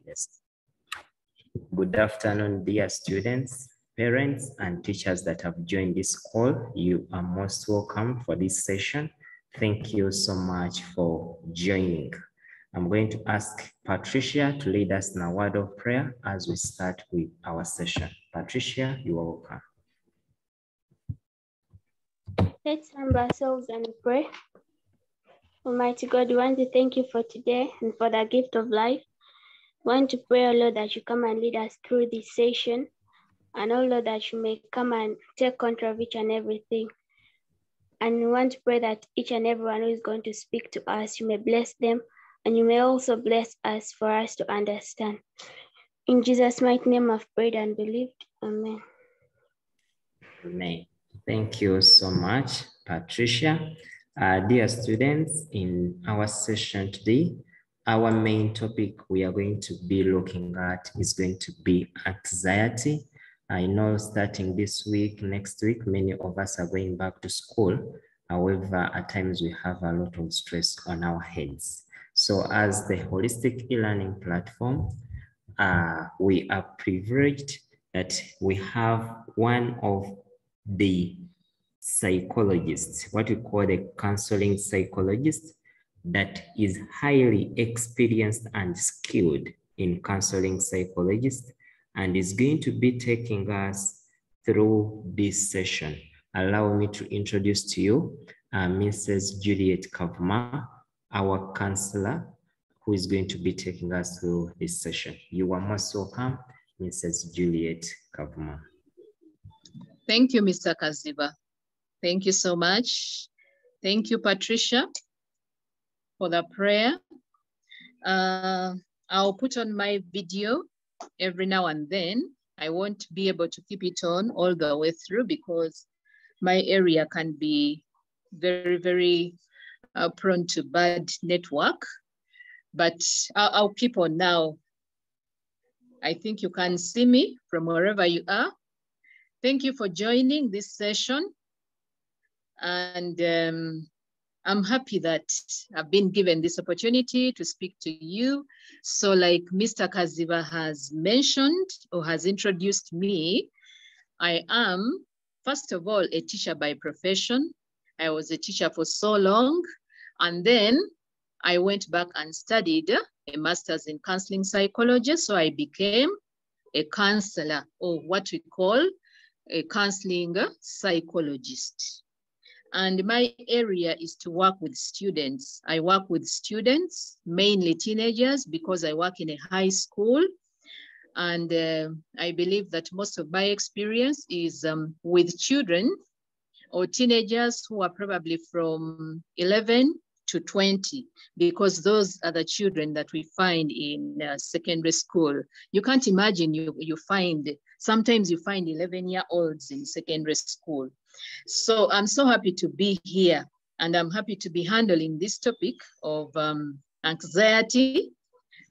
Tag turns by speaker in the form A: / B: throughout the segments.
A: Yes. Good afternoon, dear students, parents, and teachers that have joined this call. You are most welcome for this session. Thank you so much for joining. I'm going to ask Patricia to lead us in a word of prayer as we start with our session. Patricia, you are welcome.
B: Let's humble ourselves and pray. Almighty God, we want to thank you for today and for the gift of life. We want to pray, O Lord, that you come and lead us through this session. And, O Lord, that you may come and take control of each and everything. And we want to pray that each and everyone who is going to speak to us, you may bless them. And you may also bless us for us to understand. In Jesus' mighty name I've prayed and believed. Amen.
A: Amen. Thank you so much, Patricia. Dear students, in our session today, our main topic we are going to be looking at is going to be anxiety. I know starting this week, next week, many of us are going back to school. However, at times we have a lot of stress on our heads. So as the holistic e-learning platform, we are privileged that we have one of the psychologists, what we call the counseling psychologist, that is highly experienced and skilled in counseling psychologist, and is going to be taking us through this session. Allow me to introduce to you Mrs. Juliet Kavuma, our counselor, who is going to be taking us through this session. You are most welcome, Mrs. Juliet Kavuma.
C: Thank you, Mr. Kaziba. Thank you so much. Thank you, Patricia, for the prayer. I'll put on my video every now and then. I won't be able to keep it on all the way through because my area can be very, very prone to bad network, but I'll keep on now. I think you can see me from wherever you are. Thank you for joining this session. And I'm happy that I've been given this opportunity to speak to you. So like Mr. Kaziba has mentioned or has introduced me, I am, first of all, a teacher by profession. I was a teacher for so long. And then I went back and studied a master's in counseling psychology. So I became a counselor, or what we call a counseling psychologist. And my area is to work with students. I work with students, mainly teenagers, because I work in a high school. And I believe that most of my experience is with children or teenagers who are probably from 11 to 20, because those are the children that we find in secondary school. You can't imagine sometimes you find 11-year-olds in secondary school. So I'm so happy to be here, and I'm happy to be handling this topic of anxiety.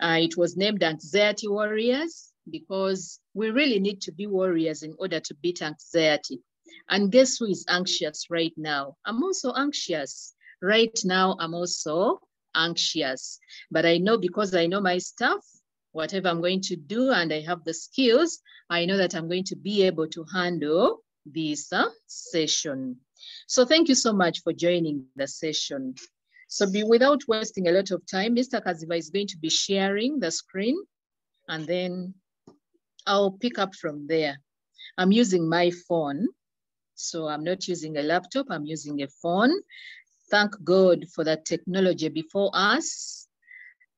C: It was named Anxiety Warriors because we really need to be warriors in order to beat anxiety. And guess who is anxious right now? I'm also anxious. Right now, I'm also anxious. But I know, because I know my stuff, whatever I'm going to do and I have the skills, I know that I'm going to be able to handle this session. So thank you so much for joining the session. So without wasting a lot of time, Mr. Kaziba is going to be sharing the screen, and then I'll pick up from there. I'm using my phone, so I'm not using a laptop, I'm using a phone. Thank God for that technology before us.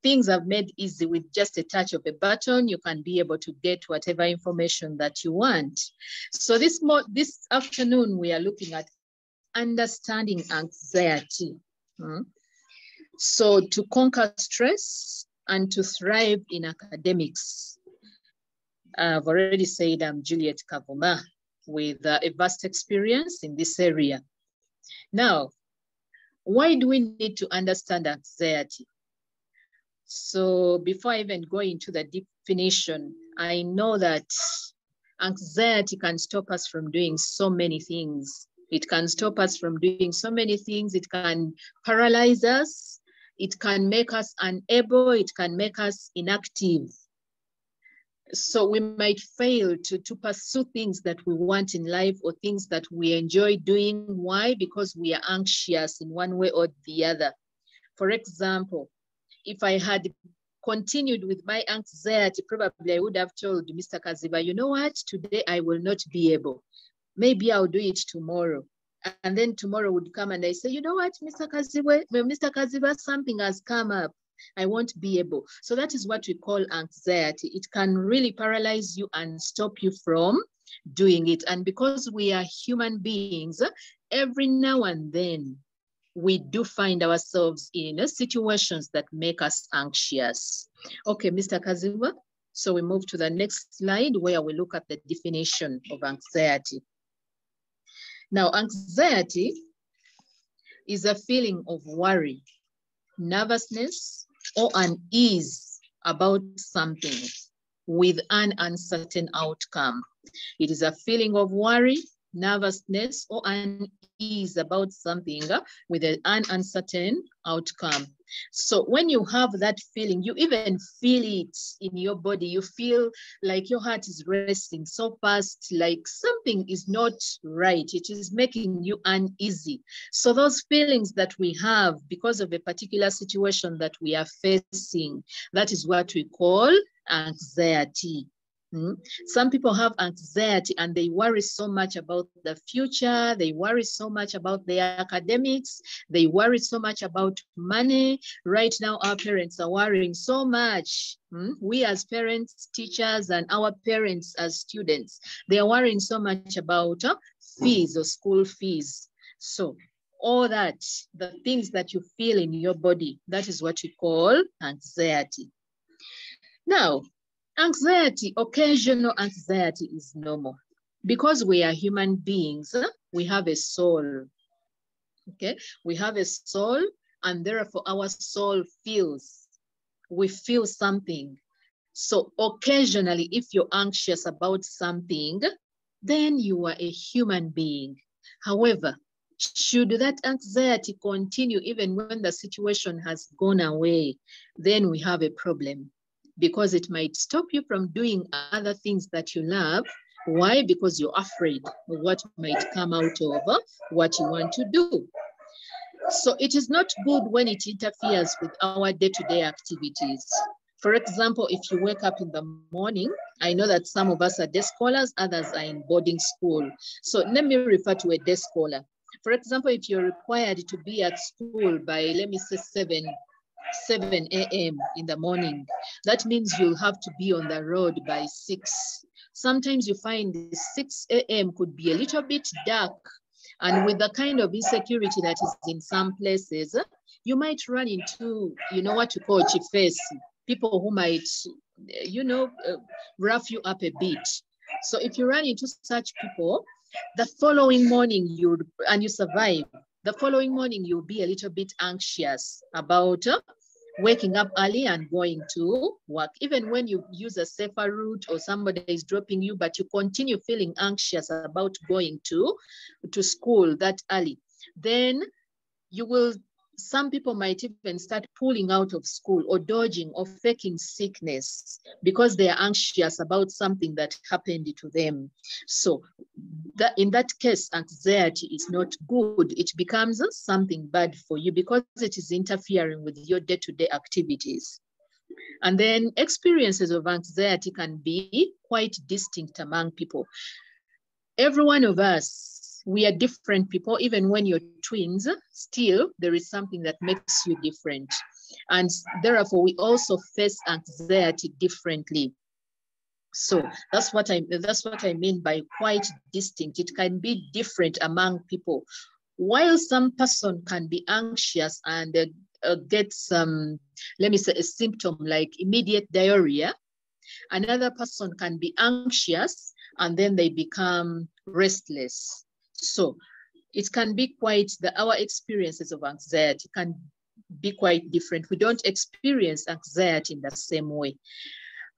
C: Things are made easy with just a touch of a button. You can be able to get whatever information that you want. So this afternoon, we are looking at understanding anxiety. So to conquer stress and to thrive in academics. I've already said I'm Juliet Kavuma with a vast experience in this area. Now, why do we need to understand anxiety? So before I even go into the definition, I know that anxiety can stop us from doing so many things. It can stop us from doing so many things. It can paralyze us. It can make us unable. It can make us inactive. So we might fail to pursue things that we want in life or things that we enjoy doing. Why? Because we are anxious in one way or the other. For example, if I had continued with my anxiety, probably I would have told Mr. Kaziba, you know what, today I will not be able. Maybe I'll do it tomorrow. And then tomorrow would come and I say, you know what, Mr. Kaziba, something has come up. I won't be able. So that is what we call anxiety. It can really paralyze you and stop you from doing it. And because we are human beings, every now and then we do find ourselves in situations that make us anxious. Okay, Mr. Kaziba. So we move to the next slide where we look at the definition of anxiety. Now, anxiety is a feeling of worry, nervousness, or unease about something with an uncertain outcome. It is a feeling of worry, nervousness, or unease about something with an uncertain outcome. So when you have that feeling, you even feel it in your body. You feel like your heart is racing so fast, like something is not right. It is making you uneasy. So those feelings that we have because of a particular situation that we are facing, that is what we call anxiety. Some people have anxiety and they worry so much about the future. They worry so much about their academics. They worry so much about money. Right now, our parents are worrying so much. We as parents, teachers, and our parents as students, they are worrying so much about fees or school fees. So all that, the things that you feel in your body, that is what we call anxiety. Now, anxiety, occasional anxiety is normal. Because we are human beings, we have a soul, okay? We have a soul, and therefore our soul feels, we feel something. So occasionally, if you're anxious about something, then you are a human being. However, should that anxiety continue even when the situation has gone away, then we have a problem. Because it might stop you from doing other things that you love. Why? Because you're afraid of what might come out of what you want to do. So it is not good when it interferes with our day-to-day activities. For example, if you wake up in the morning, I know that some of us are day scholars, others are in boarding school. So let me refer to a day scholar. For example, if you're required to be at school by, let me say, 7 a.m. in the morning, that means you'll have to be on the road by 6. Sometimes you find 6 a.m. could be a little bit dark, and with the kind of insecurity that is in some places, you might run into, you know, what you call chifesi, people who might, rough you up a bit. So if you run into such people, the following morning you survive, the following morning you'll be a little bit anxious about waking up early and going to work. Even when you use a safer route or somebody is dropping you, but you continue feeling anxious about going to school that early, then you will, some people might even start pulling out of school or dodging or faking sickness because they are anxious about something that happened to them. So in that case, anxiety is not good. It becomes something bad for you because it is interfering with your day-to-day activities. And then experiences of anxiety can be quite distinct among people. Every one of us, we are different people. Even when you're twins, still there is something that makes you different. And therefore, we also face anxiety differently. So that's what I mean by quite distinct. It can be different among people. While some person can be anxious and get some, let me say, a symptom like immediate diarrhea, another person can be anxious and then they become restless. So it can be quite, our experiences of anxiety can be quite different. We don't experience anxiety in the same way.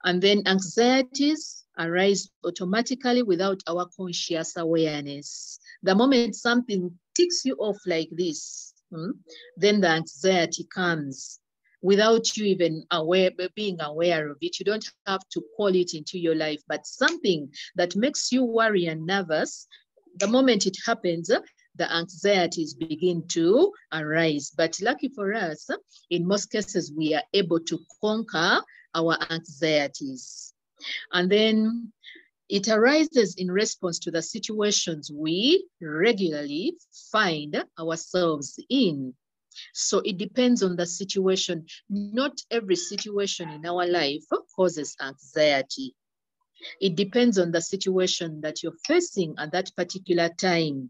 C: And then anxieties arise automatically without our conscious awareness. The moment something ticks you off like this, then the anxiety comes. without you even being aware of it. You don't have to call it into your life, but something that makes you worry and nervous, the moment it happens, the anxieties begin to arise. But lucky for us, in most cases, we are able to conquer our anxieties. And then it arises in response to the situations we regularly find ourselves in. So it depends on the situation. Not every situation in our life causes anxiety. It depends on the situation that you're facing at that particular time.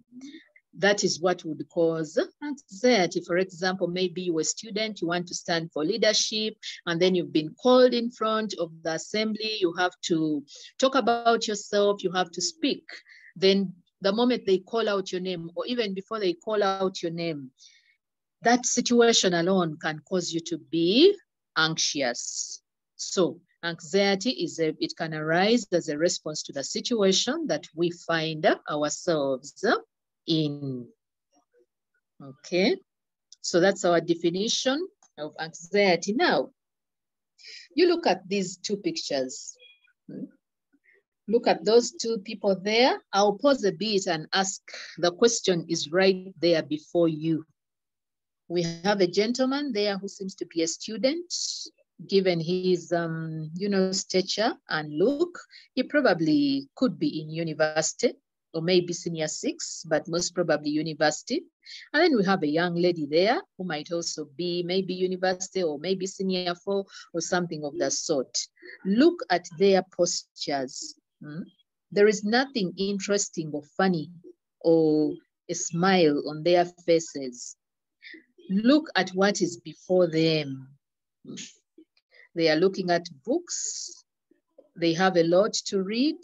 C: That is what would cause anxiety. For example, maybe you're a student, you want to stand for leadership, and then you've been called in front of the assembly. You have to talk about yourself, you have to speak. Then the moment they call out your name, or even before they call out your name, that situation alone can cause you to be anxious. So anxiety it can arise as a response to the situation that we find ourselves in. Okay, so that's our definition of anxiety. Now, you look at these two pictures. Look at those two people there. I'll pause a bit and ask, the question is right there before you. We have a gentleman there who seems to be a student. Given his, stature and look, he probably could be in university or maybe senior 6, but most probably university. And then we have a young lady there who might also be maybe university or maybe senior 4 or something of that sort. Look at their postures. There is nothing interesting or funny or a smile on their faces. Look at what is before them. They are looking at books. They have a lot to read.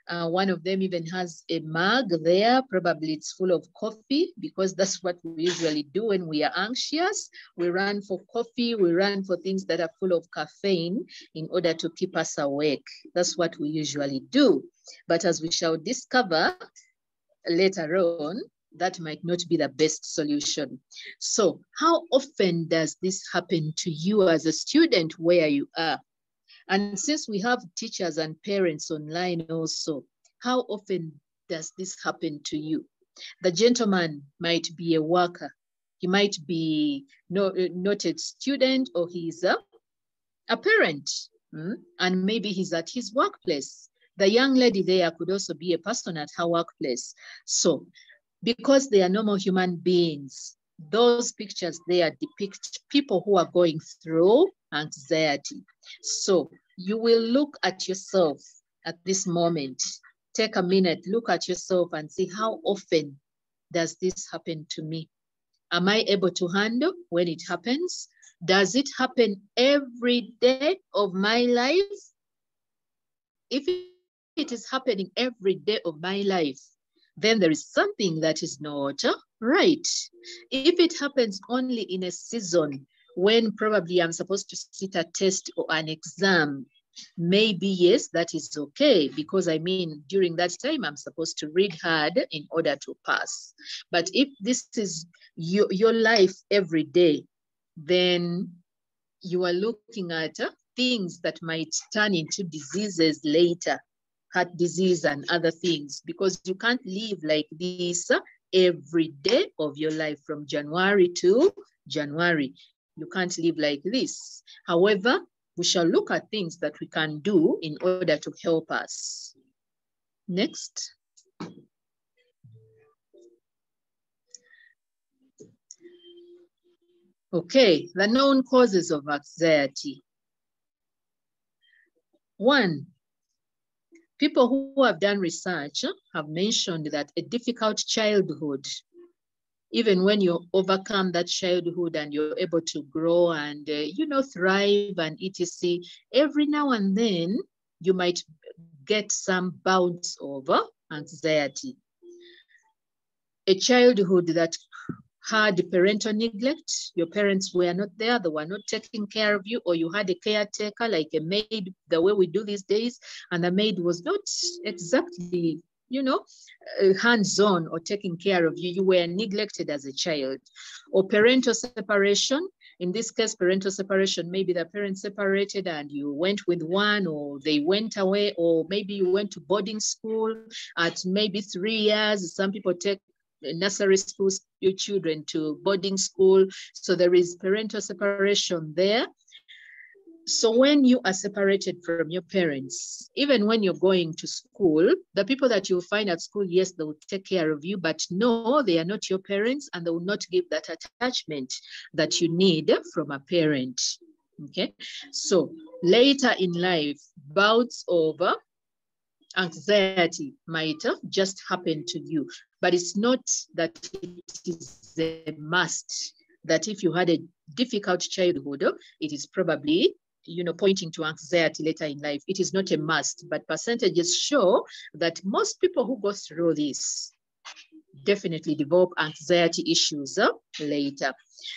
C: One of them even has a mug there. Probably it's full of coffee, because that's what we usually do when we are anxious. We run for coffee. We run for things that are full of caffeine in order to keep us awake. That's what we usually do. But as we shall discover later on, that might not be the best solution. So how often does this happen to you as a student where you are? And since we have teachers and parents online also, how often does this happen to you? The gentleman might be a worker. He might be not a student, or he's a parent, and maybe he's at his workplace. The young lady there could also be a person at her workplace. So because they are normal human beings, those pictures there depict people who are going through anxiety. So you will look at yourself at this moment. Take a minute, look at yourself and see, how often does this happen to me? Am I able to handle when it happens? Does it happen every day of my life? If it is happening every day of my life, then there is something that is not right. If it happens only in a season when probably I'm supposed to sit a test or an exam, maybe yes, that is okay, because during that time I'm supposed to read hard in order to pass. But if this is your life every day, then you are looking at things that might turn into diseases later, heart disease and other things, because you can't live like this every day of your life from January to January. You can't live like this. However, we shall look at things that we can do in order to help us. Next. Okay, the known causes of anxiety. 1, people who have done research have mentioned that a difficult childhood, even when you overcome that childhood and you're able to grow and, thrive and etc., every now and then you might get some bouts of anxiety. A childhood that had parental neglect, your parents were not there, they were not taking care of you, or you had a caretaker like a maid, the way we do these days, and the maid was not exactly, hands-on or taking care of you. You were neglected as a child. Or parental separation, In this case, parental separation, maybe the parents separated and you went with one, or they went away, or maybe you went to boarding school at maybe 3 years. Some people take nursery schools, your children to boarding school. So there is parental separation there. So when you are separated from your parents, even when you're going to school, the people that you'll find at school, yes, they will take care of you, but no, they are not your parents, and they will not give that attachment that you need from a parent. Okay, so later in life, bouts of anxiety might just happen to you, but it's not that it is a must that if you had a difficult childhood, it is probably, you know, pointing to anxiety later in life. It is not a must, but percentages show that most people who go through this definitely develop anxiety issues later.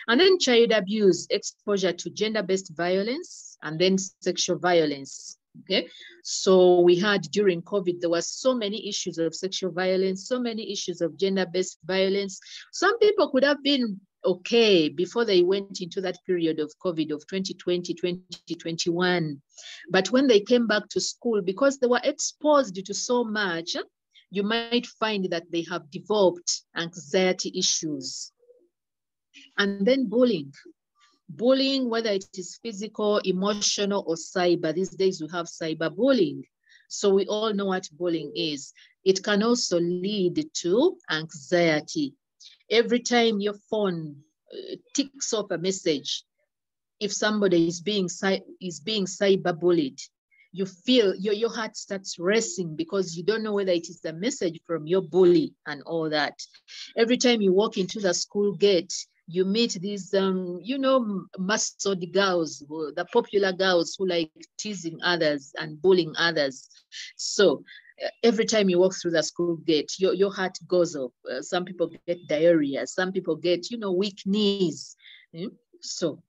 C: And then child abuse, exposure to gender-based violence, and then sexual violence. Okay, so we had during COVID, there were so many issues of sexual violence, so many issues of gender-based violence. Some people could have been okay before they went into that period of COVID of 2020, 2021. But when they came back to school, because they were exposed to so much, you might find that they have developed anxiety issues. And then bullying. Bullying, whether it is physical, emotional, or cyber. These days we have cyberbullying. So we all know what bullying is. It can also lead to anxiety. Every time your phone ticks off a message, if somebody is being cyberbullied, you feel your heart starts racing because you don't know whether it is the message from your bully and all that. Every time you walk into the school gate, you meet these, you know, mastered girls, the popular girls who like teasing others and bullying others. So every time you walk through the school gate, your heart goes up. Some people get diarrhea. Some people get, you know, weak knees. So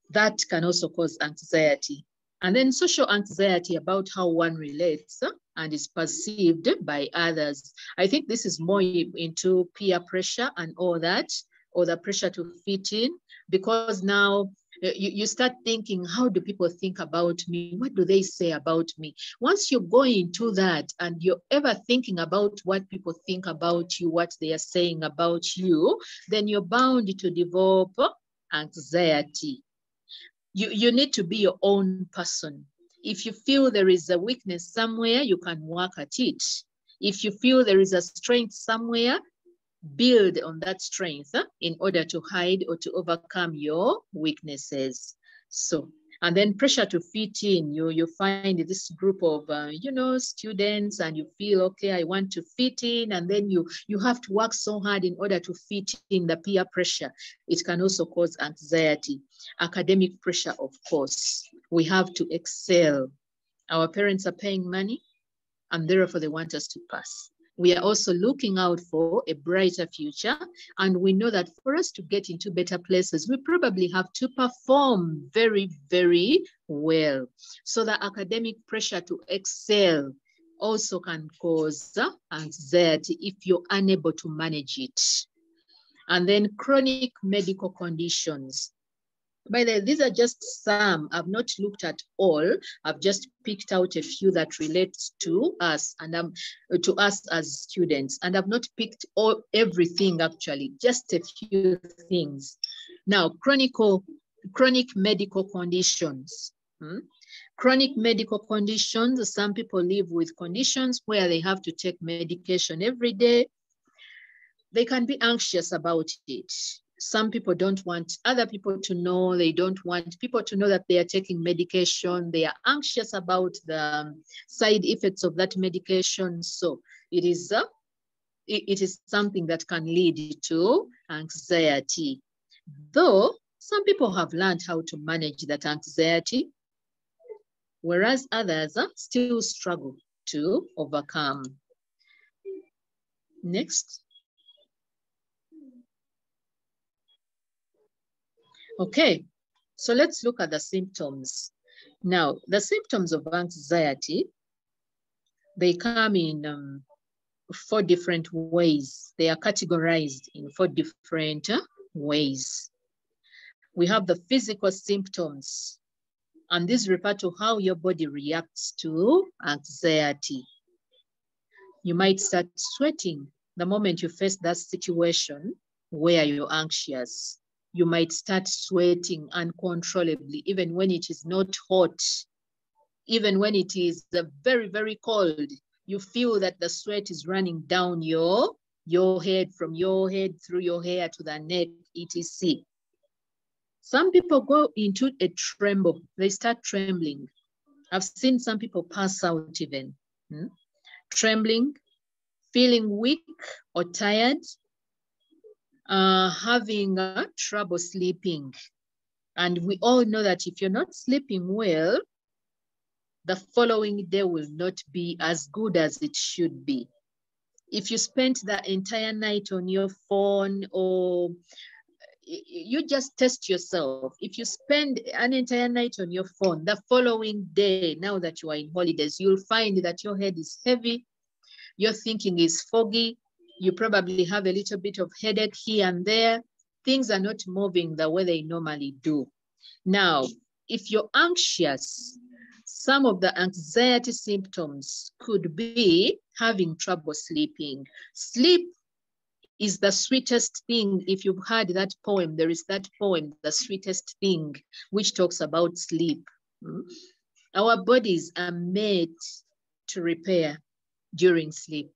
C: that can also cause anxiety. And then social anxiety about how one relates and is perceived by others. I think this is more into peer pressure and all that, or the pressure to fit in, because now you start thinking, how do people think about me? What do they say about me? Once you go into that and you're ever thinking about what people think about you, what they are saying about you, then you're bound to develop anxiety. You need to be your own person. If you feel there is a weakness somewhere, you can work at it. If you feel there is a strength somewhere, build on that strength in order to hide or to overcome your weaknesses. So, and then pressure to fit in. You find this group of, you know, students, and you feel, okay, I want to fit in. And then you have to work so hard in order to fit in. The peer pressure. It can also cause anxiety. Academic pressure, of course. We have to excel. Our parents are paying money, and therefore they want us to pass. We are also looking out for a brighter future. And we know that for us to get into better places, we probably have to perform very, very well. So the academic pressure to excel also can cause anxiety if you're unable to manage it. And then chronic medical conditions. By the way, these are just some. I've not looked at all. I've just picked out a few that relate to us and to us as students. And I've not picked everything actually, just a few things. Now, chronic medical conditions. Chronic medical conditions. Some people live with conditions where they have to take medication every day. They can be anxious about it. Some people don't want other people to know. They don't want people to know that they are taking medication. They are anxious about the side effects of that medication. So it is something that can lead to anxiety. Though some people have learned how to manage that anxiety, whereas others still struggle to overcome. Next. Okay, so let's look at the symptoms. Now, the symptoms of anxiety, they come in 4 different ways. They are categorized in 4 different ways. We have the physical symptoms, and these refer to how your body reacts to anxiety. You might start sweating the moment you face that situation where you're anxious. You might start sweating uncontrollably, even when it is not hot, even when it is very, very cold. You feel that the sweat is running down your head, from your head through your hair to the neck, etc. Some people go into a tremble. They start trembling. I've seen some people pass out even. Trembling, feeling weak or tired, having trouble sleeping. And we all know that if you're not sleeping well, the following day will not be as good as it should be. If you spent the entire night on your phone, or you just test yourself. If you spend an entire night on your phone, the following day, now that you are in holidays, you'll find that your head is heavy, your thinking is foggy, you probably have a little bit of headache here and there. Things are not moving the way they normally do. Now, if you're anxious, some of the anxiety symptoms could be having trouble sleeping. Sleep is the sweetest thing. If you've heard that poem, there is that poem, The Sweetest Thing, which talks about sleep. Our bodies are made to repair during sleep.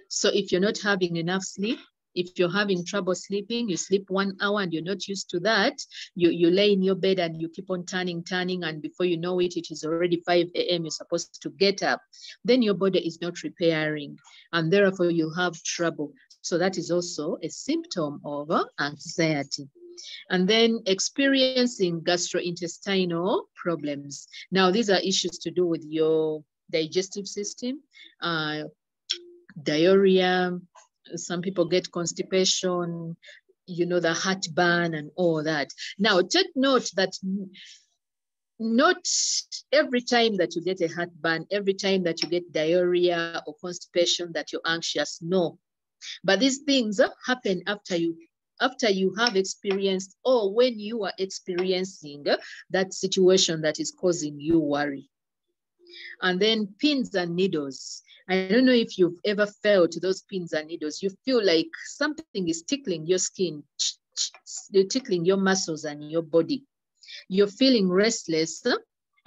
C: So if you're not having enough sleep, if you're having trouble sleeping, you sleep 1 hour and you're not used to that, you lay in your bed and you keep on turning, and before you know it, it is already 5 a.m. You're supposed to get up. Then your body is not repairing, and therefore you'll have trouble. So that is also a symptom of anxiety. And then experiencing gastrointestinal problems. Now, these are issues to do with your digestive system, diarrhea. Some people get constipation, you know, the heartburn and all that. Now, take note that not every time that you get a heartburn, every time that you get diarrhea or constipation that you're anxious, no. But these things happen after you have experienced, or when you are experiencing that situation that is causing you worry. And then pins and needles. I don't know if you've ever felt those pins and needles. You feel like something is tickling your skin, they're tickling your muscles and your body. You're feeling restless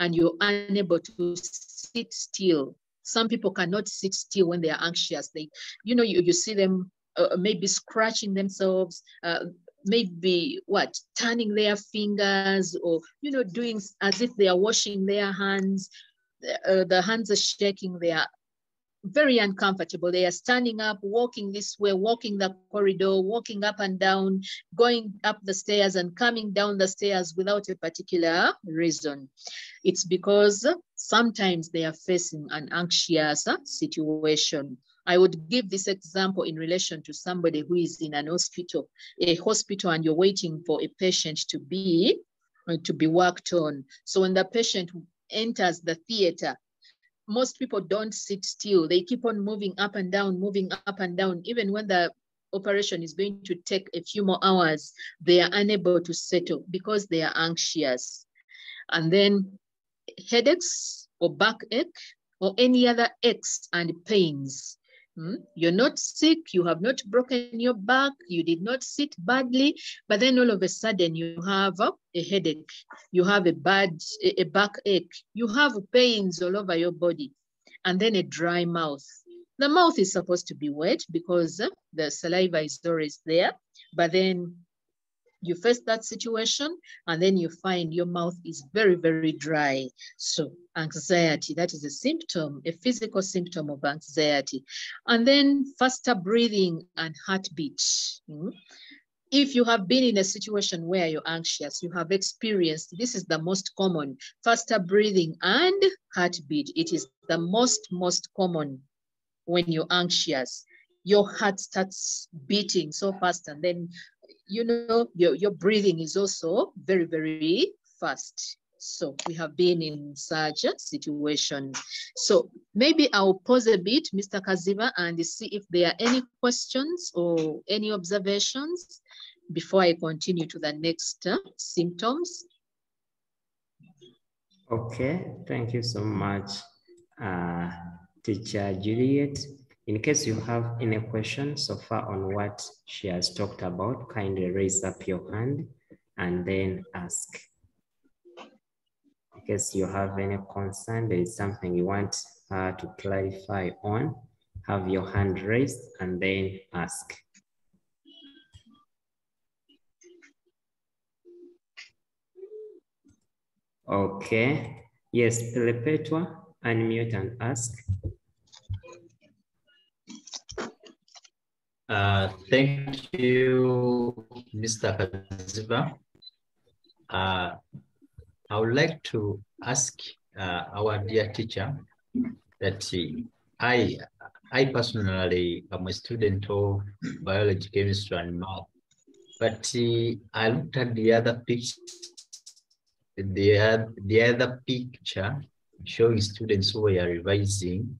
C: and you're unable to sit still. Some people cannot sit still when they are anxious. They, you know, you see them maybe scratching themselves, maybe turning their fingers, or, you know, doing as if they are washing their hands. The hands are shaking. They are very uncomfortable. They are standing up, walking this way, walking the corridor, walking up and down, going up the stairs and coming down the stairs without a particular reason. It's because sometimes they are facing an anxious situation. I would give this example in relation to somebody who is in an hospital, and you're waiting for a patient to be worked on. So when the patient enters the theater, most people don't sit still. They keep on moving up and down, even when the operation is going to take a few more hours. They are unable to settle because they are anxious. And then headaches or backache or any other aches and pains. You're not sick, you have not broken your back, you did not sit badly, but then all of a sudden you have a headache, you have a backache, you have pains all over your body, and then a dry mouth. The mouth is supposed to be wet because the saliva is always there, but then you face that situation and then you find your mouth is very, very dry. So anxiety, that is a symptom, a physical symptom of anxiety. And then faster breathing and heartbeat. If you have been in a situation where you're anxious, you have experienced, this is the most common, faster breathing and heartbeat. It is the most common when you're anxious. Your heart starts beating so fast, and then, you know, your breathing is also very, very fast. So we have been in such a situation. So maybe I'll pause a bit, Mr. Kaziba, and see if there are any questions or any observations before I continue to the next symptoms.
A: Okay, thank you so much, Teacher Juliet. In case you have any questions so far on what she has talked about, kindly raise up your hand and then ask. In case you have any concern, there is something you want to clarify on, have your hand raised and then ask. Okay, yes, Pelepetwa, unmute and ask.
D: Thank you, Mr. Kaziva. I would like to ask our dear teacher that I personally am a student of biology, chemistry, and math, but I looked at the other picture, the other picture showing students who are revising,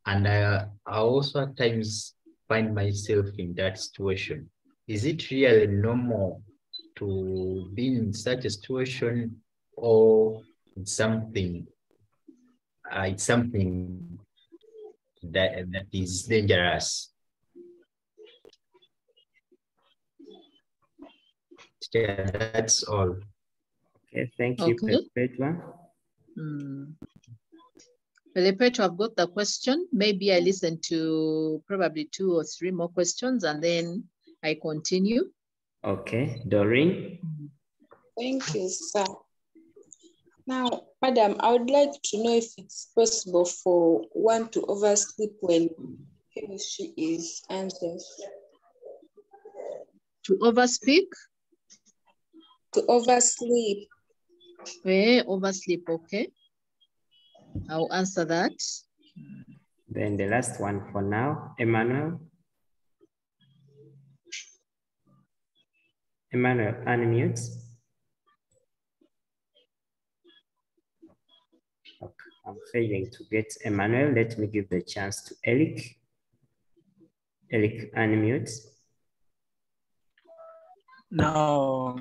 D: and I also at times find myself in that situation. Is it really normal to be in such a situation, or it's something that is dangerous? Yeah, that's all.
A: Okay, thank you,
C: Okay.
A: Pelepetwa.
C: Pelepetwa, I've got the question. Maybe I listen to probably 2 or 3 more questions and then I continue.
A: Okay, Doreen.
E: Thank you, sir. Now, madam, I would like to know if it's possible for one to oversleep when chemistry is anxious.
C: To overspeak?
E: To oversleep.
C: Oversleep, okay. I'll answer that.
A: Then the last one for now, Emmanuel. Emmanuel, unmute. Okay, I'm failing to get Emmanuel. Let me give the chance to Eric. Eric, unmute.
F: Now,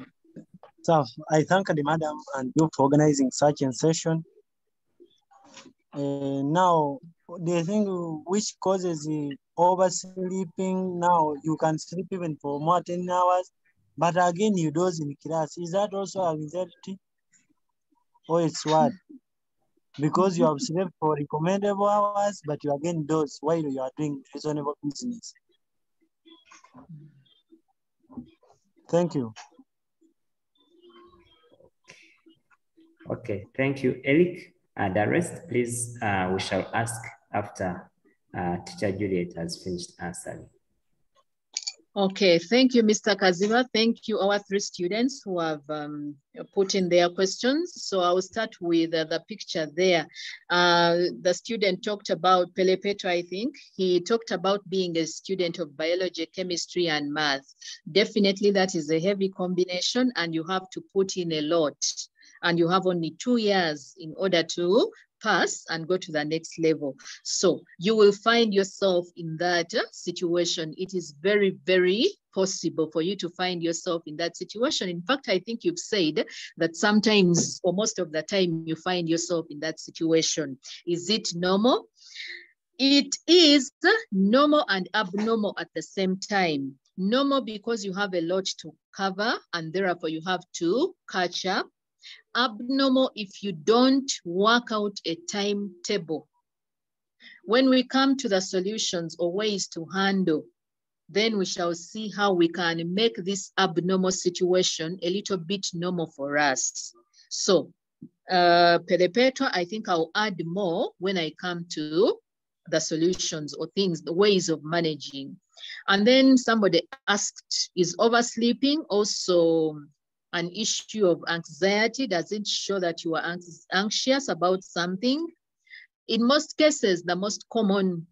F: so I thank the madam and you for organizing such a session. Now, the thing which causes the oversleeping, now you can sleep even for more 10 hours, but again you doze in class. Is that also anxiety? Or it's what? Because you have slept for recommendable hours, but you again doze while you are doing reasonable business. Thank you.
A: Okay, thank you, Eric. The rest, please, we shall ask after Teacher Juliet has finished answering.
C: Okay, thank you, Mr. Kaziva. Thank you, our 3 students who have put in their questions. So I will start with the picture there. The student talked about Pelepetwa, I think. He talked about being a student of biology, chemistry, and math. Definitely that is a heavy combination and you have to put in a lot. And you have only 2 years in order to pass and go to the next level. So you will find yourself in that situation. It is very, very possible for you to find yourself in that situation. In fact, I think you've said that sometimes or most of the time you find yourself in that situation. Is it normal? It is normal and abnormal at the same time. Normal because you have a lot to cover and therefore you have to catch up. Abnormal if you don't work out a timetable. When we come to the solutions or ways to handle, then we shall see how we can make this abnormal situation a little bit normal for us. So, Pelepetwa, I think I'll add more when I come to the solutions or things, the ways of managing. And then somebody asked, is oversleeping also an issue of anxiety? Does it show that you are anxious about something? In most cases, the most common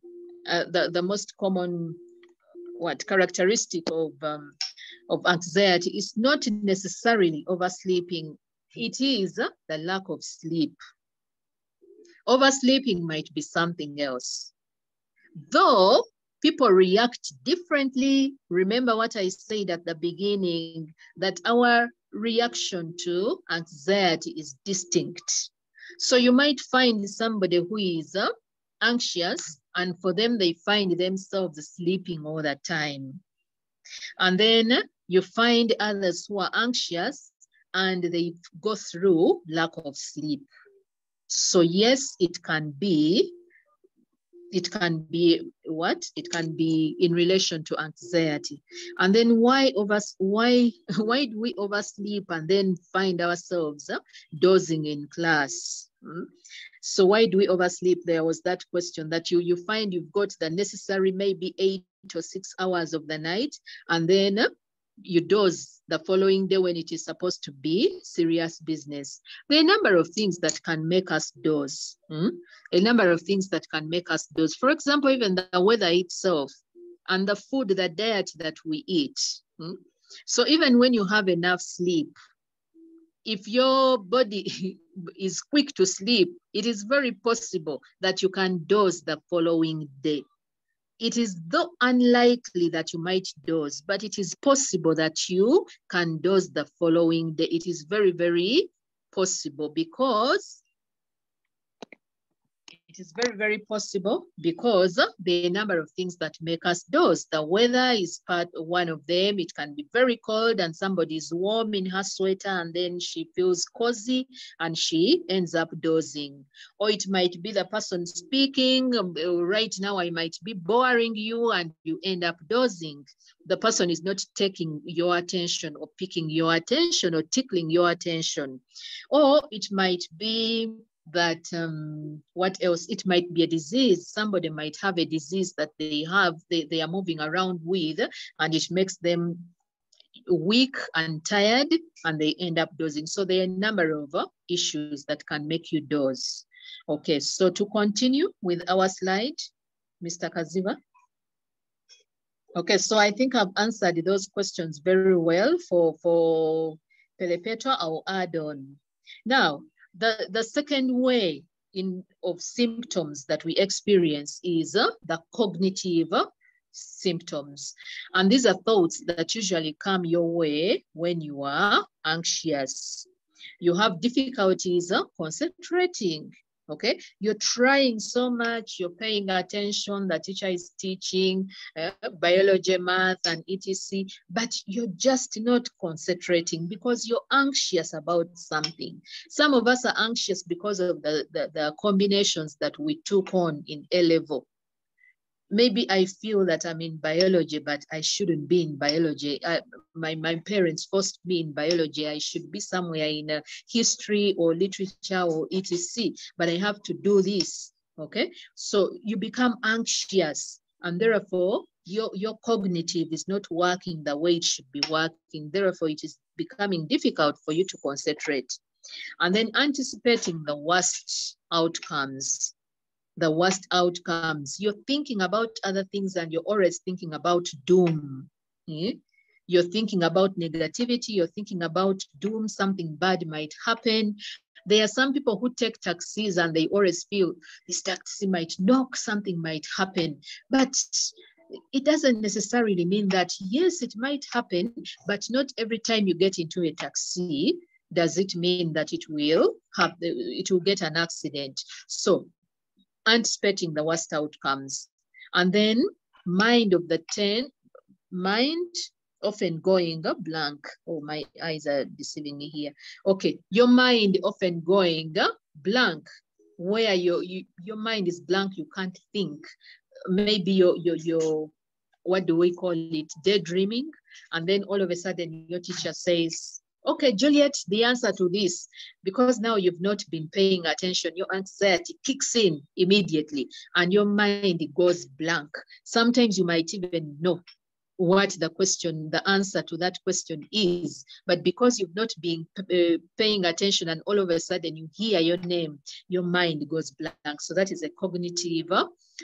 C: characteristic of anxiety is not necessarily oversleeping. It is the lack of sleep. Oversleeping might be something else. Though People react differently. Remember what I said at the beginning, that our reaction to anxiety is distinct. So you might find somebody who is anxious, and for them, they find themselves sleeping all the time. And then you find others who are anxious and they go through lack of sleep. So yes, it can be what? It can be in relation to anxiety. And then why do we oversleep and then find ourselves dozing in class? So why do we oversleep? There was that question that you find you've got the necessary maybe 8 or 6 hours of the night, and then you doze the following day when it is supposed to be serious business. There are a number of things that can make us doze. A number of things that can make us doze. For example, even the weather itself and the food, the diet that we eat. So even when you have enough sleep, if your body is quick to sleep, it is very possible that you can doze the following day. It is though unlikely that you might doze, but it is possible that you can doze the following day. It is very, very possible because there are a number of things that make us doze. The weather is one of them. It can be very cold and somebody is warm in her sweater and then she feels cozy and she ends up dozing. Or it might be the person speaking. Right now I might be boring you and you end up dozing. The person is not taking your attention or picking your attention or tickling your attention. Or it might be that what else? It might be a disease. Somebody might have a disease that they are moving around with, and it makes them weak and tired, and they end up dozing. So there are a number of issues that can make you doze. Okay, so to continue with our slide, Mr. Kaziva. Okay, so I think I've answered those questions very well. For Pelepeto, I'll add on. Now, the second way of symptoms that we experience is the cognitive symptoms. And these are thoughts that usually come your way when you are anxious. You have difficulties concentrating. Okay, you're trying so much, you're paying attention, the teacher is teaching biology, math, and etc., but you're just not concentrating because you're anxious about something. Some of us are anxious because of the combinations that we took on in A-level. Maybe I feel that I'm in biology, but I shouldn't be in biology. My parents forced me in biology. I should be somewhere in history or literature or etc. But I have to do this, okay? So you become anxious and therefore your cognitive is not working the way it should be working. Therefore, it is becoming difficult for you to concentrate. And then anticipating the worst outcomes. The worst outcomes. You're thinking about other things and you're always thinking about doom. You're thinking about negativity. You're thinking about doom. Something bad might happen. There are some people who take taxis and they always feel this taxi might knock, something might happen. But it doesn't necessarily mean that, yes, it might happen, but not every time you get into a taxi does it mean that it will get an accident. So anticipating the worst outcomes. And then mind often going blank. Oh, my eyes are deceiving me here. Okay, your mind often going blank, where your mind is blank, you can't think. Maybe you're what do we call it, daydreaming, and then all of a sudden your teacher says, okay, Juliet, the answer to this, because now you've not been paying attention, your anxiety kicks in immediately and your mind goes blank. Sometimes you might even know what the answer to that question is, but because you've not been paying attention and all of a sudden you hear your name, your mind goes blank. So that is a cognitive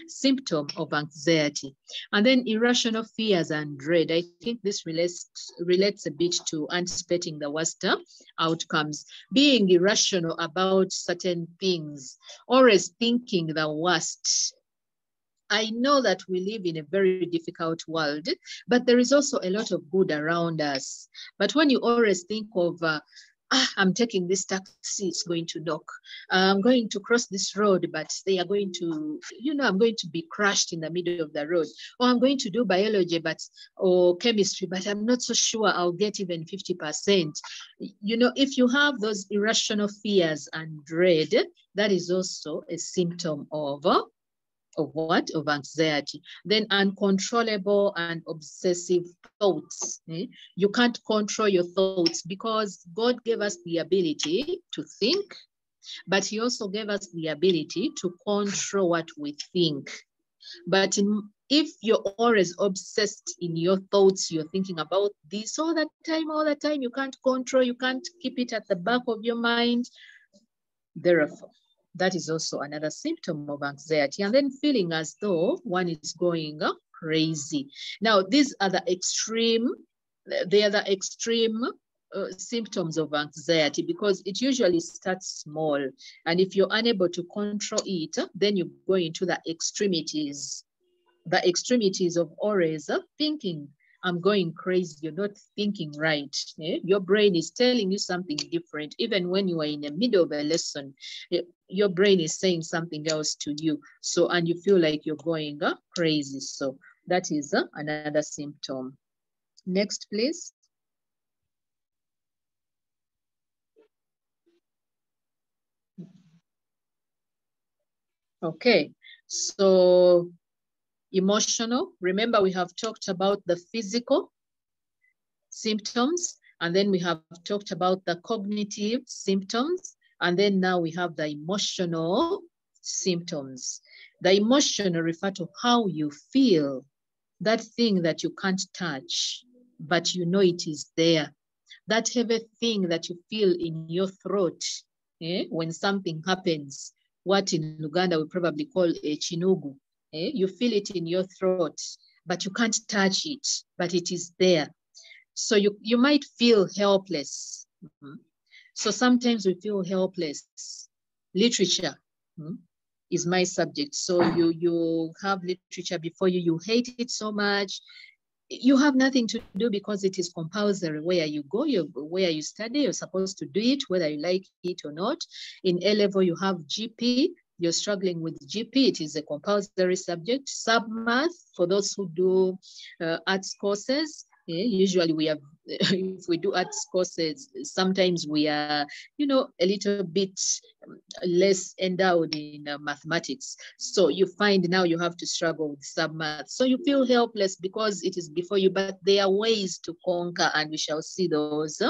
C: symptom of anxiety. And then irrational fears and dread. I think this relates a bit to anticipating the worst outcomes. Being irrational about certain things, always thinking the worst. I know that we live in a very difficult world, but there is also a lot of good around us. But when you always think of, I'm taking this taxi, it's going to knock. I'm going to cross this road, but they are going to, I'm going to be crushed in the middle of the road. Or I'm going to do biology, or chemistry, but I'm not so sure I'll get even 50%. If you have those irrational fears and dread, that is also a symptom of what? Of anxiety. Then uncontrollable and obsessive thoughts. You can't control your thoughts because God gave us the ability to think, but he also gave us the ability to control what we think. But if you're always obsessed in your thoughts, you're thinking about this all the time, you can't control, you can't keep it at the back of your mind. Therefore, that is also another symptom of anxiety. And then feeling as though one is going crazy. Now, these are the extreme, symptoms of anxiety, because it usually starts small. And if you're unable to control it, then you go into the extremities. The extremities of always thinking, I'm going crazy, you're not thinking right. Your brain is telling you something different. Even when you are in the middle of a lesson, your brain is saying something else to you. So, and you feel like you're going crazy. So that is another symptom. Next, please. Okay, so emotional. Remember, we have talked about the physical symptoms, and then we have talked about the cognitive symptoms, and then now we have the emotional symptoms. The emotional refer to how you feel, that thing that you can't touch, but you know it is there. That heavy thing that you feel in your throat when something happens, what in Uganda we probably call a chinugu. You feel it in your throat, but you can't touch it, but it is there. So you might feel helpless. So sometimes we feel helpless. Literature is my subject. So you have literature before you, you hate it so much. You have nothing to do because it is compulsory. Where you go, where you study, you're supposed to do it, whether you like it or not. In A level, you have GP. You're struggling with GP. It is a compulsory subject. Sub-math, for those who do arts courses, usually we have, if we do arts courses, sometimes we are, a little bit less endowed in mathematics. So you find now you have to struggle with sub-math. So you feel helpless because it is before you, but there are ways to conquer, and we shall see those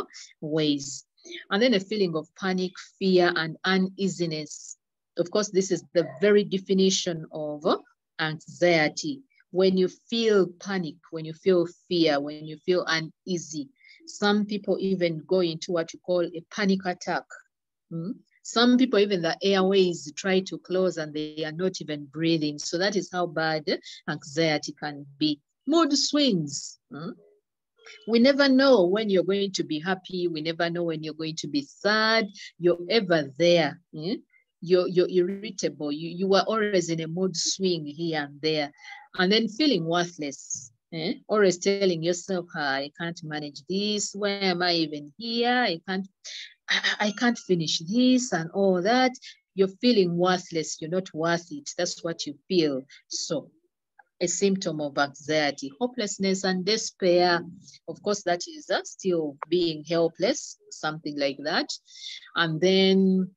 C: ways. And then a feeling of panic, fear, and uneasiness. Of course, this is the very definition of anxiety. When you feel panic, when you feel fear, when you feel uneasy. Some people even go into what you call a panic attack. Some people, even the airways try to close and they are not even breathing. So that is how bad anxiety can be. Mood swings. We never know when you're going to be happy. We never know when you're going to be sad. You're ever there. You're irritable. You are always in a mood swing here and there. And then feeling worthless. Always telling yourself, I can't manage this. Why am I even here? I can't finish this and all that. You're feeling worthless. You're not worth it. That's what you feel. So a symptom of anxiety, hopelessness and despair. Of course, that is still being helpless, something like that. And then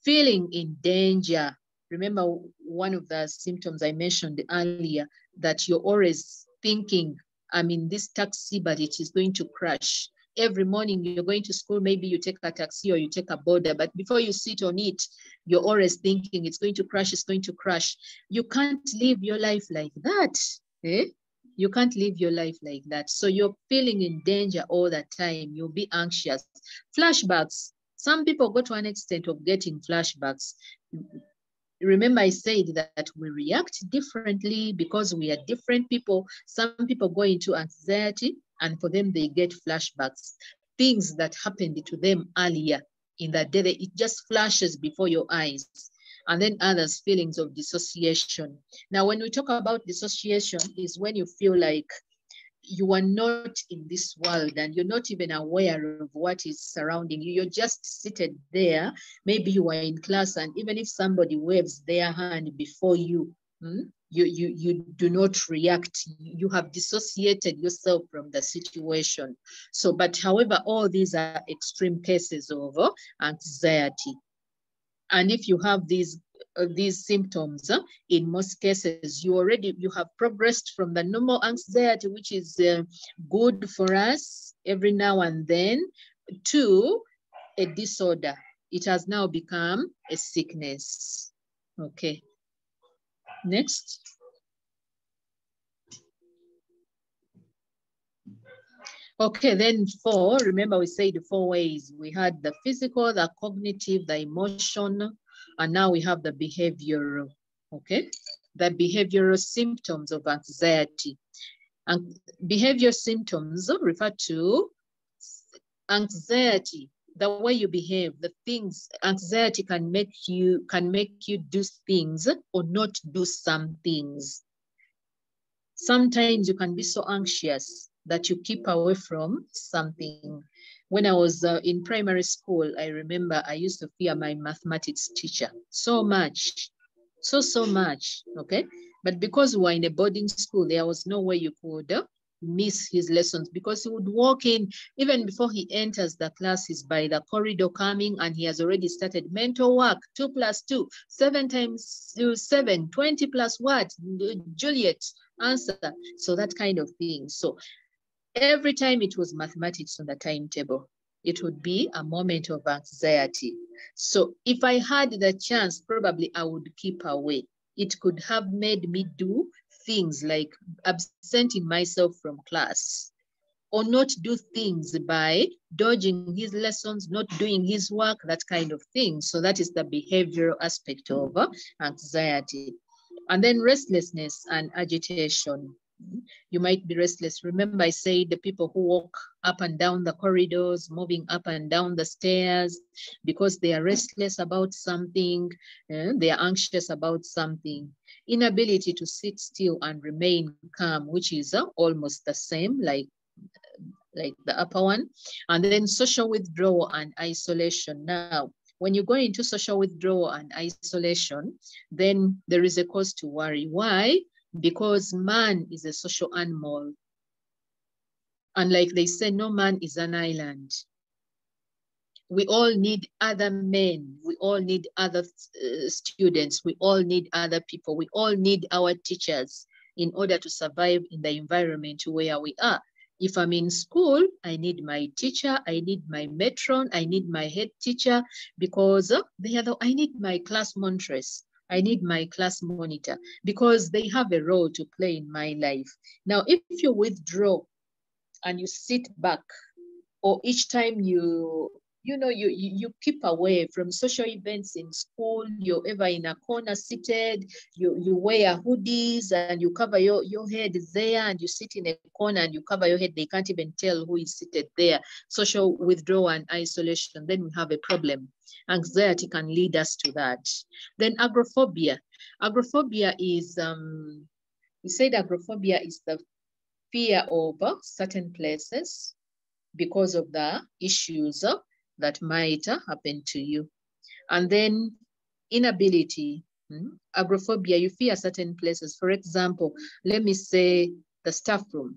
C: feeling in danger. Remember one of the symptoms I mentioned earlier, that you're always thinking, I'm in this taxi, but it is going to crash. Every morning you're going to school, maybe you take a taxi or you take a border, but before you sit on it, you're always thinking it's going to crash, it's going to crash. You can't live your life like that. You can't live your life like that. So you're feeling in danger all the time. You'll be anxious. Flashbacks. Some people go to an extent of getting flashbacks. Remember, I said that we react differently because we are different people. Some people go into anxiety and for them, they get flashbacks. Things that happened to them earlier in the day, it just flashes before your eyes. And then others, feelings of dissociation. Now, when we talk about dissociation, is when you feel like you are not in this world and you're not even aware of what is surrounding you. You're just seated there. Maybe you are in class, and even if somebody waves their hand before you, you do not react. You have dissociated yourself from the situation. So, but however, all these are extreme cases of anxiety. And if you have these symptoms, in most cases, you have progressed from the normal anxiety, which is good for us every now and then, to a disorder. It has now become a sickness. Okay. Next. Okay, then 4, remember we said 4 ways. We had the physical, the cognitive, the emotional, and now we have the behavioral, okay? The behavioral symptoms of anxiety. And behavior symptoms refer to anxiety, the way you behave, the things. Anxiety can make you do things or not do some things. Sometimes you can be so anxious that you keep away from something. When I was in primary school, I remember I used to fear my mathematics teacher so much, so much, okay? But because we were in a boarding school, there was no way you could miss his lessons, because he would walk in, even before he enters the class, he's by the corridor coming, and he has already started mental work. 2 + 2, 7 × 7, 20 + what? Juliet, answer. So that kind of thing. So every time it was mathematics on the timetable, it would be a moment of anxiety. So if I had the chance, probably I would keep away. It could have made me do things like absenting myself from class, or not do things by dodging his lessons, not doing his work, that kind of thing. So that is the behavioral aspect of anxiety. And then restlessness and agitation. You might be restless. Remember, I said the people who walk up and down the corridors, moving up and down the stairs, because they are restless about something, they are anxious about something. Inability to sit still and remain calm, which is almost the same, like the upper one. And then social withdrawal and isolation. Now, when you go into social withdrawal and isolation, then there is a cause to worry. Why? Because man is a social animal. And like they say, no man is an island. We all need other men. We all need other students. We all need other people. We all need our teachers in order to survive in the environment where we are. If I'm in school, I need my teacher, I need my matron, I need my head teacher, because I need my class monitress. I need my class monitor, because they have a role to play in my life. Now, if you withdraw and you sit back, or each time you keep away from social events in school, you're ever in a corner seated, you wear hoodies and you cover your head there, and you sit in a corner and you cover your head, they can't even tell who is seated there. Social withdrawal and isolation, then we have a problem. Anxiety can lead us to that. Then agoraphobia. Agoraphobia is, we said agoraphobia is the fear of certain places because of the issues that might happen to you. And then inability, agoraphobia, you fear certain places. For example, let me say the staff room.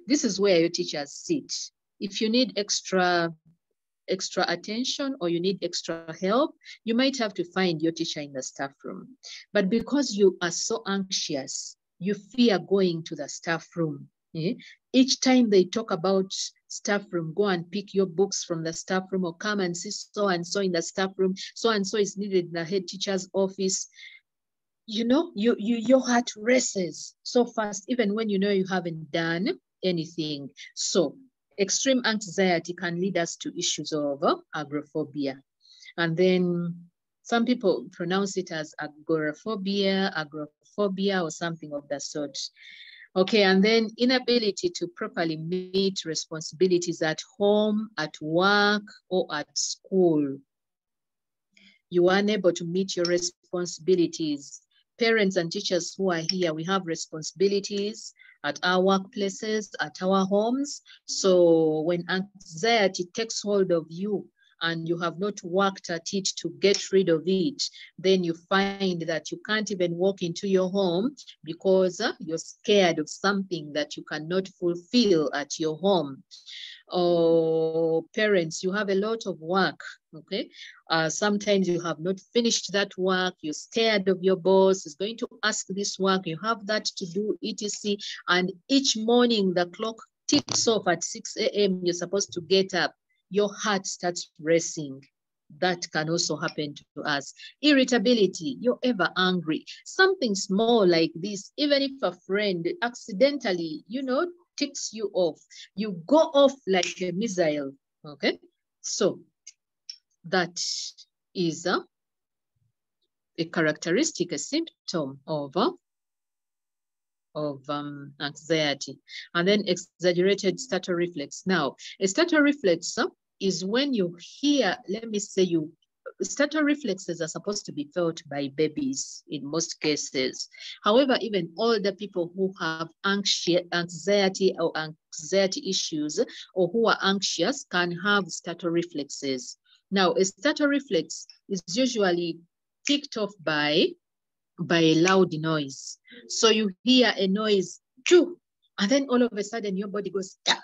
C: This is where your teachers sit. If you need extra attention or you need extra help, you might have to find your teacher in the staff room. But because you are so anxious, you fear going to the staff room. Each time they talk about staff room, go and pick your books from the staff room, or come and see so-and-so in the staff room, so-and-so is needed in the head teacher's office. Your heart races so fast, even when you know you haven't done anything. So extreme anxiety can lead us to issues of agoraphobia. And then some people pronounce it as agoraphobia, or something of that sort. Okay, and then inability to properly meet responsibilities at home, at work, or at school. You are unable to meet your responsibilities. Parents and teachers who are here, we have responsibilities at our workplaces, at our homes. So when anxiety takes hold of you and you have not worked at it to get rid of it, then you find that you can't even walk into your home because you're scared of something that you cannot fulfill at your home. Or parents, you have a lot of work, okay? Sometimes you have not finished that work, you're scared of your boss is going to ask this work, you have that to do, etc. And each morning the clock ticks off at 6 a.m., you're supposed to get up, your heart starts racing. That can also happen to us. Irritability, you're ever angry. Something small like this, even if a friend accidentally, ticks you off, you go off like a missile, okay? So that is a characteristic, a symptom of anxiety. And then exaggerated startle reflex. Now, a startle reflex is when you hear, let me say startle reflexes are supposed to be felt by babies in most cases. However, even older people who have anxiety or anxiety issues or who are anxious can have startle reflexes. Now, a startle reflex is usually kicked off by a loud noise. So you hear a noise, choo, and then all of a sudden your body goes, yeah.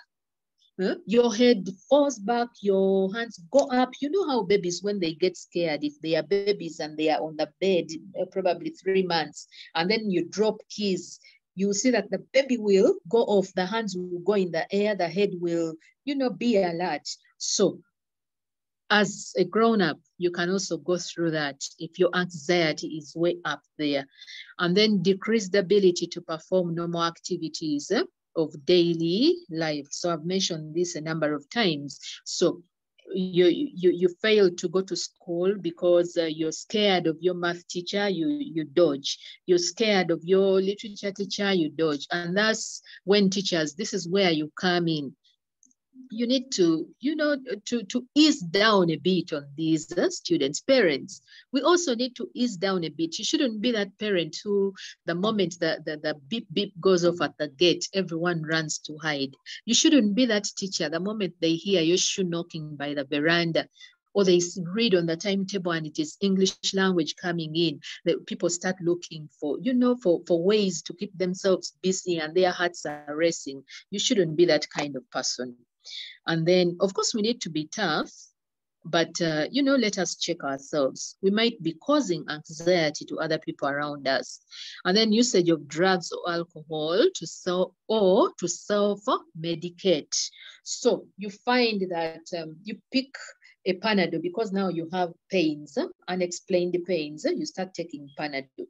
C: Your head falls back, your hands go up. You know how babies, when they get scared, if they are babies and they are on the bed, probably 3 months, and then you drop keys, you see that the baby will go off, the hands will go in the air, the head will, be alert. So as a grown-up, you can also go through that if your anxiety is way up there. And then decrease the ability to perform normal activities of daily life. So I've mentioned this a number of times. So you fail to go to school because you're scared of your math teacher, you dodge. You're scared of your literature teacher, you dodge. And that's when teachers, this is where you come in. You need to, to ease down a bit on these students. Parents, we also need to ease down a bit. You shouldn't be that parent who, the moment the beep beep goes off at the gate, everyone runs to hide. You shouldn't be that teacher. The moment they hear your shoe knocking by the veranda, or they read on the timetable and it is English language coming in, that people start looking for, for ways to keep themselves busy and their hearts are racing. You shouldn't be that kind of person. And then, of course, we need to be tough, but, let us check ourselves. We might be causing anxiety to other people around us. And then usage of drugs or alcohol to self-medicate. So you find that you pick a Panadol because now you have pains, unexplained pains, you start taking Panadol.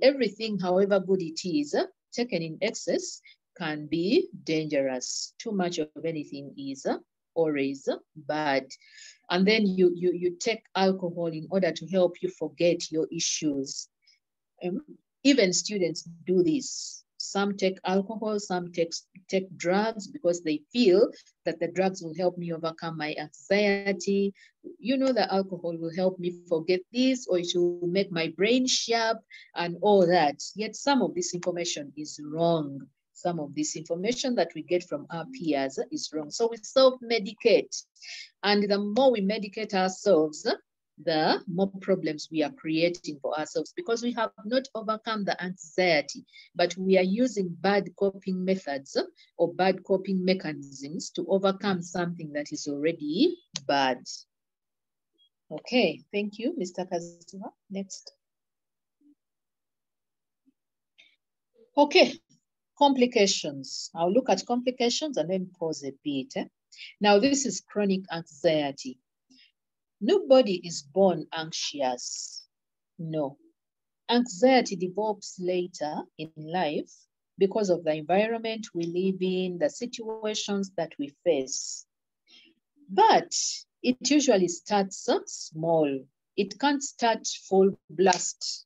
C: Everything, however good it is, taken in excess can be dangerous. Too much of anything is always bad. And then you take alcohol in order to help you forget your issues. Even students do this. Some take alcohol, some take drugs because they feel that the drugs will help me overcome my anxiety. The alcohol will help me forget this, or it will make my brain sharp and all that. Yet some of this information is wrong. Some of this information that we get from our peers is wrong. So we self-medicate. And the more we medicate ourselves, the more problems we are creating for ourselves because we have not overcome the anxiety, but we are using bad coping methods or bad coping mechanisms to overcome something that is already bad. Okay, thank you, Mr. Kazuha. Next. Okay. Complications. I'll look at complications and then pause a bit. Now, this is chronic anxiety. Nobody is born anxious. No. Anxiety develops later in life because of the environment we live in, the situations that we face. But it usually starts small. It can't start full blast,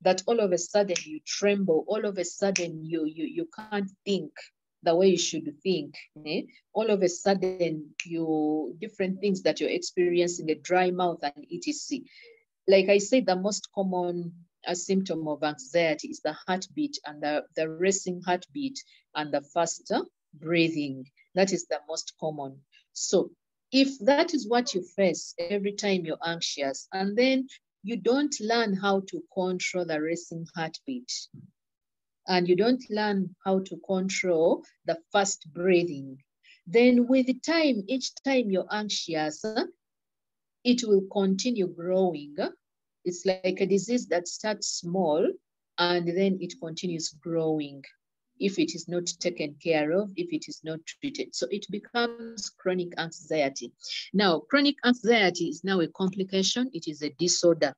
C: that all of a sudden you tremble, all of a sudden you can't think. the way you should think. All of a sudden, different things that you're experiencing, a dry mouth and etc. Like I said, the most common symptom of anxiety is the heartbeat and the racing heartbeat and the faster breathing. That is the most common. So if that is what you face every time you're anxious, and then you don't learn how to control the racing heartbeat, and you don't learn how to control the fast breathing, then with time, each time you're anxious, it will continue growing. It's like a disease that starts small and then it continues growing if it is not taken care of, if it is not treated. So it becomes chronic anxiety. Now, chronic anxiety is now a complication. It is a disorder.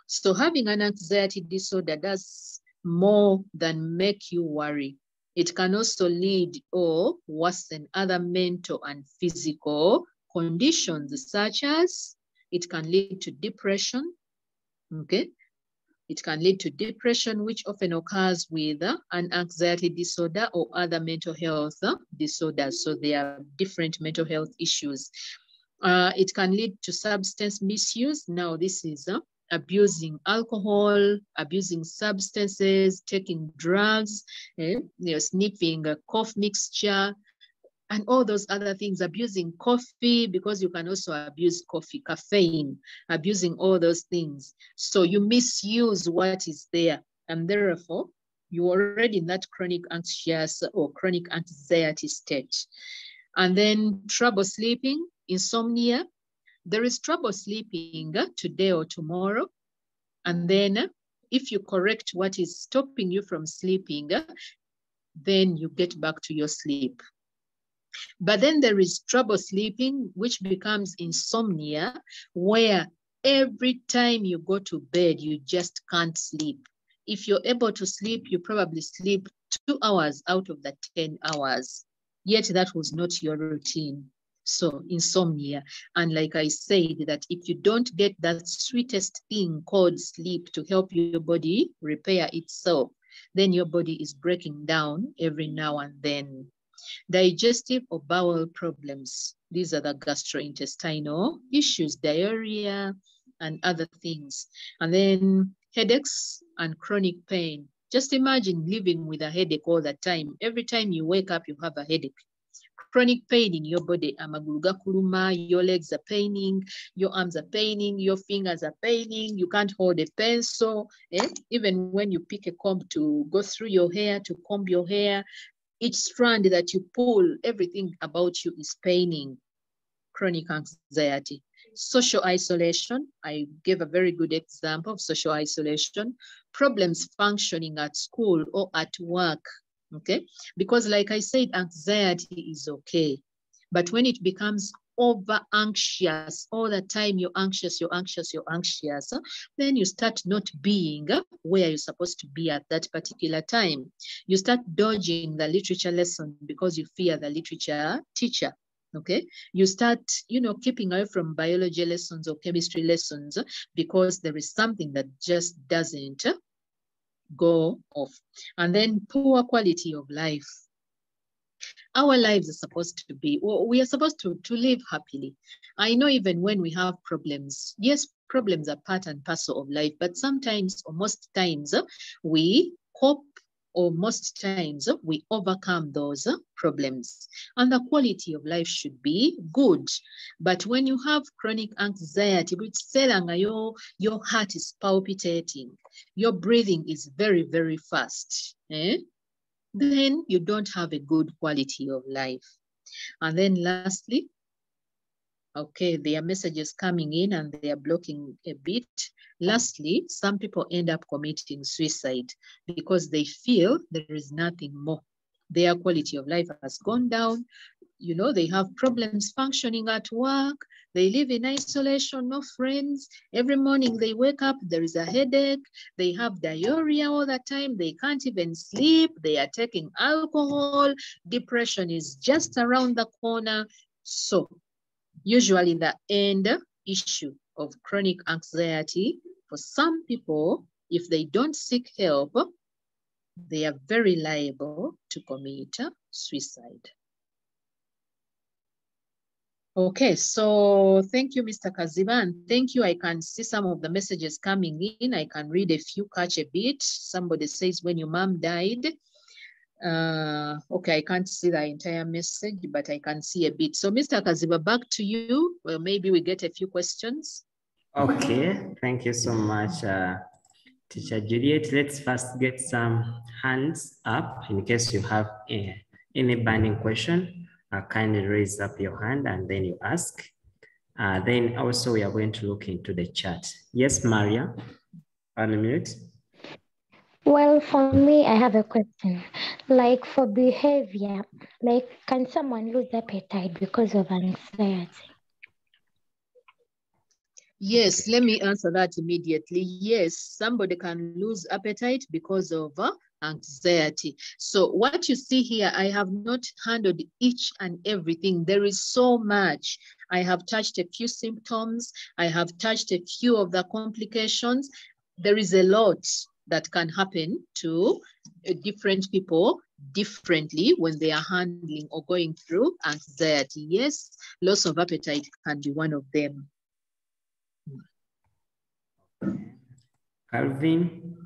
C: So having an anxiety disorder does more than make you worry. It can also lead or worsen other mental and physical conditions, such as it can lead to depression. Okay, it can lead to depression, which often occurs with an anxiety disorder or other mental health disorders. So there are different mental health issues. It can lead to substance misuse. Now this is abusing alcohol, abusing substances, taking drugs, sniffing a cough mixture, and all those other things, abusing coffee, because you can also abuse coffee, caffeine, abusing all those things. So you misuse what is there, and therefore you're already in that chronic anxious or chronic anxiety state. And then trouble sleeping, insomnia. There is trouble sleeping today or tomorrow. And then if you correct what is stopping you from sleeping, then you get back to your sleep. But then there is trouble sleeping, which becomes insomnia, where every time you go to bed, you just can't sleep. If you're able to sleep, you probably sleep 2 hours out of the 10 hours. Yet that was not your routine. So insomnia. And like I said, that if you don't get that sweetest thing called sleep to help your body repair itself, then your body is breaking down every now and then. Digestive or bowel problems. These are the gastrointestinal issues, diarrhea and other things. And then headaches and chronic pain. Just imagine living with a headache all the time. Every time you wake up, you have a headache. Chronic pain in your body, amagulu gakuluma, your legs are paining, your arms are paining, your fingers are paining, you can't hold a pencil. Even when you pick a comb to go through your hair, to comb your hair, each strand that you pull, everything about you is paining. Chronic anxiety. Social isolation. I gave a very good example of social isolation. Problems functioning at school or at work. Okay, because like I said, anxiety is okay. But when it becomes over anxious, all the time you're anxious, then you start not being where you're supposed to be at that particular time. You start dodging the literature lesson because you fear the literature teacher. Okay, you start, keeping away from biology lessons or chemistry lessons because there is something that just doesn't go off. And then poor quality of life. Our lives are supposed to be, we are supposed to live happily. I know even when we have problems, yes, problems are part and parcel of life, but sometimes or most times we cope, or most times we overcome those problems. And the quality of life should be good. But when you have chronic anxiety, your heart is palpitating, your breathing is very, very fast, then you don't have a good quality of life. And then lastly, okay, there are messages coming in and they are blocking a bit. Lastly, some people end up committing suicide because they feel there is nothing more. Their quality of life has gone down. They have problems functioning at work. They live in isolation, no friends. Every morning they wake up, there is a headache. They have diarrhea all the time. They can't even sleep. They are taking alcohol. Depression is just around the corner. So usually the end issue of chronic anxiety for some people, if they don't seek help, they are very liable to commit suicide. Okay, so thank you, Mr. Kaziba, and thank you. I can see some of the messages coming in. I can read a few, catch a bit. Somebody says, when your mom died. Okay, I can't see the entire message, but I can see a bit. So Mr. Kaziba, back to you. Well, maybe we get a few questions.
A: Okay, thank you so much, Teacher Juliet. Let's first get some hands up in case you have any burning question. Kindly raise up your hand and then you ask. Then also we are going to look into the chat. Yes, Maria, unmute.
G: Well, for me, I have a question. Like for behavior, like can someone lose appetite because of anxiety?
C: Yes, let me answer that immediately. Yes, somebody can lose appetite because of anxiety. So what you see here, I have not handled each and everything. There is so much. I have touched a few symptoms. I have touched a few of the complications. There is a lot that can happen to different people differently when they are handling or going through anxiety. Yes, loss of appetite can be one of them.
A: Calvin.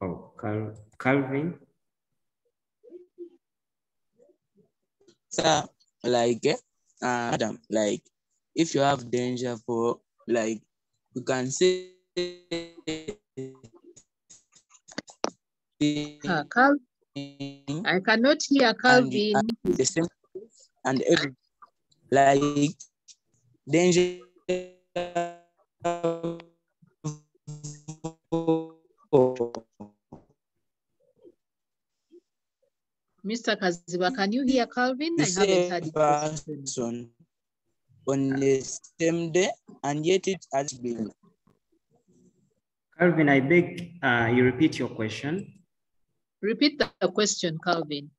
A: Oh, Calvin.
H: Sir, like, Adam, like, if you have danger for, like, you can say.
C: Calvin, I cannot hear Calvin.
H: And the same, and every, like, danger.
C: Mr. Kaziba, can you hear Calvin? I haven't heard it.
H: On the same day, and yet it has been.
A: Calvin, I beg you repeat your question.
C: Repeat the question, Calvin.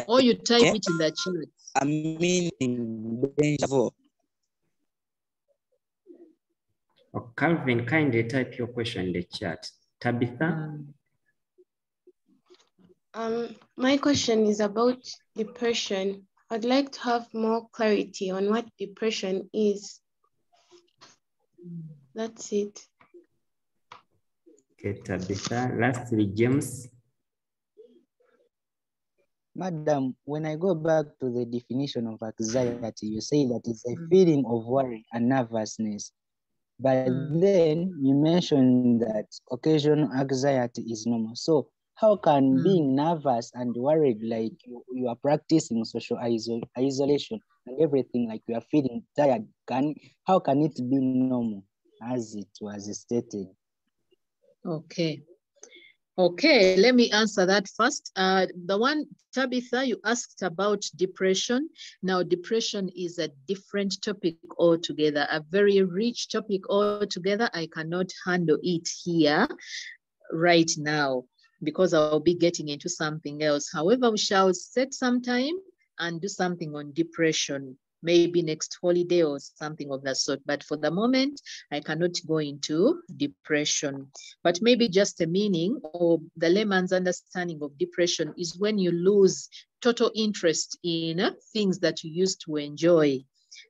C: Or you type it in the chat.
H: I mean, danger for.
A: Oh, Calvin, kindly type your question in the chat. Tabitha?
I: My question is about depression. I'd like to have more clarity on what depression is. That's it.
A: Okay, Tabitha. Lastly, James.
J: Madam, when I go back to the definition of anxiety, you say that it's a feeling of worry and nervousness. But then you mentioned that occasional anxiety is normal. So how can being nervous and worried, like you are practicing social isolation and everything, like you are feeling tired, how can it be normal as it was stated?
C: Okay. Okay, let me answer that first. The one, Tabitha, you asked about depression. Now, depression is a different topic altogether, a very rich topic altogether. I cannot handle it here right now because I'll be getting into something else. However, we shall set some time and do something on depression, maybe next holiday or something of that sort. But for the moment, I cannot go into depression. But maybe just a meaning or the layman's understanding of depression is when you lose total interest in things that you used to enjoy.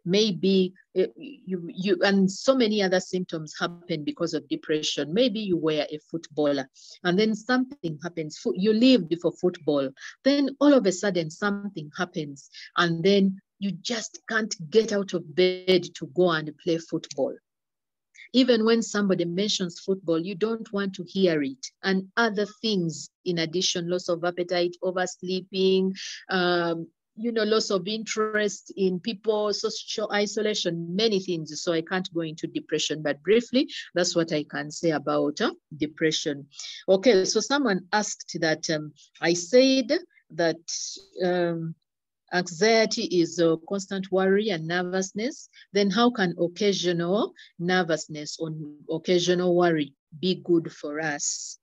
C: Maybe you and so many other symptoms happen because of depression. Maybe you were a footballer and then something happens. You lived for football. Then all of a sudden something happens and then you just can't get out of bed to go and play football. Even when somebody mentions football, you don't want to hear it. And other things in addition, loss of appetite, oversleeping, loss of interest in people, social isolation, many things. So I can't go into depression, but briefly, that's what I can say about depression. Okay, so someone asked that I said that anxiety is a constant worry and nervousness. Then how can occasional nervousness or occasional worry be good for us?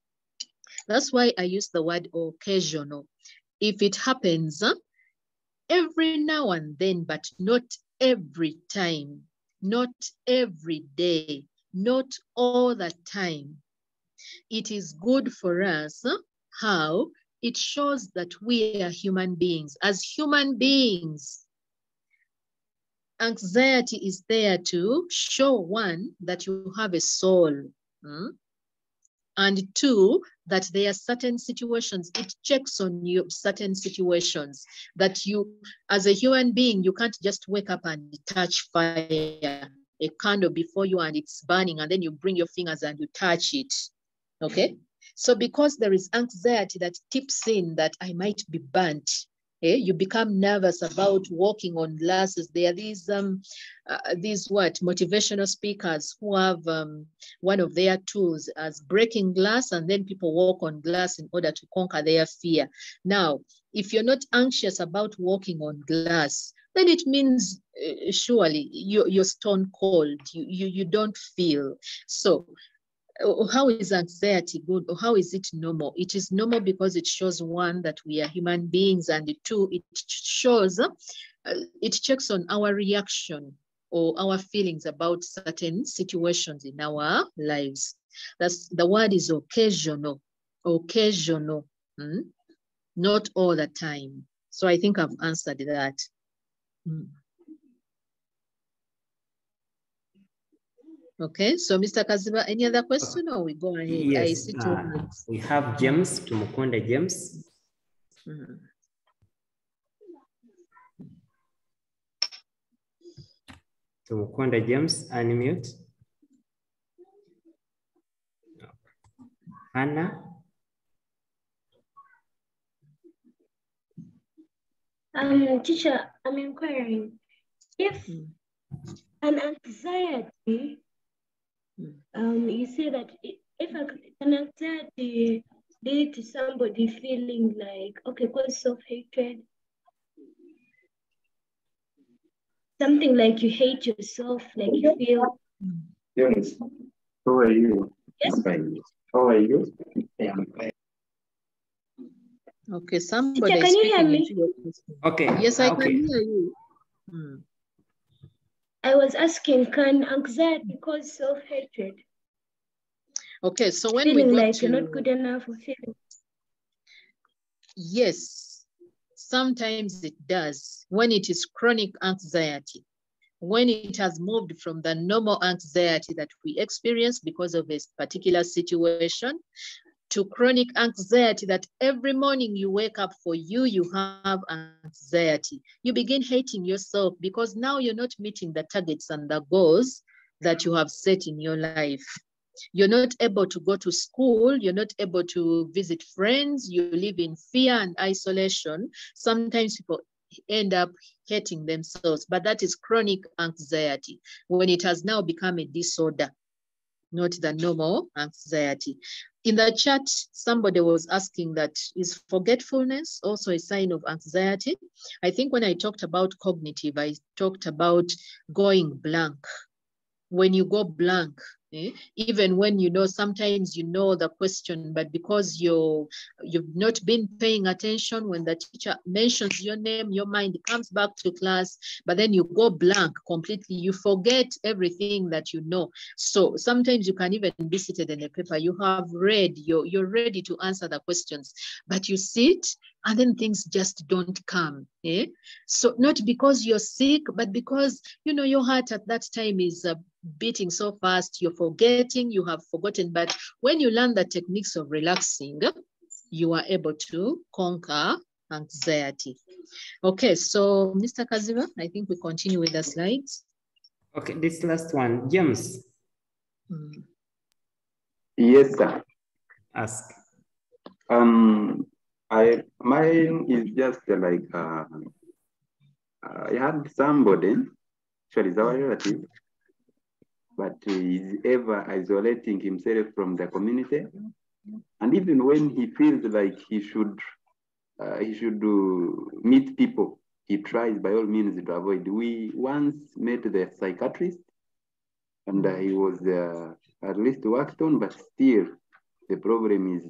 C: That's why I use the word occasional. if it happens every now and then, but not every time, not every day, not all the time, it is good for us. How? It shows that we are human beings. As human beings, anxiety is there to show, one, that you have a soul, and two, that there are certain situations, it checks on you, certain situations that you, as a human being, you can't just wake up and touch fire, a candle before you and it's burning, and then you bring your fingers and you touch it, okay? So because there is anxiety that tips in that I might be burnt, you become nervous about walking on glasses. There are these motivational speakers who have one of their tools as breaking glass, and then people walk on glass in order to conquer their fear. Now, if you're not anxious about walking on glass, then it means surely you're stone cold. You don't feel. So how is anxiety good, or how is it normal? It is normal because it shows, one, that we are human beings, and two, it shows, it checks on our reaction or our feelings about certain situations in our lives. That's, the word is occasional, not all the time. So I think I've answered that. Okay, so Mr. Kaziba, any other question, or we go ahead?
A: Yes,
C: I see two hands.
A: we have James, Tumukonde James. Tumukonde James, unmute. Hannah.
K: Teacher, I'm inquiring if an anxiety, you say that if an anxiety lead to somebody feeling like, okay, cause self-hatred, something like you hate yourself, like you feel.
L: Yes. How are you?
K: Yes.
L: How are you?
C: Okay, somebody.
K: Teacher, can you hear me?
A: Okay.
C: Yes, I can hear you.
K: I was asking, can anxiety cause self-hatred?
C: Okay, so when
K: feeling
C: we go
K: like
C: to...
K: you're not good enough, or feeling...
C: Yes, sometimes it does. When it is chronic anxiety, when it has moved from the normal anxiety that we experience because of a particular situation to chronic anxiety that every morning you wake up, for you have anxiety. You begin hating yourself because now you're not meeting the targets and the goals that you have set in your life. You're not able to go to school. You're not able to visit friends. You live in fear and isolation. Sometimes people end up hating themselves, but that is chronic anxiety when it has now become a disorder, not the normal anxiety. In the chat, somebody was asking that, is forgetfulness also a sign of anxiety? I think when I talked about cognitive, I talked about going blank. When you go blank, even when you know, sometimes you know the question, but because you've not been paying attention, when the teacher mentions your name, your mind comes back to class, but then you go blank completely. You forget everything that you know. So sometimes you can even be seated in a paper, you have read, you're ready to answer the questions, but you sit and then things just don't come. So not because you're sick, but because, you know, your heart at that time is beating so fast, you're forgetting, you have forgotten. But when you learn the techniques of relaxing, you are able to conquer anxiety. Okay, so Mr. Kaziba, I think we continue with the slides.
A: Okay, this last one, James.
L: Yes, sir.
A: Ask.
L: Mine is just like I had somebody, actually it's our relative, but he's ever isolating himself from the community. And even when he feels like he should meet people, he tries by all means to avoid. We once met the psychiatrist, and he was at least worked on, but still the problem is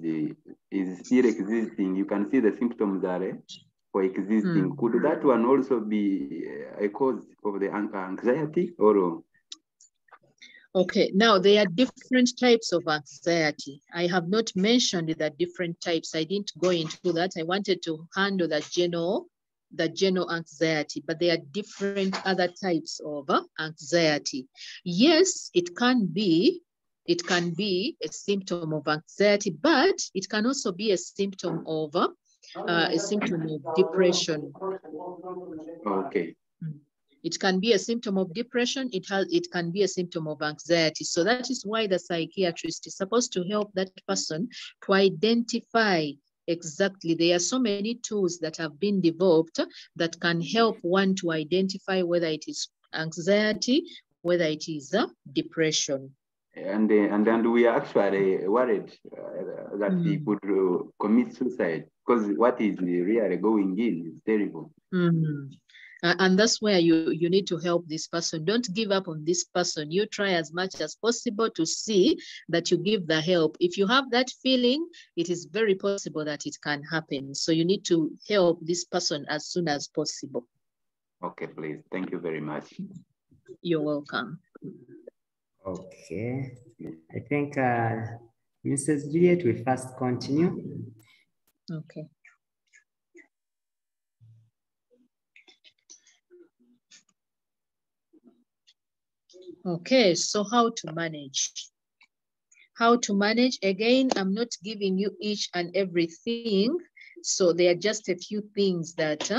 L: is still existing. You can see the symptoms are coexisting. Could that one also be a cause of the anxiety or?
C: Okay, now there are different types of anxiety. I have not mentioned the different types. I didn't go into that. I wanted to handle the general anxiety, but there are different other types of anxiety. Yes, it can be a symptom of anxiety, but it can also be a symptom of depression.
L: Okay.
C: It can be a symptom of depression. It can be a symptom of anxiety. So that is why the psychiatrist is supposed to help that person to identify exactly. There are so many tools that have been developed that can help one to identify whether it is anxiety, whether it is depression.
L: And we are actually worried that he could commit suicide, because what is really going in is terrible.
C: And that's where you need to help this person. Don't give up on this person. You try as much as possible to see that you give the help. If you have that feeling, it is very possible that it can happen. So you need to help this person as soon as possible.
L: Okay, please. Thank you very much.
C: You're welcome.
A: Okay. I think Mrs. Juliet will first continue.
C: Okay. Okay, so how to manage? How to manage? Again, I'm not giving you each and everything. So there are just a few things that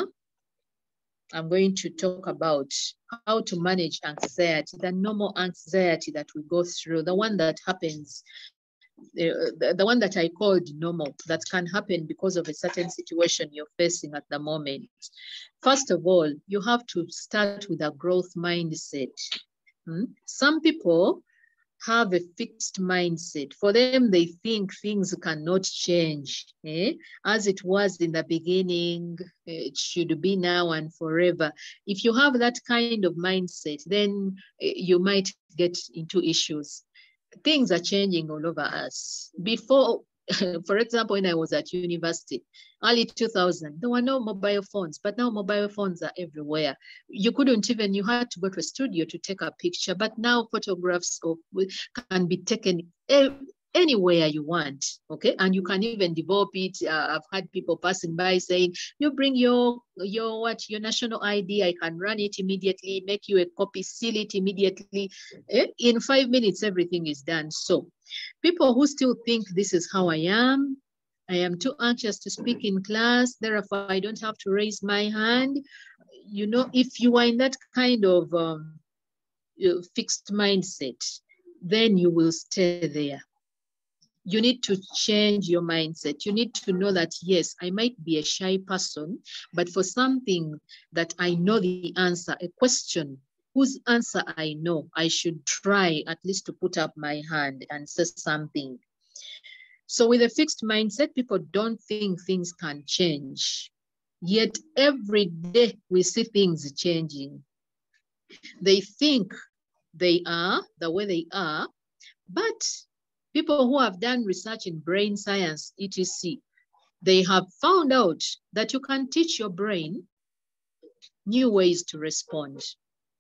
C: I'm going to talk about. How to manage anxiety, the normal anxiety that we go through, the one that happens, the one that I called normal, that can happen because of a certain situation you're facing at the moment. First of all, you have to start with a growth mindset. Some people have a fixed mindset. For them, they think things cannot change. As it was in the beginning, it should be now and forever. If you have that kind of mindset, then you might get into issues. Things are changing all over us. Before, for example, when I was at university, early 2000, there were no mobile phones, but now mobile phones are everywhere. You couldn't even, you had to go to a studio to take a picture, but now photographs can be taken anywhere you want, okay? And you can even develop it. I've had people passing by saying, you bring your national ID, I can run it immediately, make you a copy, seal it immediately. In 5 minutes, everything is done. So people who still think this is how I am too anxious to speak in class, therefore I don't have to raise my hand. You know, if you are in that kind of fixed mindset, then you will stay there. You need to change your mindset. You need to know that, yes, I might be a shy person, but for something that I know the answer, a question whose answer I know, I should try at least to put up my hand and say something. So with a fixed mindset, people don't think things can change. Yet every day we see things changing. They think they are the way they are, but people who have done research in brain science, etc., they have found out that you can teach your brain new ways to respond.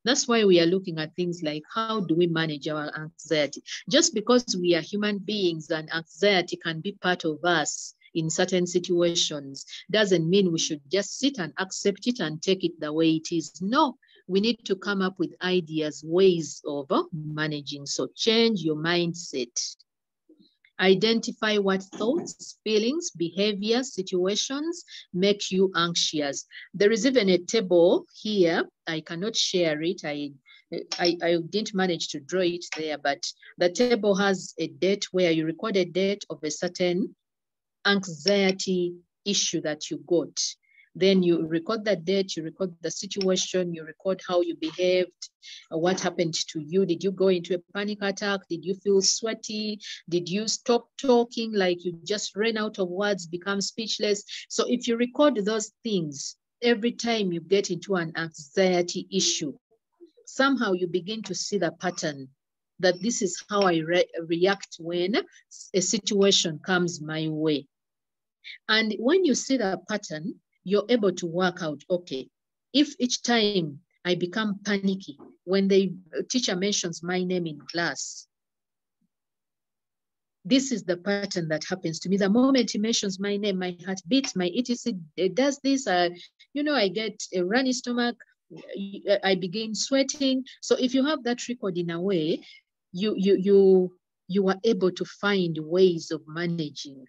C: That's why we are looking at things like, how do we manage our anxiety? Just because we are human beings and anxiety can be part of us in certain situations, doesn't mean we should just sit and accept it and take it the way it is. No, we need to come up with ideas, ways of managing. So change your mindset. Identify what thoughts, feelings, behaviors, situations make you anxious. There is even a table here. I cannot share it. I didn't manage to draw it there, but the table has a date where you record a date of a certain anxiety issue that you got. Then you record the date, you record the situation, you record how you behaved, what happened to you. Did you go into a panic attack? Did you feel sweaty? Did you stop talking, like you just ran out of words, become speechless? So if you record those things, every time you get into an anxiety issue, somehow you begin to see the pattern that this is how I react when a situation comes my way. And when you see the pattern, you're able to work out, okay, if each time I become panicky when the teacher mentions my name in class, this is the pattern that happens to me. The moment he mentions my name, my heart beats, my etc. does this, you know, I get a runny stomach, I begin sweating. So if you have that record in a way, you are able to find ways of managing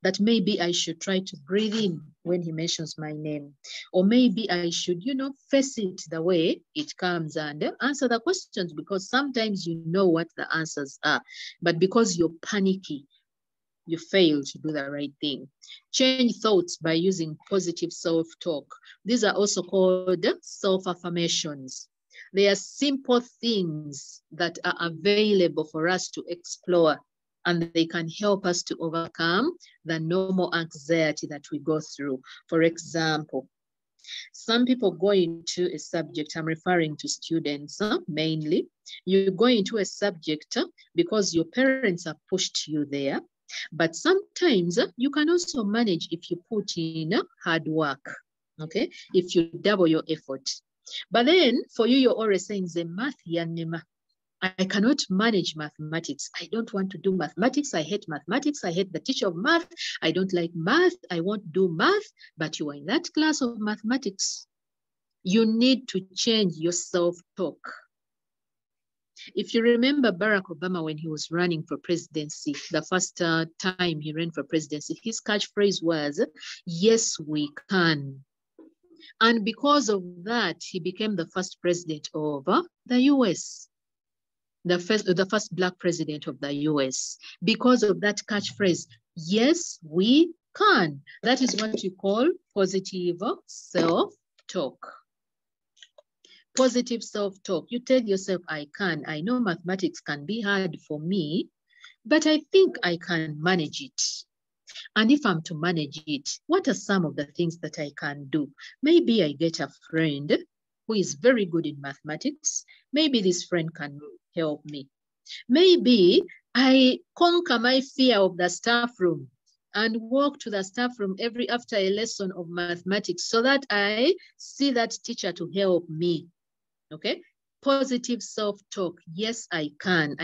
C: that. Maybe I should try to breathe in when he mentions my name, or maybe I should, you know, face it the way it comes and answer the questions, because sometimes you know what the answers are, but because you're panicky, you fail to do the right thing. Change thoughts by using positive self-talk. These are also called self-affirmations. They are simple things that are available for us to explore, and they can help us to overcome the normal anxiety that we go through. For example, some people go into a subject, I'm referring to students mainly, you go into a subject because your parents have pushed you there, but sometimes you can also manage if you put in hard work, okay, if you double your effort. But then for you, you're always saying, math yanema, I cannot manage mathematics. I don't want to do mathematics. I hate mathematics. I hate the teacher of math. I don't like math. I won't do math. But you are in that class of mathematics. You need to change your self-talk. If you remember Barack Obama, when he was running for presidency, the first time he ran for presidency, his catchphrase was, yes, we can. And because of that, he became the first president of the US. The first Black president of the US, because of that catchphrase, yes, we can. That is what you call positive self-talk. Positive self-talk. You tell yourself, I can. I know mathematics can be hard for me, but I think I can manage it. And if I'm to manage it, what are some of the things that I can do? Maybe I get a friend who is very good in mathematics. Maybe this friend can help me. Maybe I conquer my fear of the staff room and walk to the staff room after a lesson of mathematics so that I see that teacher to help me. Okay? Positive self-talk. Yes, I can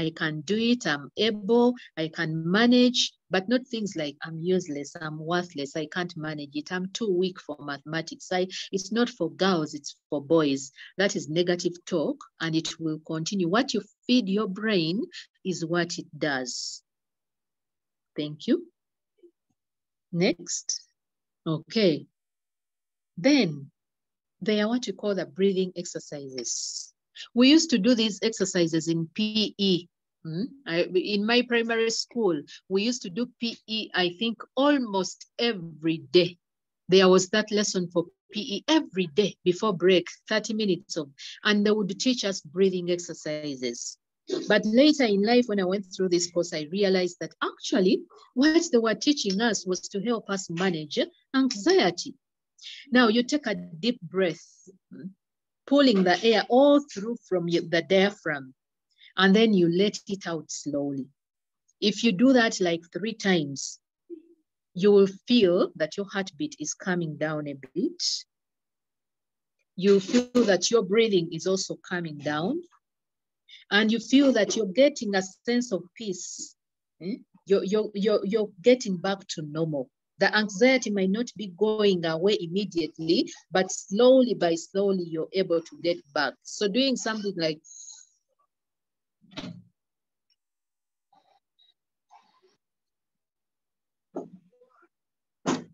C: do it. I'm able. I can manage, but not things like I'm useless, I'm worthless, I can't manage it, I'm too weak for mathematics. It's not for girls, it's for boys. That is negative talk, and it will continue. What you feed your brain is what it does. Thank you. Next. Okay. Then there are what you call the breathing exercises. We used to do these exercises in PE. In my primary school, we used to do PE, I think, almost every day. There was that lesson for PE every day before break, 30 minutes of, and they would teach us breathing exercises. But later in life, when I went through this course, I realized that actually what they were teaching us was to help us manage anxiety. Now you take a deep breath, pulling the air all through from the diaphragm, and then you let it out slowly. If you do that like 3 times, you will feel that your heartbeat is coming down a bit. You feel that your breathing is also coming down, and you feel that you're getting a sense of peace. You're getting back to normal. The anxiety might not be going away immediately, but slowly by slowly, you're able to get back. So doing something like,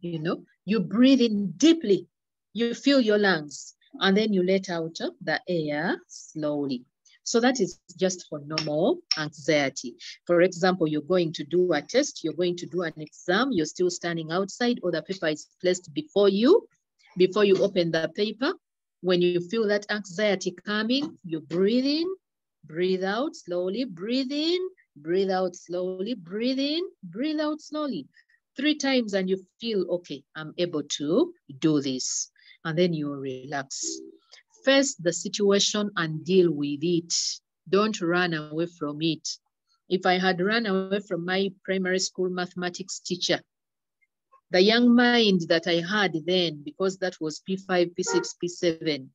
C: you breathe in deeply, you fill your lungs, and then you let out the air slowly. So that is just for normal anxiety. For example, you're going to do a test, you're going to do an exam, you're still standing outside, or the paper is placed before you open the paper. When you feel that anxiety coming, you breathe in, breathe out slowly, breathe in, breathe out slowly, breathe in, breathe out slowly. 3 times, and you feel, okay, I'm able to do this. And then you relax. Face the situation and deal with it. Don't run away from it. If I had run away from my primary school mathematics teacher, The young mind that I had then, because that was P5, P6, P7,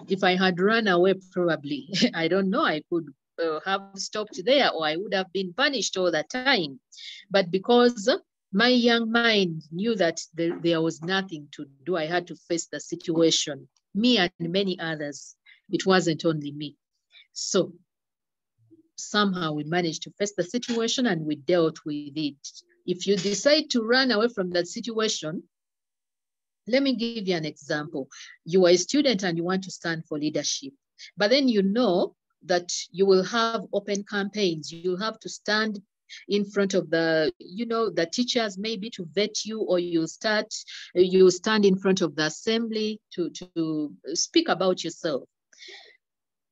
C: if I had run away, probably, I don't know, I could have stopped there, or I would have been punished all the time. But because my young mind knew that there was nothing to do, I had to face the situation, me and many others. It wasn't only me. So somehow we managed to face the situation and we dealt with it. If you decide to run away from that situation, let me give you an example. You are a student and you want to stand for leadership, but then you know that you will have open campaigns. You have to stand in front of the, the teachers maybe to vet you, or you stand in front of the assembly to speak about yourself.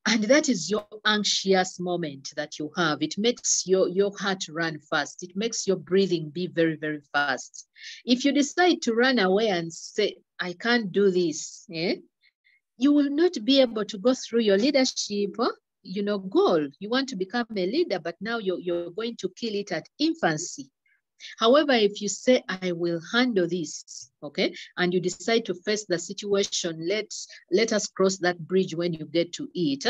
C: And that is your anxious moment that you have. It makes your heart run fast. It makes your breathing be very, very fast. If you decide to run away and say, I can't do this, you will not be able to go through your leadership goal. You want to become a leader, but now you're going to kill it at infancy. However, if you say, I will handle this, okay, and you decide to face the situation, let us cross that bridge when you get to it,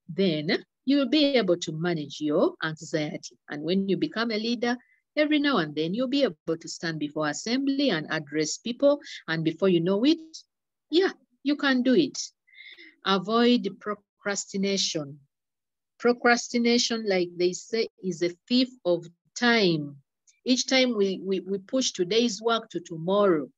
C: then you will be able to manage your anxiety. And when you become a leader, every now and then you'll be able to stand before assembly and address people. And before you know it, yeah, you can do it. Avoid procrastination. Procrastination, like they say, is a thief of time. Each time we push today's work to tomorrow,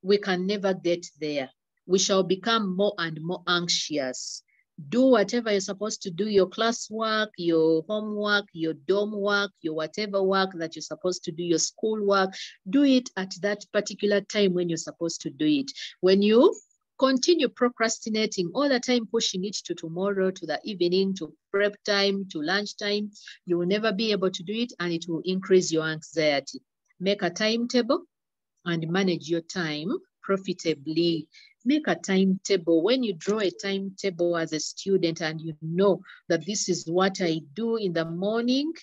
C: we can never get there. We shall become more and more anxious. Do whatever you're supposed to do, your classwork, your homework, your dorm work, your whatever work that you're supposed to do, your school work, do it at that particular time when you're supposed to do it. When you continue procrastinating all the time, pushing it to tomorrow, to the evening, to prep time, to lunchtime, you will never be able to do it, and it will increase your anxiety. Make a timetable and manage your time profitably. Make a timetable. When you draw a timetable as a student and you know that this is what I do in the morning,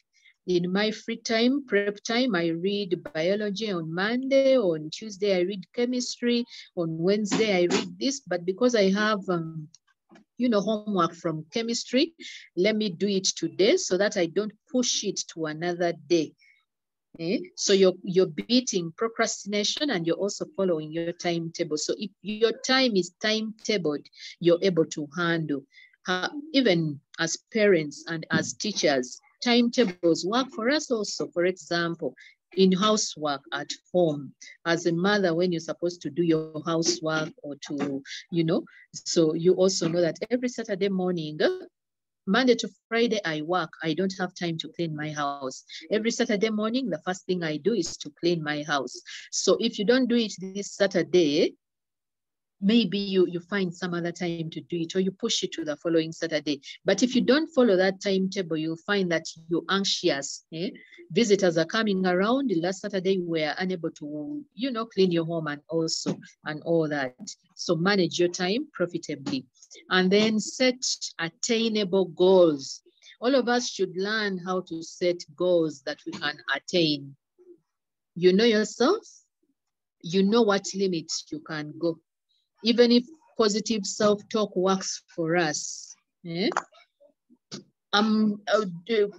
C: in my free time, prep time, I read biology. On Monday, on Tuesday, I read chemistry. On Wednesday, I read this. But because I have, homework from chemistry, let me do it today so that I don't push it to another day. So you're beating procrastination, and you're also following your timetable. So if your time is timetabled, you're able to handle. Even as parents and as teachers, timetables work for us also. For example, in housework at home, as a mother, when you're supposed to do your housework or to, so you also know that every Saturday morning, Monday to Friday, I work. I don't have time to clean my house. Every Saturday morning, the first thing I do is to clean my house. So if you don't do it this Saturday, maybe you find some other time to do it, or you push it to the following Saturday. But if you don't follow that timetable, you'll find that you're anxious. Visitors are coming around. Last Saturday, we were unable to, clean your home and all that. So manage your time profitably. And then set attainable goals. All of us should learn how to set goals that we can attain. You know yourself, you know what limits you can go. Even if positive self-talk works for us, I'm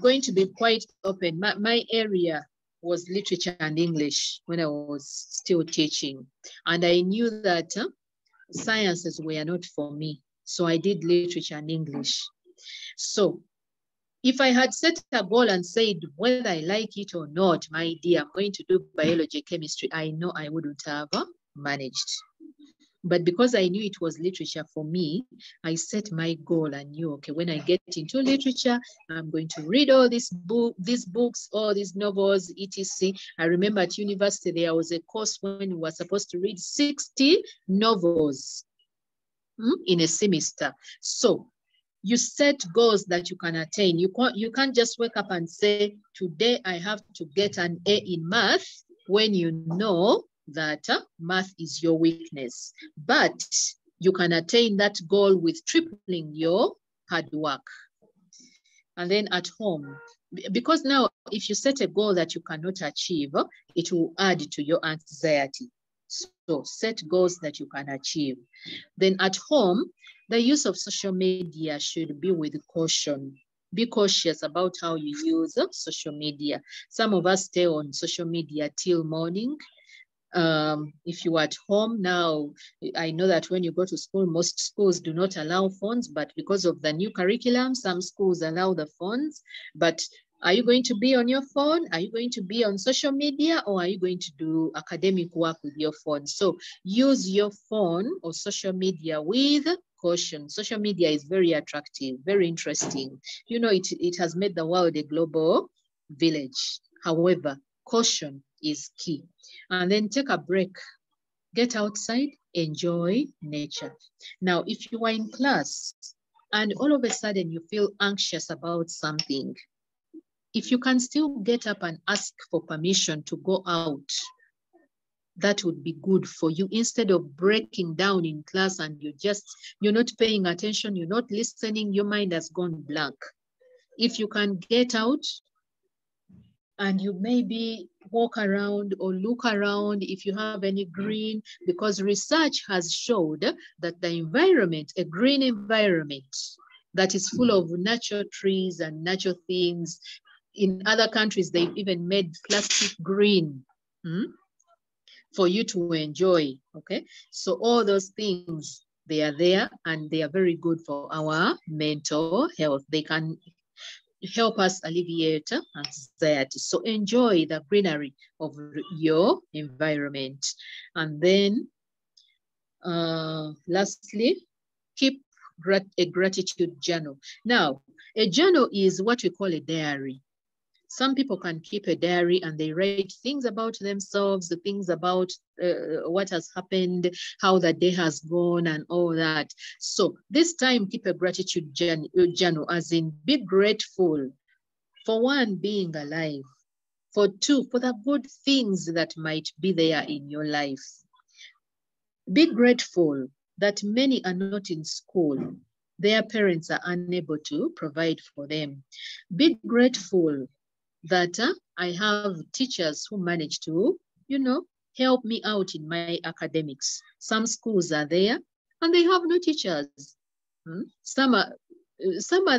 C: going to be quite open. My area was literature and English when I was still teaching. And I knew that sciences were not for me. So I did literature and English. So if I had set a goal and said, whether I like it or not, my dear, I'm going to do biology, chemistry, I know I wouldn't have managed. But because I knew it was literature for me, I set my goal and knew, okay, when I get into literature, I'm going to read all these books, all these novels, etc. I remember at university, there was a course when we were supposed to read 60 novels in a semester. So you set goals that you can attain. You can't just wake up and say, today I have to get an A in math, when you know that math is your weakness. But you can attain that goal with tripling your hard work. And then at home, Because now if you set a goal that you cannot achieve, it will add to your anxiety. So set goals that you can achieve. Then at home, the use of social media should be with caution. Be cautious about how you use social media. Some of us stay on social media till morning. If you are at home now, I know that when you go to school, most schools do not allow phones, but because of the new curriculum, some schools allow the phones. But are you going to be on your phone? Are you going to be on social media, or are you going to do academic work with your phone? So use your phone or social media with caution. Social media is very attractive, very interesting. You know, it has made the world a global village. However, caution is key. And then take a break. Get outside, enjoy nature. Now, if you are in class and all of a sudden you feel anxious about something, if you can still get up and ask for permission to go out, that would be good for you, instead of breaking down in class and you're not paying attention, you're not listening, your mind has gone blank. If you can get out and you maybe walk around or look around if you have any green, because research has showed that the environment, a green environment that is full of natural trees and natural things, in other countries, they've even made plastic green for you to enjoy, okay? So all those things, they are there and they are very good for our mental health. They can help us alleviate anxiety. So enjoy the greenery of your environment. And then lastly, keep a gratitude journal. Now, a journal is what we call a diary. Some people can keep a diary and they write things about themselves, the things about what has happened, how the day has gone and all that. So this time, keep a gratitude journal, as in be grateful for one, being alive, for two, for the good things that might be there in your life. Be grateful that many are not in school. Their parents are unable to provide for them. Be grateful that I have teachers who manage to, help me out in my academics. Some schools are there and they have no teachers. Some are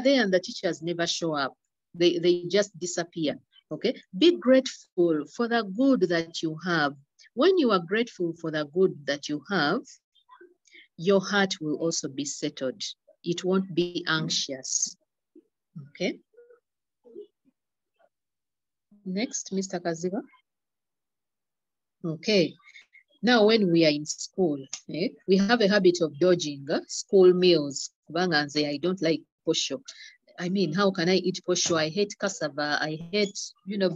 C: there and the teachers never show up. They just disappear, okay? Be grateful for the good that you have. When you are grateful for the good that you have, your heart will also be settled. It won't be anxious, okay? Next, Mr. Kaziba. Okay. Now, when we are in school, we have a habit of dodging school meals. I don't like posho. I mean, how can I eat posho? I hate cassava. I hate,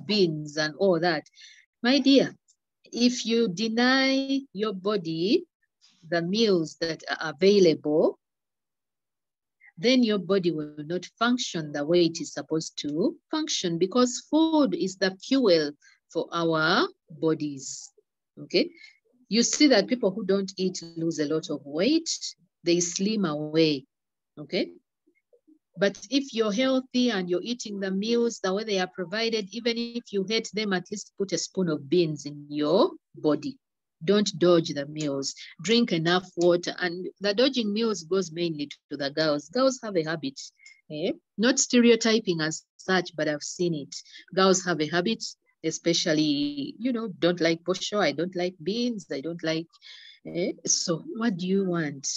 C: beans and all that. My dear, if you deny your body the meals that are available, then your body will not function the way it is supposed to function, because food is the fuel for our bodies, okay? You see that people who don't eat lose a lot of weight, they slim away, okay? But if you're healthy and you're eating the meals the way they are provided, even if you hate them, at least put a spoon of beans in your body. Don't dodge the meals. Drink enough water. And the dodging meals goes mainly to the girls. Girls have a habit, not stereotyping as such, but I've seen it. Girls have a habit, especially, don't like posho, I don't like beans, I don't like, so what do you want?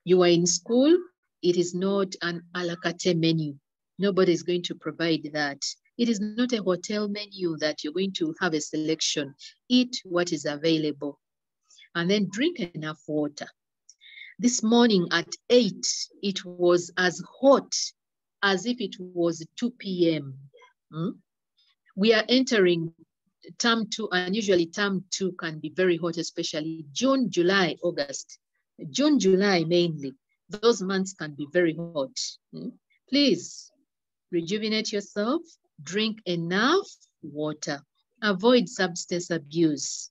C: You are in school, it is not an a la carte menu. Nobody is going to provide that. It is not a hotel menu that you're going to have a selection. Eat what is available and then drink enough water. This morning at 8, it was as hot as if it was 2 p.m. We are entering term 2, and usually term 2 can be very hot, especially June, July, August. June, July mainly. Those months can be very hot. Please rejuvenate yourself. Drink enough water. Avoid substance abuse.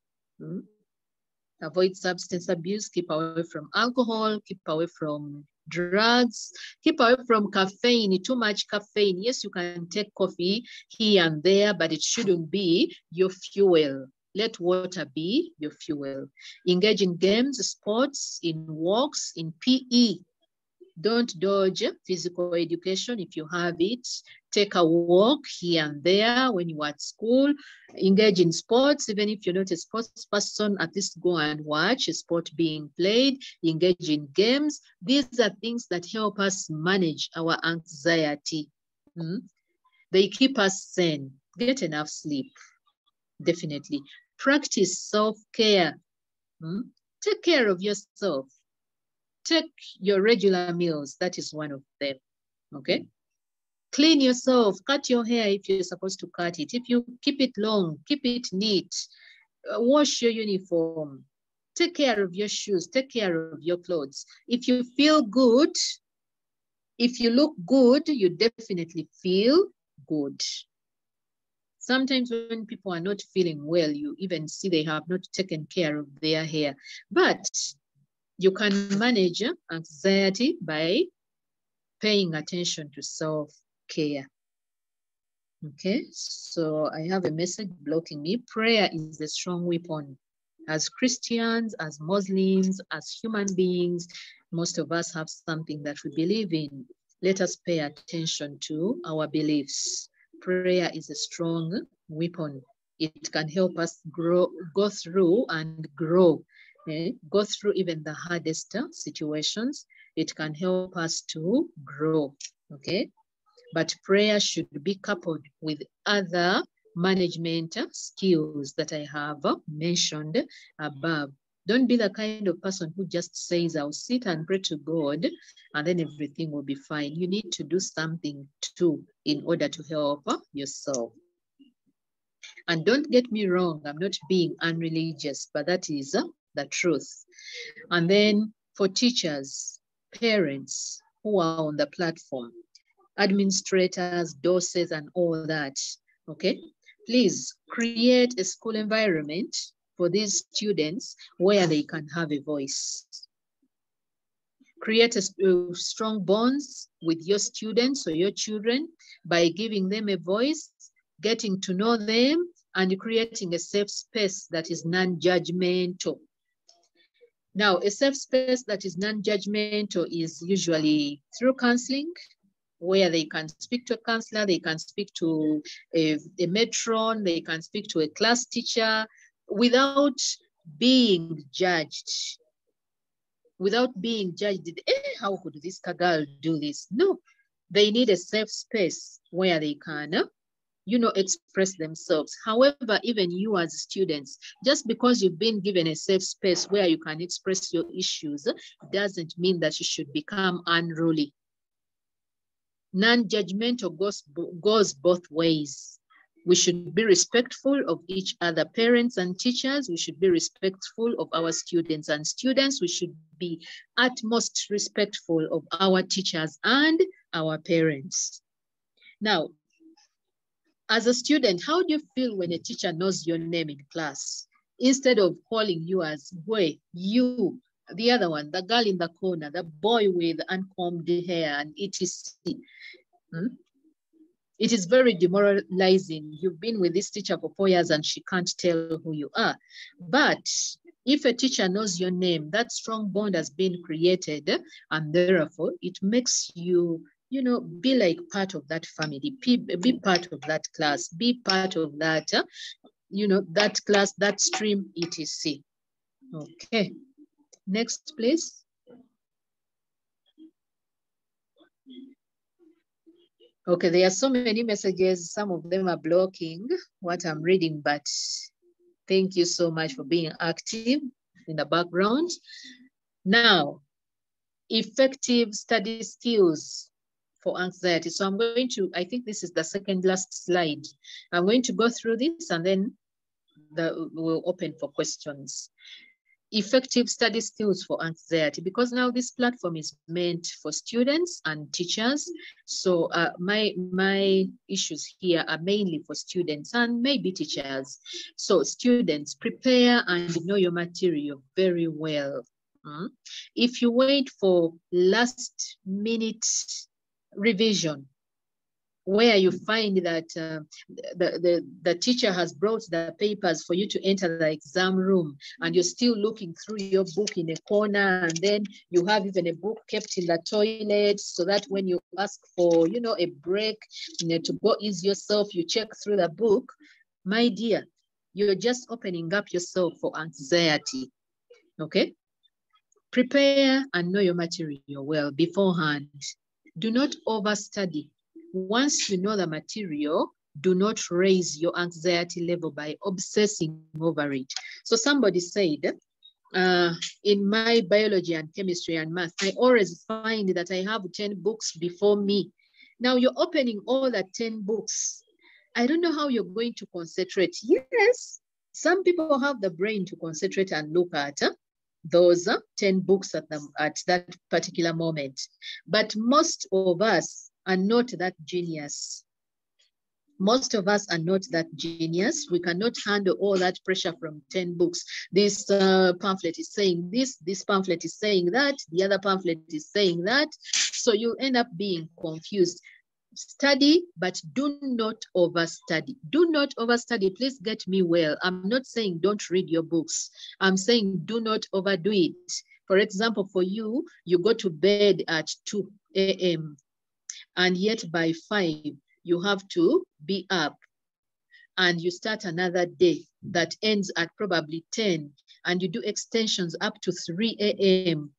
C: Avoid substance abuse. Keep away from alcohol. Keep away from drugs. Keep away from caffeine, too much caffeine. Yes, you can take coffee here and there, but it shouldn't be your fuel. Let water be your fuel. Engage in games, sports, in walks, in PE. Don't dodge physical education if you have it. Take a walk here and there when you are at school. Engage in sports, even if you're not a sports person, at least go and watch a sport being played. Engage in games. These are things that help us manage our anxiety. They keep us sane. Get enough sleep, definitely. Practice self-care. Take care of yourself. Take your regular meals. That is one of them, okay? Clean yourself. Cut your hair if you're supposed to cut it. If you keep it long, keep it neat. Wash your uniform. Take care of your shoes. Take care of your clothes. If you feel good, if you look good, you definitely feel good. Sometimes when people are not feeling well, you even see they have not taken care of their hair. But you can manage anxiety by paying attention to self-care. Okay, so I have a message blocking me. Prayer is a strong weapon. As Christians, as Muslims, as human beings, most of us have something that we believe in. Let us pay attention to our beliefs. Prayer is a strong weapon. It can help us go through and grow. Go through even the hardest situations. It can help us to grow, okay? But prayer should be coupled with other management skills that I have mentioned above. Don't be the kind of person who just says, I'll sit and pray to God and then everything will be fine. You need to do something too in order to help yourself. And don't get me wrong, I'm not being unreligious, but that is the truth. And then for teachers, parents who are on the platform, administrators, docents, and all that, okay? Please create a school environment for these students where they can have a voice. Create a strong bonds with your students or your children by giving them a voice, getting to know them, and creating a safe space that is non-judgmental. Now, a safe space that is non-judgmental is usually through counseling, where they can speak to a counselor, they can speak to a matron, they can speak to a class teacher without being judged. Without being judged, how could this girl do this? No, they need a safe space where they can, express themselves. However, even you as students, just because you've been given a safe space where you can express your issues, doesn't mean that you should become unruly. Non-judgmental goes both ways. We should be respectful of each other, parents and teachers. We should be respectful of our students, and students, we should be utmost respectful of our teachers and our parents. Now, as a student, how do you feel when a teacher knows your name in class? Instead of calling you as boy, you, the other one, the girl in the corner, the boy with uncombed hair and etc. It is very demoralizing. You've been with this teacher for 4 years and she can't tell who you are. But if a teacher knows your name, that strong bond has been created, and therefore it makes you, be like part of that family, be part of that class, be part of that, that class, that stream, etc. Okay, next, please. Okay, there are so many messages. Some of them are blocking what I'm reading, but thank you so much for being active in the background. Now, effective study skills for anxiety. So I'm going to, I think this is the second last slide. I'm going to go through this and then we'll open for questions. Effective study skills for anxiety, because now this platform is meant for students and teachers. So my issues here are mainly for students and maybe teachers. So students, prepare and know your material very well. If you wait for last minute revision, where you find that the teacher has brought the papers for you to enter the exam room, and you're still looking through your book in a corner, and then you have even a book kept in the toilet, so that when you ask for, you know, a break, you know, to go ease yourself, you check through the book. My dear, you're just opening up yourself for anxiety. Okay? Prepare and know your material well beforehand. Do not overstudy. Once you know the material, do not raise your anxiety level by obsessing over it. So somebody said, in my biology and chemistry and math, I always find that I have 10 books before me. Now you're opening all the 10 books. I don't know how you're going to concentrate. Yes, some people have the brain to concentrate and look at those 10 books at that particular moment. But most of us are not that genius. Most of us are not that genius. We cannot handle all that pressure from 10 books. This pamphlet is saying this pamphlet is saying that, the other pamphlet is saying that. So you'll end up being confused. Study, but do not overstudy. Do not overstudy. Please get me well. I'm not saying don't read your books. I'm saying do not overdo it. For example, for you, you go to bed at 2 a.m. and yet by 5, you have to be up, and you start another day that ends at probably 10, and you do extensions up to 3 a.m.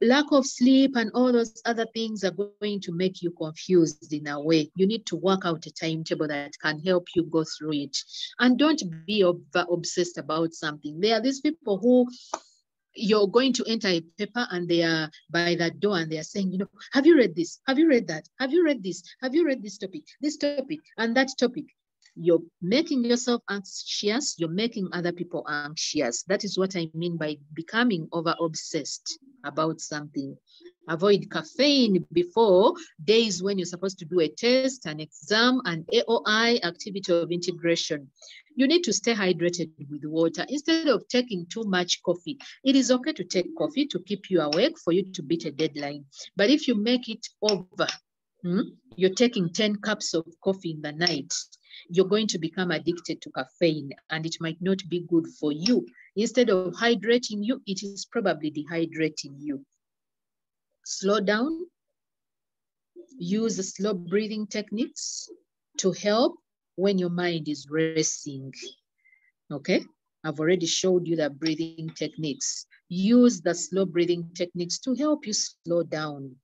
C: Lack of sleep and all those other things are going to make you confused in a way. You need to work out a timetable that can help you go through it. And don't be obsessed about something. There are these people who you're going to enter a paper and they are by that door and they are saying, you know, have you read this? Have you read that? Have you read this? Have you read this topic, and that topic? You're making yourself anxious. You're making other people anxious. That is what I mean by becoming over-obsessed about something. Avoid caffeine before days when you're supposed to do a test, an exam, an AOI, activity of integration. You need to stay hydrated with water instead of taking too much coffee. It is okay to take coffee to keep you awake for you to beat a deadline. But if you make it over, you're taking 10 cups of coffee in the night, you're going to become addicted to caffeine, and it might not be good for you. Instead of hydrating you, it is probably dehydrating you. Slow down. Use the slow breathing techniques to help when your mind is racing. Okay, I've already showed you the breathing techniques. Use the slow breathing techniques to help you slow down.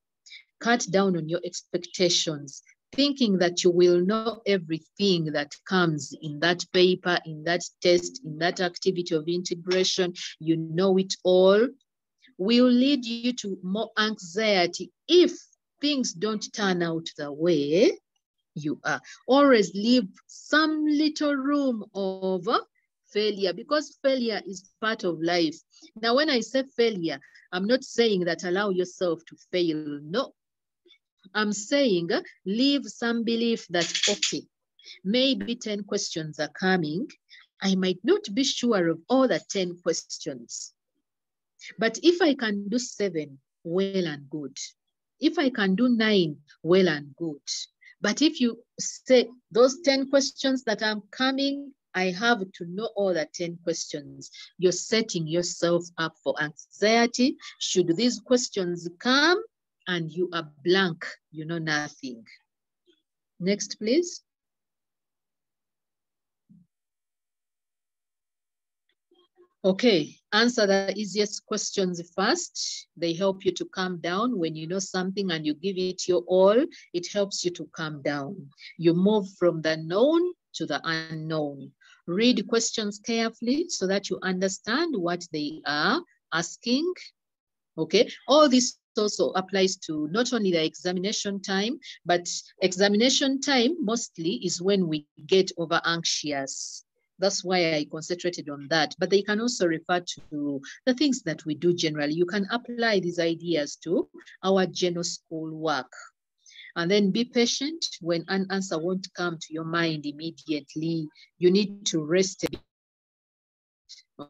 C: Cut down on your expectations, thinking that you will know everything that comes in that paper, in that test, in that activity of integration. You know it all. Will lead you to more anxiety if things don't turn out the way you are. Always leave some little room of failure, because failure is part of life. Now, when I say failure, I'm not saying that allow yourself to fail. No, I'm saying leave some belief that, okay, maybe 10 questions are coming. I might not be sure of all the 10 questions. But if I can do 7, well and good. If I can do 9, well and good. But if you say those 10 questions that are coming, I have to know all the 10 questions. You're setting yourself up for anxiety. Should these questions come and you are blank, you know nothing. Next, please. Okay, answer the easiest questions first. They help you to calm down. When you know something and you give it your all, it helps you to calm down. You move from the known to the unknown. Read questions carefully so that you understand what they are asking. Okay, all this also applies to not only the examination time, but examination time mostly is when we get over anxious. That's why I concentrated on that. But they can also refer to the things that we do generally. You can apply these ideas to our general school work. And then be patient when an answer won't come to your mind immediately. You need to rest a bit.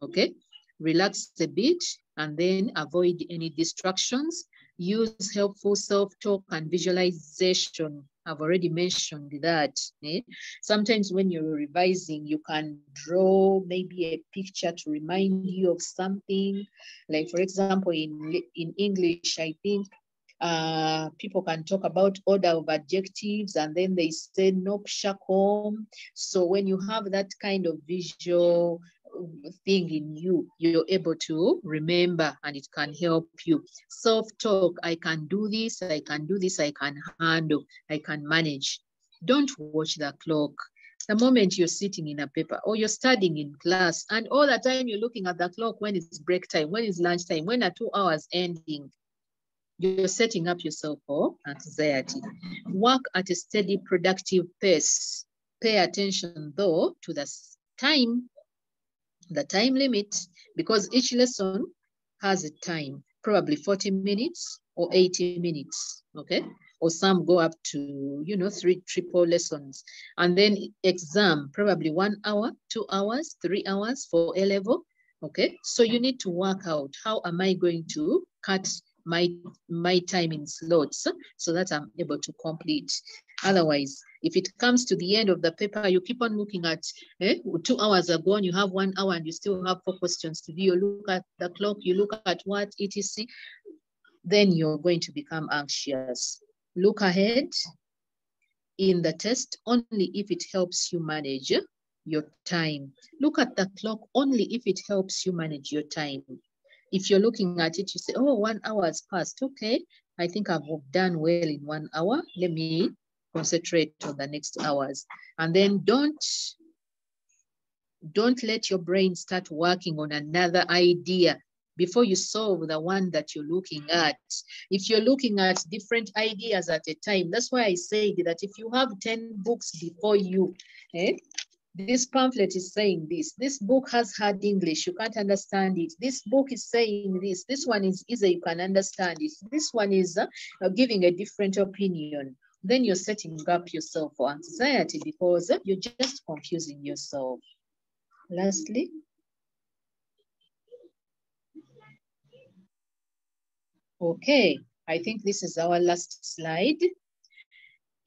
C: Okay? Relax a bit and then avoid any distractions. Use helpful self-talk and visualization. I've already mentioned that. Sometimes when you're revising, you can draw maybe a picture to remind you of something. Like, for example, in English, I think people can talk about order of adjectives, and then they say nopshakom. So when you have that kind of visual thing in you, you're able to remember, and it can help you. Self-talk: I can do this, I can do this, I can handle, I can manage. Don't watch the clock. The moment you're sitting in a paper or you're studying in class, and all the time you're looking at the clock, when it's break time, when it's lunch time, when are 2 hours ending, you're setting up yourself for anxiety. Work at a steady, productive pace. Pay attention, though, to the time limit, because each lesson has a time, probably 40 minutes or 80 minutes, okay? Or some go up to, 3 triple lessons. And then exam, probably 1 hour, 2 hours, 3 hours for A level, okay? So you need to work out, how am I going to cut my time in slots so that I'm able to complete. Otherwise, if it comes to the end of the paper, you keep on looking at 2 hours are gone, you have 1 hour and you still have 4 questions to do. You look at the clock, you look at what etc. Then you're going to become anxious. Look ahead in the test only if it helps you manage your time. Look at the clock only if it helps you manage your time. If you're looking at it, you say, oh, 1 hour has passed. Okay, I think I've done well in 1 hour. Let me concentrate on the next hours. And then don't let your brain start working on another idea before you solve the one that you're looking at. If you're looking at different ideas at a time, that's why I said that if you have 10 books before you, this pamphlet is saying this. This book has hard English, you can't understand it. This book is saying this. This one is easy, you can understand it. This one is giving a different opinion. Then you're setting up yourself for anxiety because you're just confusing yourself. Lastly, okay, I think this is our last slide.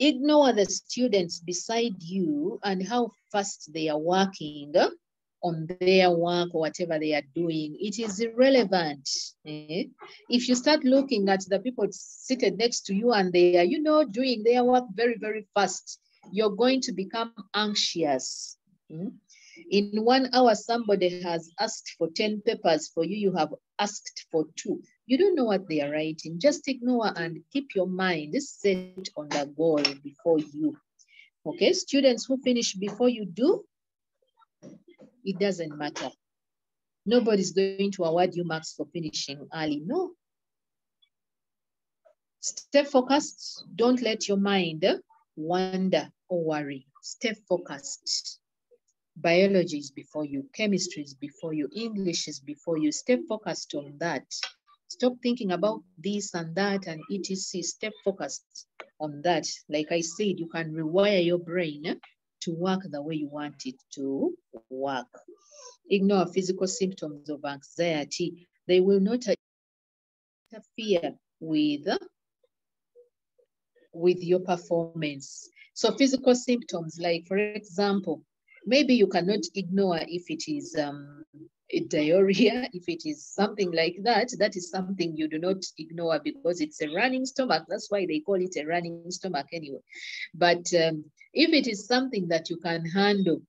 C: Ignore the students beside you and how fast they are working on their work or whatever they are doing. It is irrelevant. If you start looking at the people seated next to you and they are, doing their work very, very fast, you're going to become anxious. In 1 hour, somebody has asked for 10 papers for you. You have asked for 2. You don't know what they are writing. Just ignore and keep your mind set on the goal before you. Okay, students who finish before you do, it doesn't matter. Nobody's going to award you marks for finishing early. No. Stay focused. Don't let your mind wander or worry. Stay focused. Biology is before you. Chemistry is before you. English is before you. Stay focused on that. Stop thinking about this and that and etc. Stay focused on that. Like I said, you can rewire your brain to work the way you want it to work. Ignore physical symptoms of anxiety. They will not interfere with your performance. So physical symptoms, like for example, maybe you cannot ignore if it is a diarrhea, if it is something like that, that is something you do not ignore because it's a running stomach. That's why they call it a running stomach anyway. But if it is something that you can handle,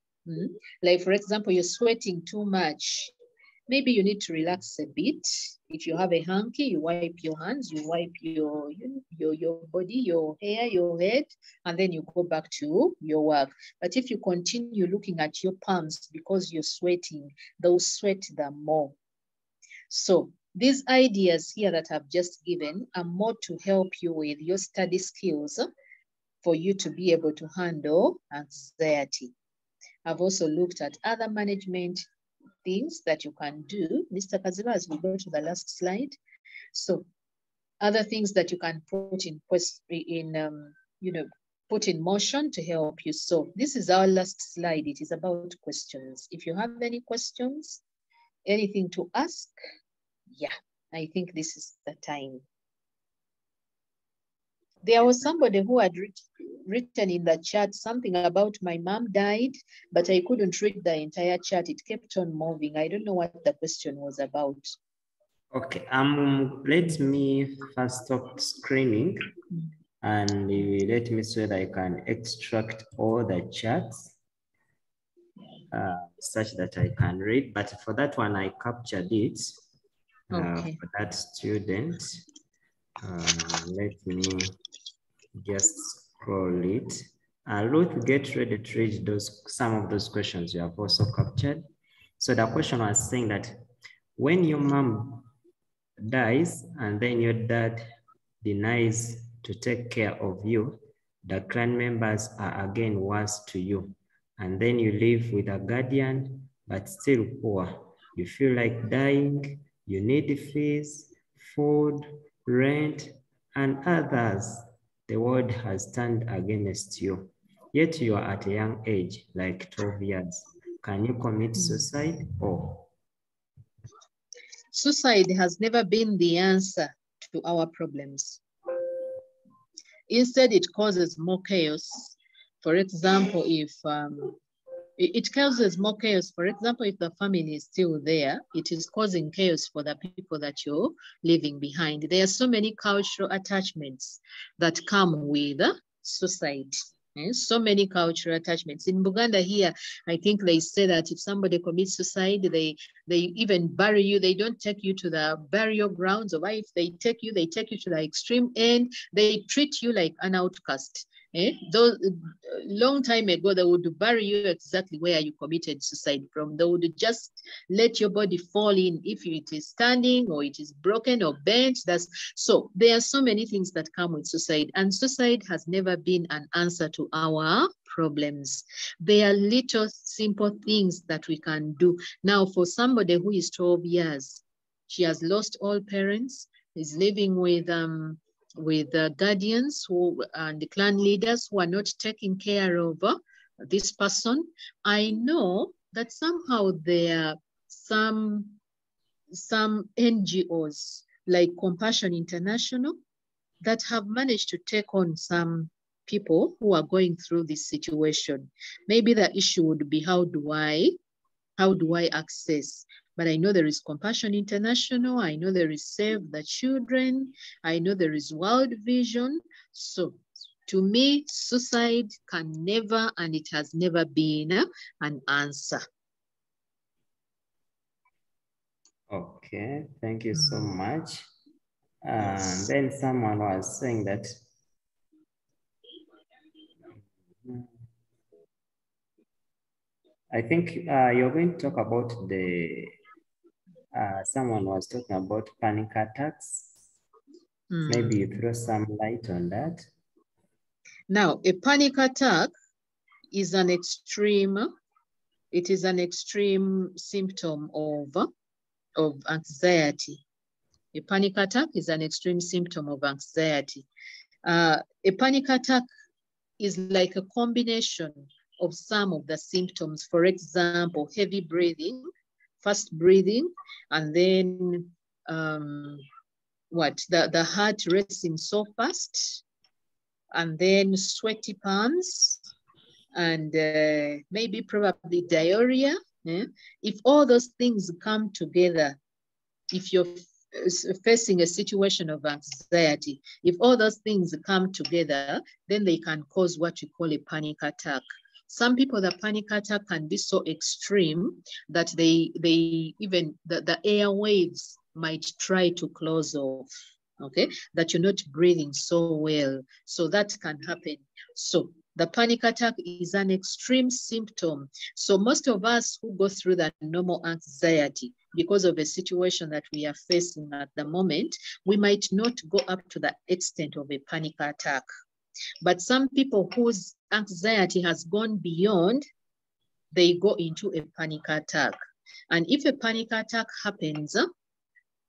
C: like for example, you're sweating too much, maybe you need to relax a bit. If you have a hanky, you wipe your hands, you wipe your body, your hair, your head, and then you go back to your work. But if you continue looking at your palms because you're sweating, they'll sweat the more. So these ideas here that I've just given are more to help you with your study skills for you to be able to handle anxiety. I've also looked at other management things that you can do. Mr. Kaziba, as we go to the last slide. So other things that you can put put in motion to help you. So this is our last slide. It is about questions. If you have any questions, anything to ask, Yeah, I think this is the time. There was somebody who had written in the chat something about my mom died, but I couldn't read the entire chat. It kept on moving. I don't know what the question was about.
A: Okay, let me first stop screening and let me so that I can extract all the chats such that I can read. But for that one, I captured it
C: Okay.
A: for that student. Let me just scroll it. Ruth, get ready to read some of those questions you have also captured. So the question was saying that when your mom dies and then your dad denies to take care of you, the clan members are again worse to you. And then you live with a guardian, but still poor. You feel like dying, you need fees, food, rent, and others. The world has turned against you. Yet you are at a young age, like 12 years. Can you commit suicide? Or
C: suicide has never been the answer to our problems. Instead, it causes more chaos. For example, if it causes more chaos. For example, if the family is still there, it is causing chaos for the people that you're leaving behind. There are so many cultural attachments that come with suicide. So many cultural attachments. In Buganda here, I think they say that if somebody commits suicide, they even bury you. They don't take you to the burial grounds, or if they take you to the extreme end. They treat you like an outcast. Those long time ago, they would bury you exactly where you committed suicide from. They would just let your body fall in if it is standing or it is broken or bent. So there are so many things that come with suicide, and suicide has never been an answer to our problems. There are little simple things that we can do. Now, for somebody who is 12 years, she has lost all parents, is living with guardians and the clan leaders who are not taking care of this person. I know that somehow there are some NGOs like Compassion International that have managed to take on some people who are going through this situation. Maybe the issue would be how do I access? But I know there is Compassion International. I know there is Save the Children. I know there is World Vision. So to me, suicide can never, and it has never been an answer.
A: okay, thank you so much. And then someone was saying that I think you're going to talk about someone was talking about panic attacks. Maybe you throw some light on that.
C: Now, a panic attack is an extreme, symptom of anxiety. A panic attack is an extreme symptom of anxiety. A panic attack is like a combination of some of the symptoms. For example, heavy breathing, fast breathing, and then the heart racing so fast, and then sweaty palms, and maybe probably diarrhea. If all those things come together, if you're facing a situation of anxiety, if all those things come together, then they can cause what you call a panic attack. Some people, the panic attack can be so extreme that they even the airwaves might try to close off, okay? That you're not breathing so well. So that can happen. So the panic attack is an extreme symptom. So most of us who go through that normal anxiety because of a situation that we are facing at the moment, we might not go up to the extent of a panic attack. But some people whose anxiety has gone beyond, they go into a panic attack. And if a panic attack happens,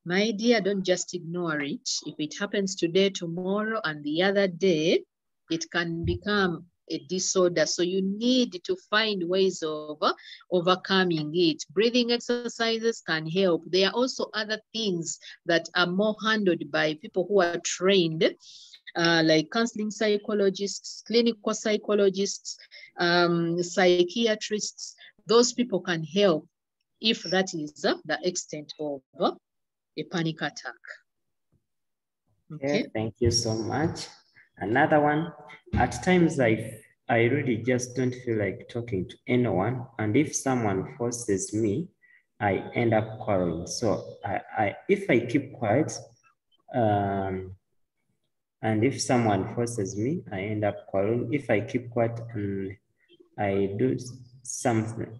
C: my dear, don't just ignore it. If it happens today, tomorrow, and the other day, it can become a disorder. So you need to find ways of overcoming it. Breathing exercises can help. There are also other things that are more handled by people who are trained, like counseling psychologists, clinical psychologists, psychiatrists. Those people can help if that is the extent of a panic attack.
A: Okay, thank you so much. Another one, at times I really just don't feel like talking to anyone, and if someone forces me, I end up quarreling. So if I keep quiet, and if someone forces me, I end up quarreling. If I keep quiet and I do something,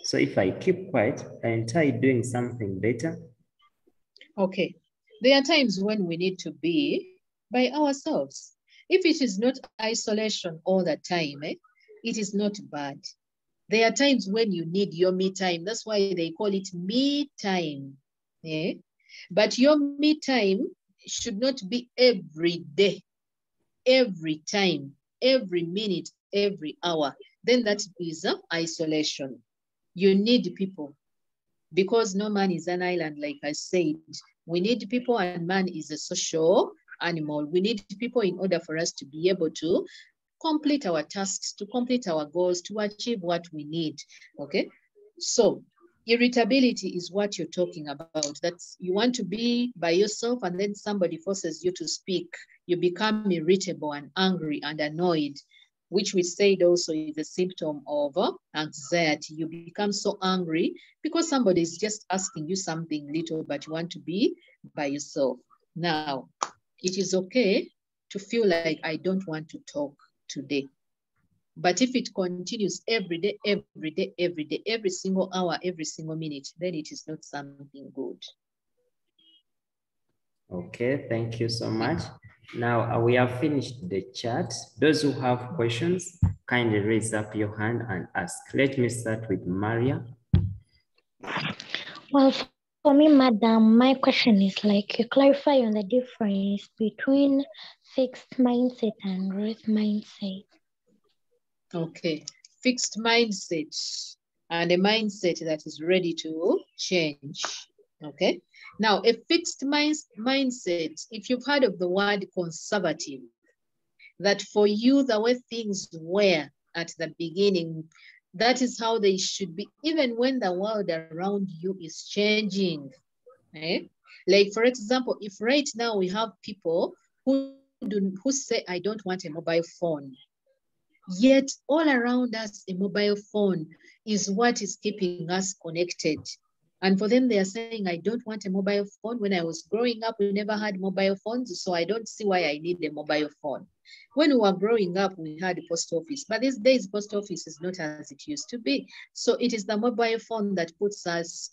A: so if I keep quiet, I try doing something better.
C: Okay, there are times when we need to be by ourselves. If it is not isolation all the time, it is not bad. There are times when you need your me time. That's why they call it me time. But your me time should not be every day, every time, every minute, every hour. Then that is isolation. You need people, because no man is an island, like I said. We need people, and man is a social animal. We need people in order for us to be able to complete our tasks, to complete our goals, to achieve what we need, okay? So irritability is what you're talking about. That's, you want to be by yourself and then somebody forces you to speak. You become irritable and angry and annoyed, which we said also is a symptom of anxiety. You become so angry because somebody is just asking you something little, but you want to be by yourself. Now, it is okay to feel like I don't want to talk today. But if it continues every day, every day, every day, every single hour, every single minute, then it is not something good.
A: Okay, thank you so much. Now we have finished the chat. Those who have questions, kindly raise up your hand and ask. Let me start with Maria.
G: Well, for me, madam, my question is like you clarify on the difference between fixed mindset and growth mindset.
C: Okay, fixed mindset and a mindset that is ready to change. Okay, now a fixed mindset, if you've heard of the word conservative, that for you, the way things were at the beginning, that is how they should be, even when the world around you is changing. Like, for example, if right now we have people who say, I don't want a mobile phone, yet all around us, a mobile phone is what is keeping us connected. And for them, they are saying, I don't want a mobile phone. When I was growing up, we never had mobile phones, so I don't see why I need a mobile phone. When we were growing up, we had a post office, but these days, post office is not as it used to be. So it is the mobile phone that puts us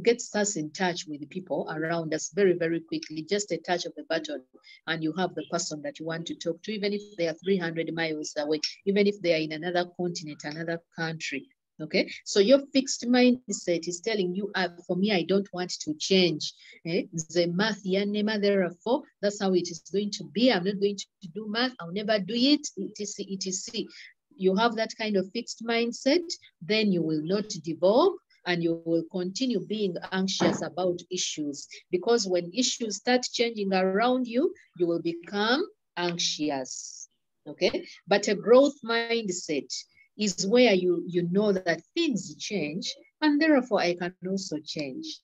C: gets us in touch with the people around us very, very quickly. Just a touch of the button, and you have the person that you want to talk to, even if they are 300 miles away, even if they are in another continent, another country. Okay, so your fixed mindset is telling you, for me, I don't want to change. The math, therefore, that's how it is going to be. I'm not going to do math. I'll never do it. Etc. etc. You have that kind of fixed mindset, then you will not develop, and you will continue being anxious about issues, because when issues start changing around you, you will become anxious. Okay, but a growth mindset is where you know that things change, and therefore I can also change.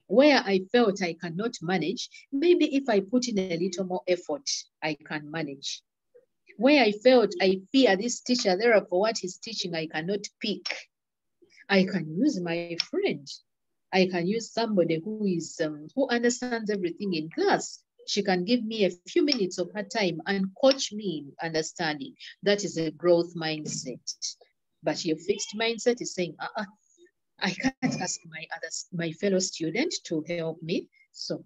C: Where I felt I cannot manage, maybe if I put in a little more effort, I can manage. Where I felt I fear this teacher, therefore what he's teaching I cannot pick, I can use my friend. I can use somebody who is who understands everything in class. She can give me a few minutes of her time and coach me in understanding. That is a growth mindset. But your fixed mindset is saying, I can't ask my fellow student to help me. So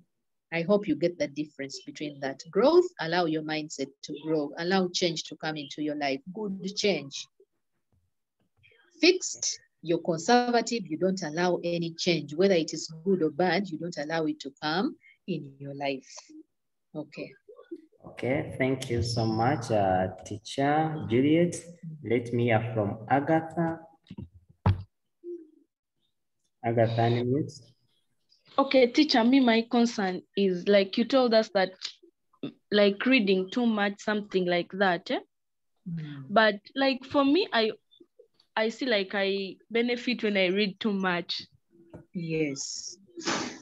C: I hope you get the difference between that. Growth, allow your mindset to grow, allow change to come into your life, good change. Fixed, you're conservative, you don't allow any change, whether it is good or bad, you don't allow it to come in your life. Okay.
A: Okay, thank you so much, teacher Juliet. Let me hear from Agatha. Agatha, any minutes?
M: Okay, teacher, my concern is like you told us that like reading too much, something like that. But like for me, I see like I benefit when I read too much.
C: Yes.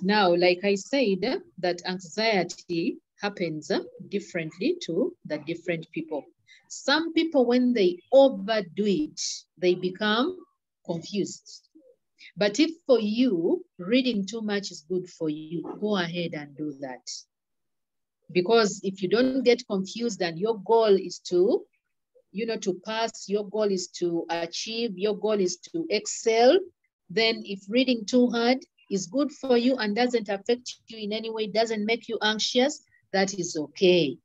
C: Now, like I said, that anxiety happens differently to the different people. Some people, when they overdo it, they become confused. But if for you, reading too much is good for you, go ahead and do that. Because if you don't get confused and your goal is to, to pass, your goal is to achieve, your goal is to excel, then if reading too hard is good for you and doesn't affect you in any way, doesn't make you anxious, that is okay.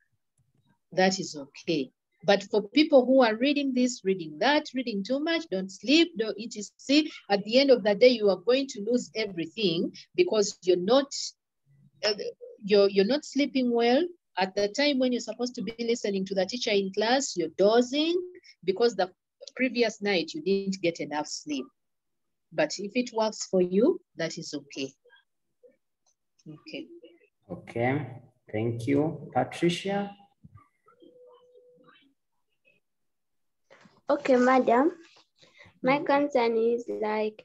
C: That is okay. But for people who are reading this, reading that, reading too much, don't sleep, don't eat, see, at the end of the day, you are going to lose everything because you're not sleeping well. At the time when you're supposed to be listening to the teacher in class, you're dozing because the previous night you didn't get enough sleep. But if it works for you, that is okay. Okay.
A: Okay, thank you. Patricia?
B: Okay, madam. My concern is like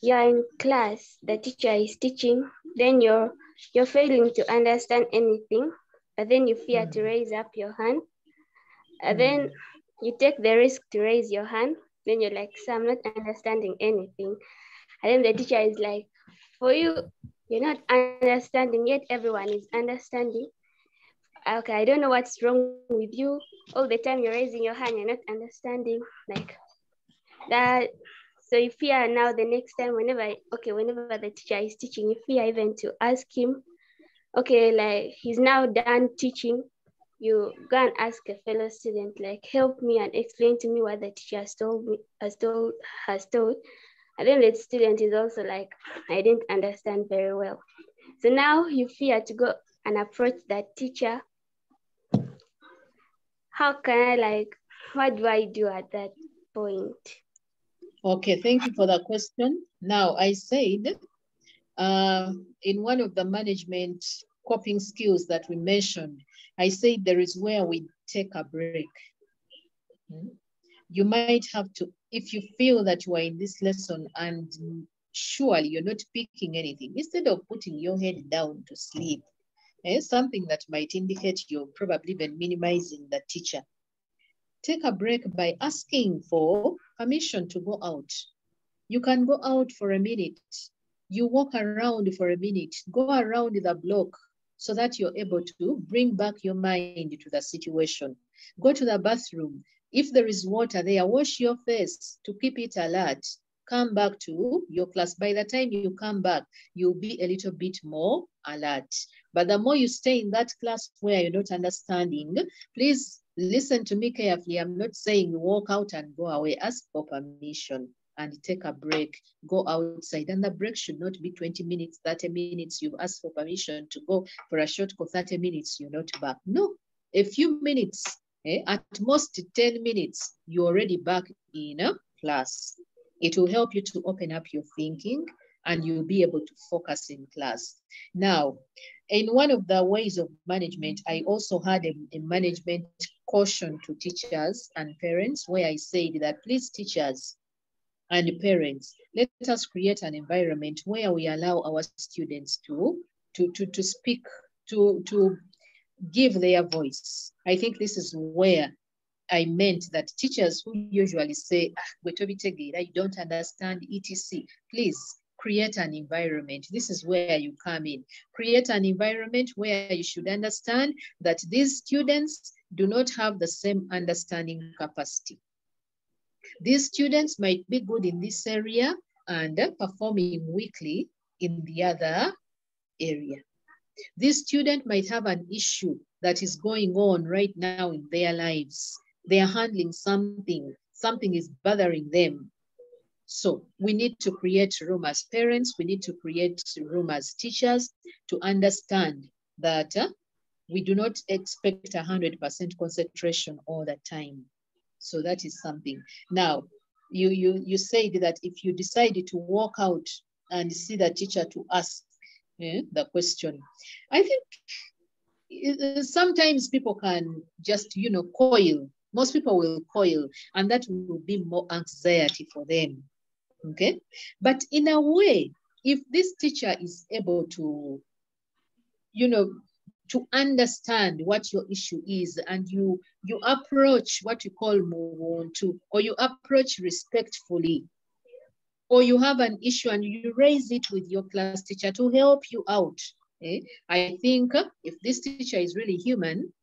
B: you're in class, the teacher is teaching, then you're failing to understand anything, but then you fear to raise up your hand. And then you take the risk to raise your hand. Then you're like, so I'm not understanding anything. And then the teacher is like, for you, you're not understanding, yet everyone is understanding. Okay, I don't know what's wrong with you. All the time you're raising your hand, you're not understanding. Like that. So you fear now the next time, whenever the teacher is teaching, you fear even to ask him, okay, like he's now done teaching, you go and ask a fellow student, like, help me and explain to me what the teacher has told. And then the student is also like, I didn't understand very well. So now you fear to go and approach that teacher. How can I what do I do at that point?
C: Okay, thank you for that question. Now, I said in one of the management coping skills that we mentioned, I said there is where we take a break. You might have to, if you feel that you are in this lesson and surely you're not picking anything, instead of putting your head down to sleep, something that might indicate you're probably even minimizing the teacher, take a break by asking for permission to go out. You can go out for a minute. You walk around for a minute. Go around the block so that you're able to bring back your mind to the situation. Go to the bathroom. If there is water there, wash your face to keep it alert. Come back to your class. By the time you come back, you'll be a little bit more alert. But the more you stay in that class where you're not understanding, please listen to me carefully. I'm not saying walk out and go away. Ask for permission and take a break. Go outside. And the break should not be 20 minutes, 30 minutes. You've asked for permission to go for a short for 30 minutes. You're not back. No, a few minutes, at most 10 minutes, you're already back in a class. It will help you to open up your thinking and you'll be able to focus in class. Now, in one of the ways of management, I also had a management caution to teachers and parents where I said that please teachers and parents, let us create an environment where we allow our students to speak, to give their voice. I think this is where I meant that teachers who usually say, you don't understand etc. Please create an environment. This is where you come in. Create an environment where you should understand that these students do not have the same understanding capacity. These students might be good in this area and performing weakly in the other area. This student might have an issue that is going on right now in their lives. They are handling something is bothering them. So we need to create room as parents, we need to create room as teachers to understand that we do not expect 100% concentration all the time. So that is something. Now, you said that if you decided to walk out and see the teacher to ask the question, I think sometimes people can just, coil. Most people will coil, and that will be more anxiety for them. Okay? But in a way, if this teacher is able to, to understand what your issue is, and you approach what you call muntu, or you approach respectfully, or you have an issue and you raise it with your class teacher to help you out. I think if this teacher is really human,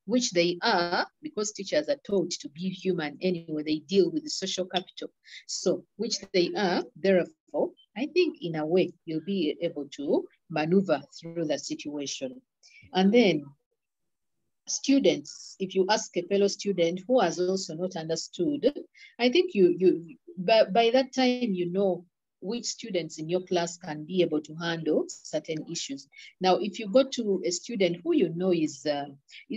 C: which they are, because teachers are taught to be human anyway, they deal with the social capital. So, which they are, therefore, I think in a way, you'll be able to maneuver through the situation. And then students, if you ask a fellow student who has also not understood, I think by that time, you know which students in your class can be able to handle certain issues. Now, if you go to a student who you know is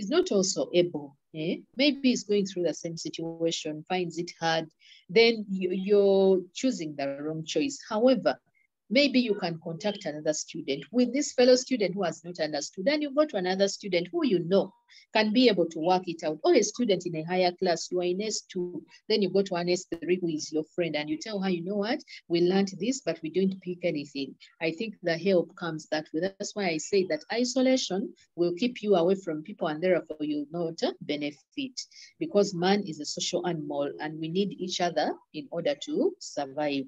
C: not also able, maybe is going through the same situation, finds it hard, then you're choosing the wrong choice. However, maybe you can contact another student with this fellow student who has not understood, and you go to another student who you know can be able to work it out. Or a student in a higher class, you are in S2, then you go to an S3 who is your friend, and you tell her, you know what, we learned this, but we didn't pick anything. I think the help comes that way. That's why I say that isolation will keep you away from people, and therefore you'll not benefit, because man is a social animal and we need each other in order to survive.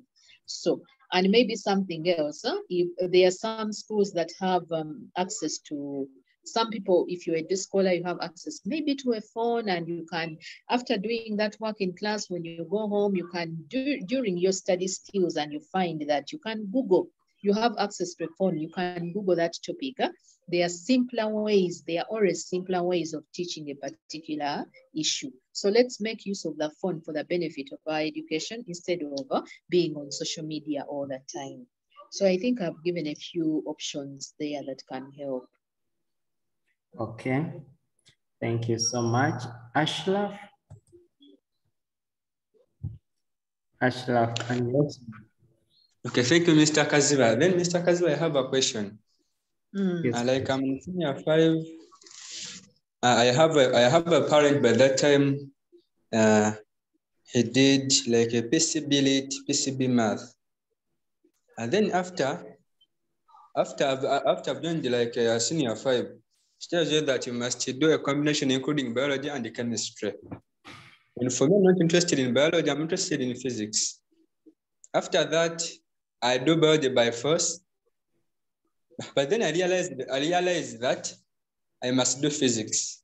C: So, and maybe something else, if there are some schools that have access to, some people, if you're a day scholar, you have access maybe to a phone, and you can, after doing that work in class, when you go home, you can do during your study skills, and you find that you can Google, you have access to a phone, you can Google that topic. There are simpler ways, there are always simpler ways of teaching a particular issue. So let's make use of the phone for the benefit of our education instead of being on social media all the time. So I think I've given a few options there that can help.
A: Okay, thank you so much. Ashraf? Ashraf, can you?
N: Okay, thank you, Mr. Kaziva. Then, Mr. Kaziva, I have a question.
A: Yes.
N: Like I'm in senior 5, I have a parent by that time. He did like a PCB lit, PCB math, and then after I've done like a senior 5, it tells you that you must do a combination including biology and chemistry. And for me, I'm not interested in biology, I'm interested in physics. After that, I do biology by force, but then I realized that I must do physics.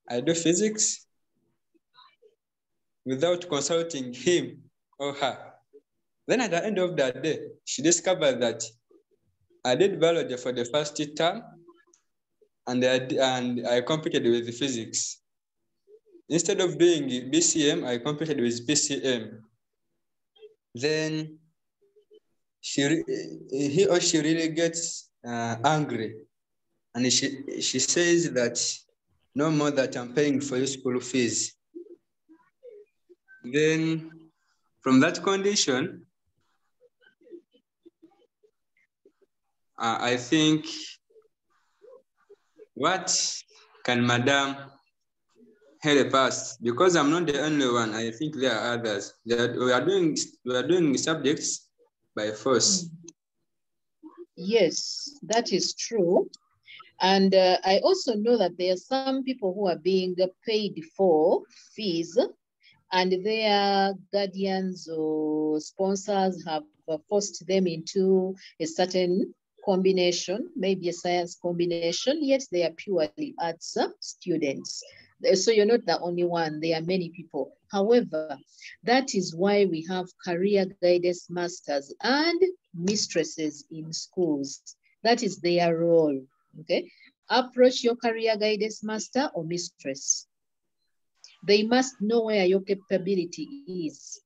N: I do physics without consulting him or her. Then at the end of that day, she discovered that I did biology for the first term, and I competed with physics. Instead of doing BCM, I competed with PCM. Then he or she really gets angry, and she says that no more that I'm paying for your school fees. Then from that condition, I think, what can Madam help us? Because I'm not the only one. I think there are others. We are doing subjects by force.
C: Yes, that is true. And I also know that there are some people who are being paid for fees, and their guardians or sponsors have forced them into a certain combination, maybe a science combination, yet they are purely arts students. So you're not the only one, there are many people. However, that is why we have career guidance masters and mistresses in schools. That is their role, okay? Approach your career guidance master or mistress. They must know where your capability is.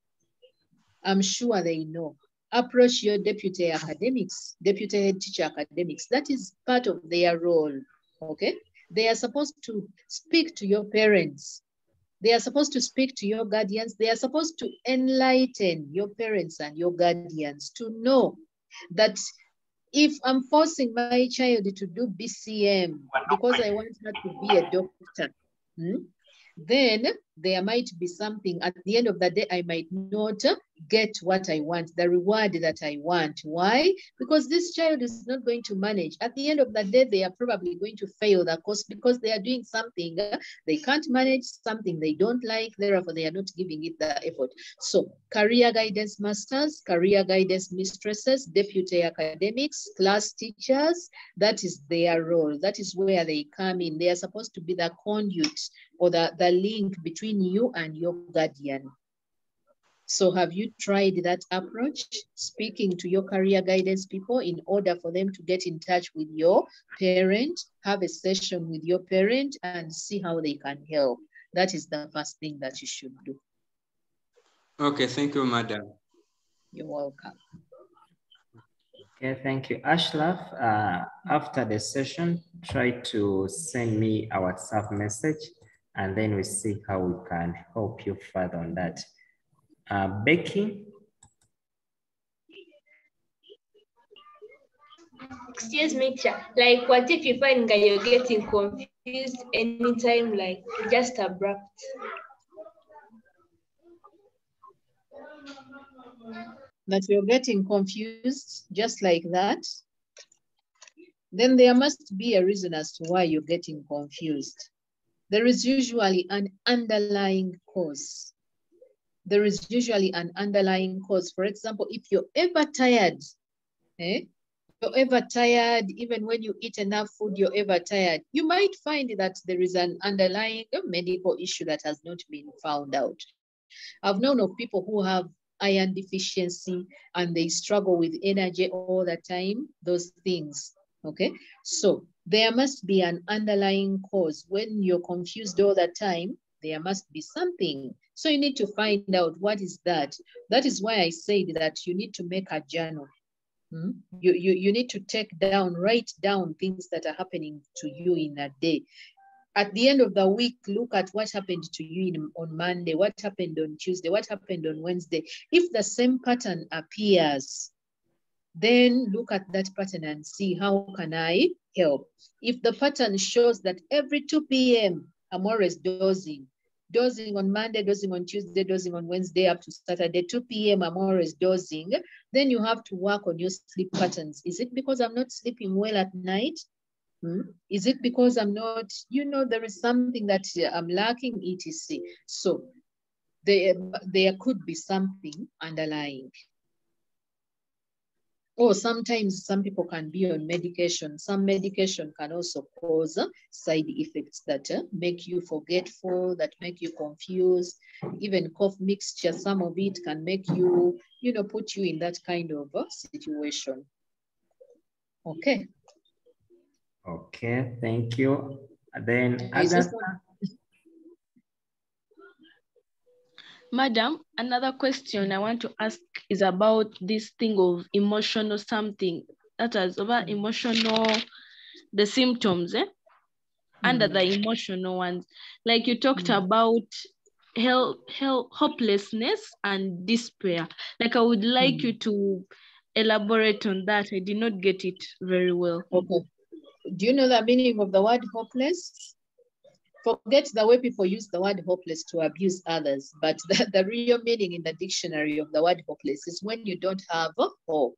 C: I'm sure they know. Approach your deputy academics, deputy head teacher academics. That is part of their role, okay? They are supposed to speak to your parents. They are supposed to speak to your guardians. They are supposed to enlighten your parents and your guardians to know that if I'm forcing my child to do BCM because I want her to be a doctor, then there might be something at the end of the day, I might not get what I want, the reward that I want. Why? Because this child is not going to manage. At the end of the day, they are probably going to fail the course because they are doing something they can't manage, something they don't like, therefore they are not giving it the effort. So career guidance masters, career guidance mistresses, deputy academics, class teachers, that is their role. That is where they come in. They are supposed to be the conduit or the link between you and your guardian. So have you tried that approach, speaking to your career guidance people in order for them to get in touch with your parent, have a session with your parent and see how they can help? That is the first thing that you should do.
N: Okay, thank you, madam.
C: You're welcome.
A: Okay, thank you. Ashraf, after the session, try to send me a WhatsApp message and then we see how we can help you further on that. Becky?
K: Excuse me, teacher. Like, what if you find that you're getting confused anytime, like, just abrupt?
C: That you're getting confused just like that, then there must be a reason as to why you're getting confused. There is usually an underlying cause. There is usually an underlying cause. For example, if you're ever tired, you're ever tired, even when you eat enough food, you're ever tired, you might find that there is an underlying medical issue that has not been found out. I've known of people who have iron deficiency and they struggle with energy all the time, those things, okay? So there must be an underlying cause. When you're confused all the time, there must be something. So you need to find out what is that. That is why I said that you need to make a journal. You need to write down things that are happening to you in a day. At the end of the week, look at what happened to you on Monday, what happened on Tuesday, what happened on Wednesday. If the same pattern appears, then look at that pattern and see how can I help. If the pattern shows that every 2 p.m. I'm always dozing on Monday, dozing on Tuesday, dozing on Wednesday up to Saturday, 2 p.m. I'm always dozing, then you have to work on your sleep patterns. Is it because I'm not sleeping well at night? Is it because I'm not, there is something that I'm lacking, etc. So there could be something underlying. Or sometimes some people can be on medication. Some medication can also cause side effects that make you forgetful, that make you confused. Even cough mixture, some of it can make you, put you in that kind of situation. Okay.
A: Okay, thank you. Then
M: Madam, another question I want to ask is about this thing of emotional something. That is about emotional, the symptoms, under the emotional ones. Like you talked about hopelessness and despair. Like I would like you to elaborate on that. I did not get it very well.
C: Okay. Do you know the meaning of the word hopeless? Forget the way people use the word hopeless to abuse others, but the real meaning in the dictionary of the word hopeless is when you don't have hope.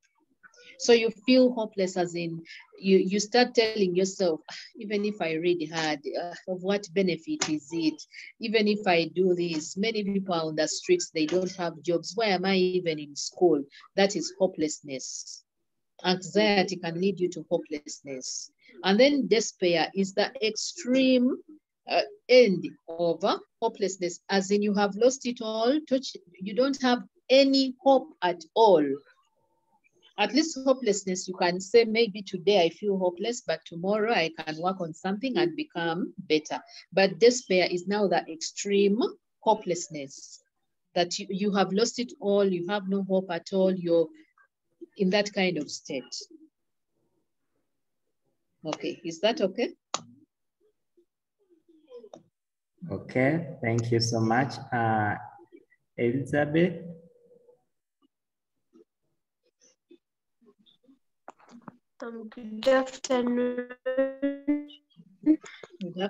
C: So you feel hopeless, as in you start telling yourself, even if I read hard, of what benefit is it? Even if I do this, many people are on the streets, they don't have jobs. Why am I even in school? That is hopelessness. Anxiety can lead you to hopelessness. And then despair is the extreme end of hopelessness, as in you have lost it all, you don't have any hope at all. At least hopelessness, you can say, maybe today I feel hopeless, but tomorrow I can work on something and become better. But despair is now the extreme hopelessness, that you have lost it all, you have no hope at all, you're in that kind of state. Okay, is that okay?
A: Okay, thank you so much. Elizabeth?
O: Good afternoon.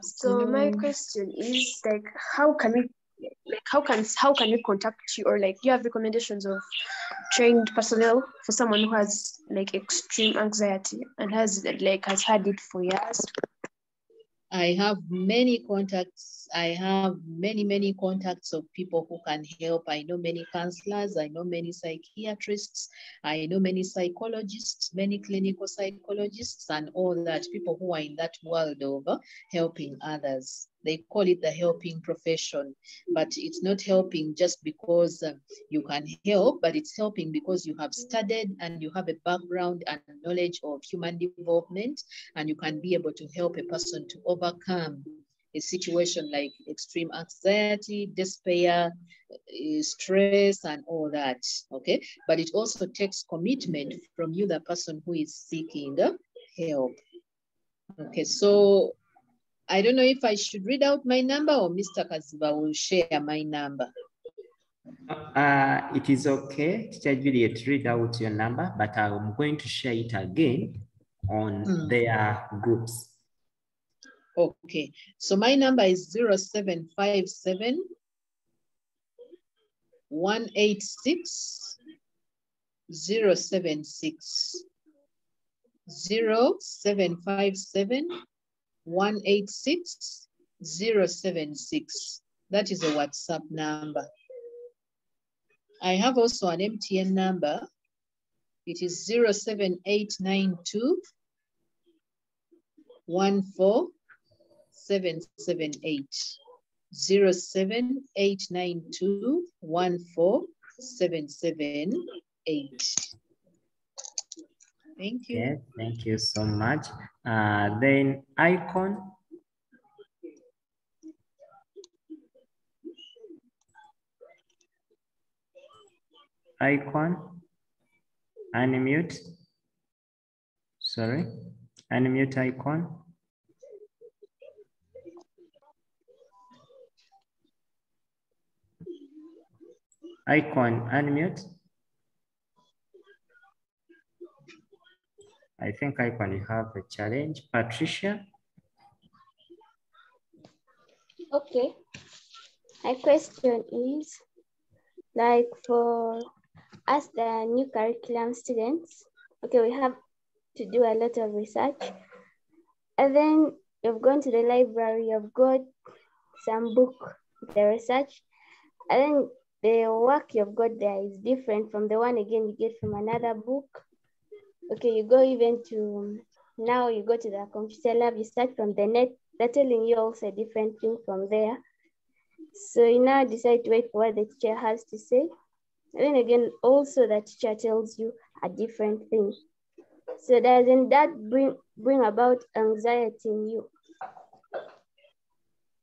O: So my question is like, how can we contact you, or like, do you have recommendations of trained personnel for someone who has like extreme anxiety and has had it for years?
C: I have many contacts. I have many contacts of people who can help. I know many counselors. I know many psychiatrists. I know many psychologists, many clinical psychologists, and all that, people who are in that world of helping others. They call it the helping profession, but it's not helping just because you can help, but it's helping because you have studied and you have a background and knowledge of human development, and you can be able to help a person to overcome a situation like extreme anxiety, despair, stress, and all that, okay? But it also takes commitment from you, the person who is seeking help. Okay, so I don't know if I should read out my number or Mr. Kaziba will share my number.
A: It is okay, Teacher Juliet, read out your number, but I'm going to share it again on their groups.
C: Okay, so my number is 0757 186 076. 0757 186 076. That is a WhatsApp number. I have also an MTN number. It is 07892 14778. 07892 14778. Thank you.
A: Okay, thank you so much. Then Icon. Icon, unmute. Sorry, unmute Icon. Icon, unmute. I think Icon, you have a challenge. Patricia?
B: Okay. My question is, like, for us, the new curriculum students, okay, we have to do a lot of research. And then you've gone to the library, you've got some book, the research, and then the work you've got there is different from the one again you get from another book. Okay, you go even to, now you go to the computer lab, you start from the net, they're telling you also a different thing from there. So you now decide to wait for what the teacher has to say. And then again, also the teacher tells you a different thing. So doesn't that bring about anxiety in you?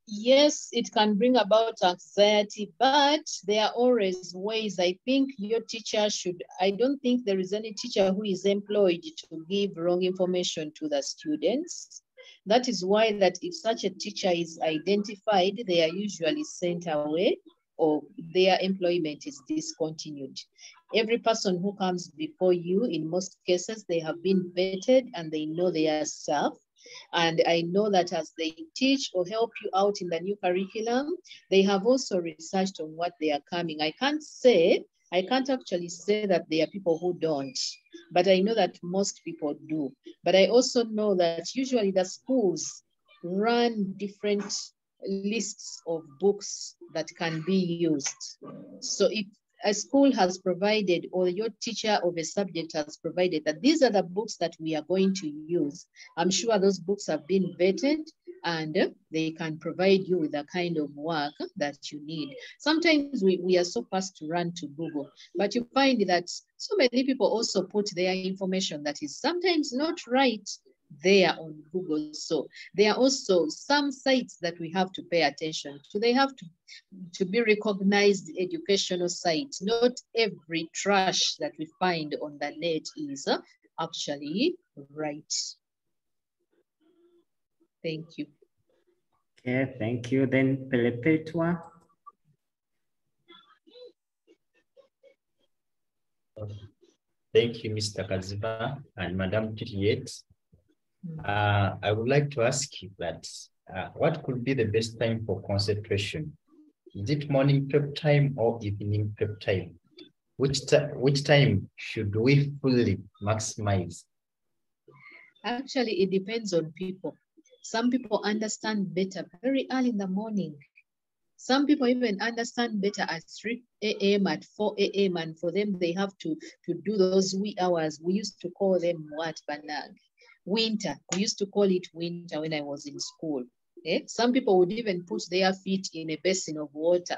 C: Yes, it can bring about anxiety, but there are always ways. I think your teacher should, I don't think there is any teacher who is employed to give wrong information to the students. That is why that if such a teacher is identified, they are usually sent away or their employment is discontinued. Every person who comes before you, in most cases, they have been vetted and they know their stuff. And I know that as they teach or help you out in the new curriculum, they have also researched on what they are coming. I can't actually say that there are people who don't, but I know that most people do. But I also know that usually the schools run different lists of books that can be used. So if a school has provided, or your teacher of a subject has provided that these are the books that we are going to use, I'm sure those books have been vetted and they can provide you with the kind of work that you need. Sometimes we are so fast to run to Google, but you find that so many people also put their information that is sometimes not right there on Google. So there are also some sites that we have to pay attention to. They have to be recognized educational sites. Not every trash that we find on the net is actually right. Thank you.
A: Okay, thank you. Then Pelepetwa.
D: Thank you, Mr. Kaziba and Madam Juliet. I would like to ask you that what could be the best time for concentration? Is it morning prep time or evening prep time? Which time should we fully maximize?
C: Actually, it depends on people. Some people understand better very early in the morning. Some people even understand better at 3 a.m., at 4 a.m., and for them, they have to do those wee hours. We used to call them what, Banag? Winter. We used to call it winter when I was in school. Some people would even put their feet in a basin of water.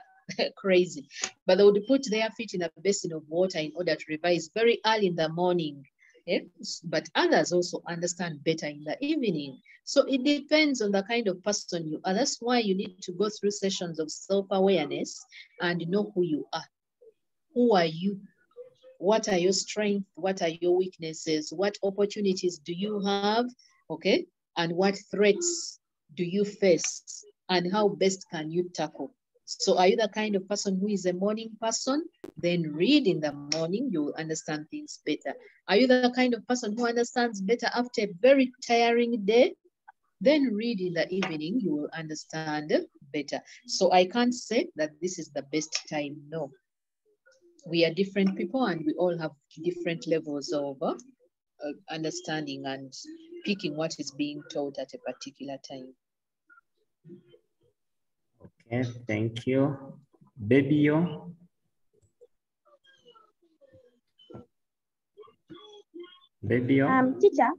C: Crazy. But they would put their feet in a basin of water in order to revise very early in the morning. But others also understand better in the evening. So it depends on the kind of person you are. That's why you need to go through sessions of self-awareness and know who you are. Who are you? What are your strengths? What are your weaknesses? What opportunities do you have? Okay. And what threats do you face? And how best can you tackle? So are you the kind of person who is a morning person? Then read in the morning, you will understand things better. Are you the kind of person who understands better after a very tiring day? Then read in the evening, you will understand better. So I can't say that this is the best time, no. We are different people and we all have different levels of understanding and picking what is being taught at a particular time.
A: Okay, thank you. Babyo. Babyo.
P: Teacher,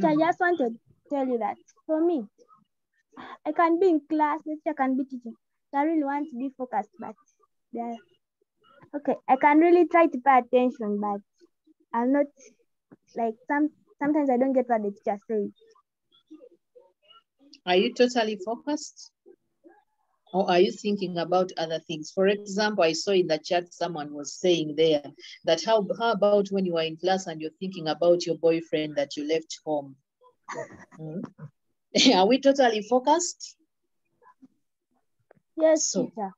P: I just wanted to tell you that for me, I can be in class, I can be teaching. I really want to be focused, but okay, I can really try to pay attention, but I'll not, like, sometimes I don't get what the teacher says.
C: Are you totally focused? Or are you thinking about other things? For example, I saw in the chat someone was saying there that how about when you are in class and you're thinking about your boyfriend that you left home? Are we totally focused?
P: Yes,
C: so
P: teacher.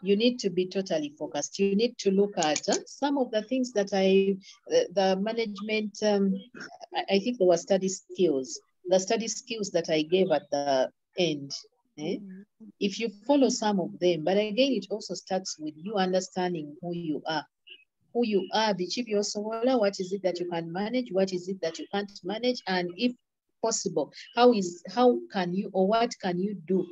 C: You need to be totally focused. You need to look at some of the things that the management, I think there were study skills. The study skills that I gave at the end. If you follow some of them, but again, it also starts with you understanding who you are. Who you are, what is it that you can manage? What is it that you can't manage? And if possible, how can you, or what can you do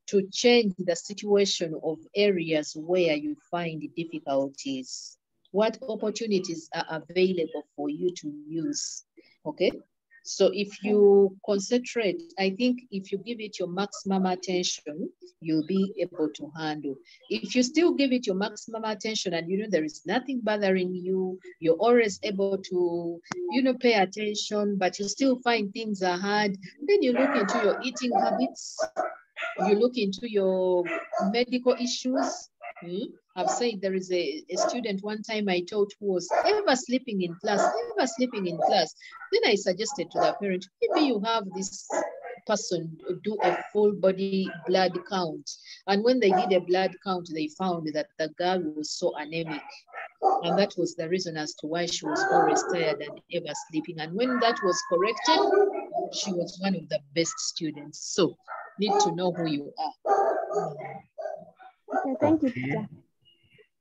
C: to change the situation of areas where you find difficulties? What opportunities are available for you to use? Okay. So if you concentrate, I think if you give it your maximum attention, you'll be able to handle. If you still give it your maximum attention and you know there is nothing bothering you, you're always able to, pay attention, but you still find things are hard, then you look into your eating habits, you look into your medical issues. I've said there is a student one time I taught who was ever sleeping in class. Then I suggested to the parent, maybe you have this person do a full body blood count. And when they did a blood count, they found that the girl was so anemic. And that was the reason as to why she was always tired and ever sleeping. And when that was corrected, she was one of the best students. So need to know who you are.
P: Okay, thank you, teacher.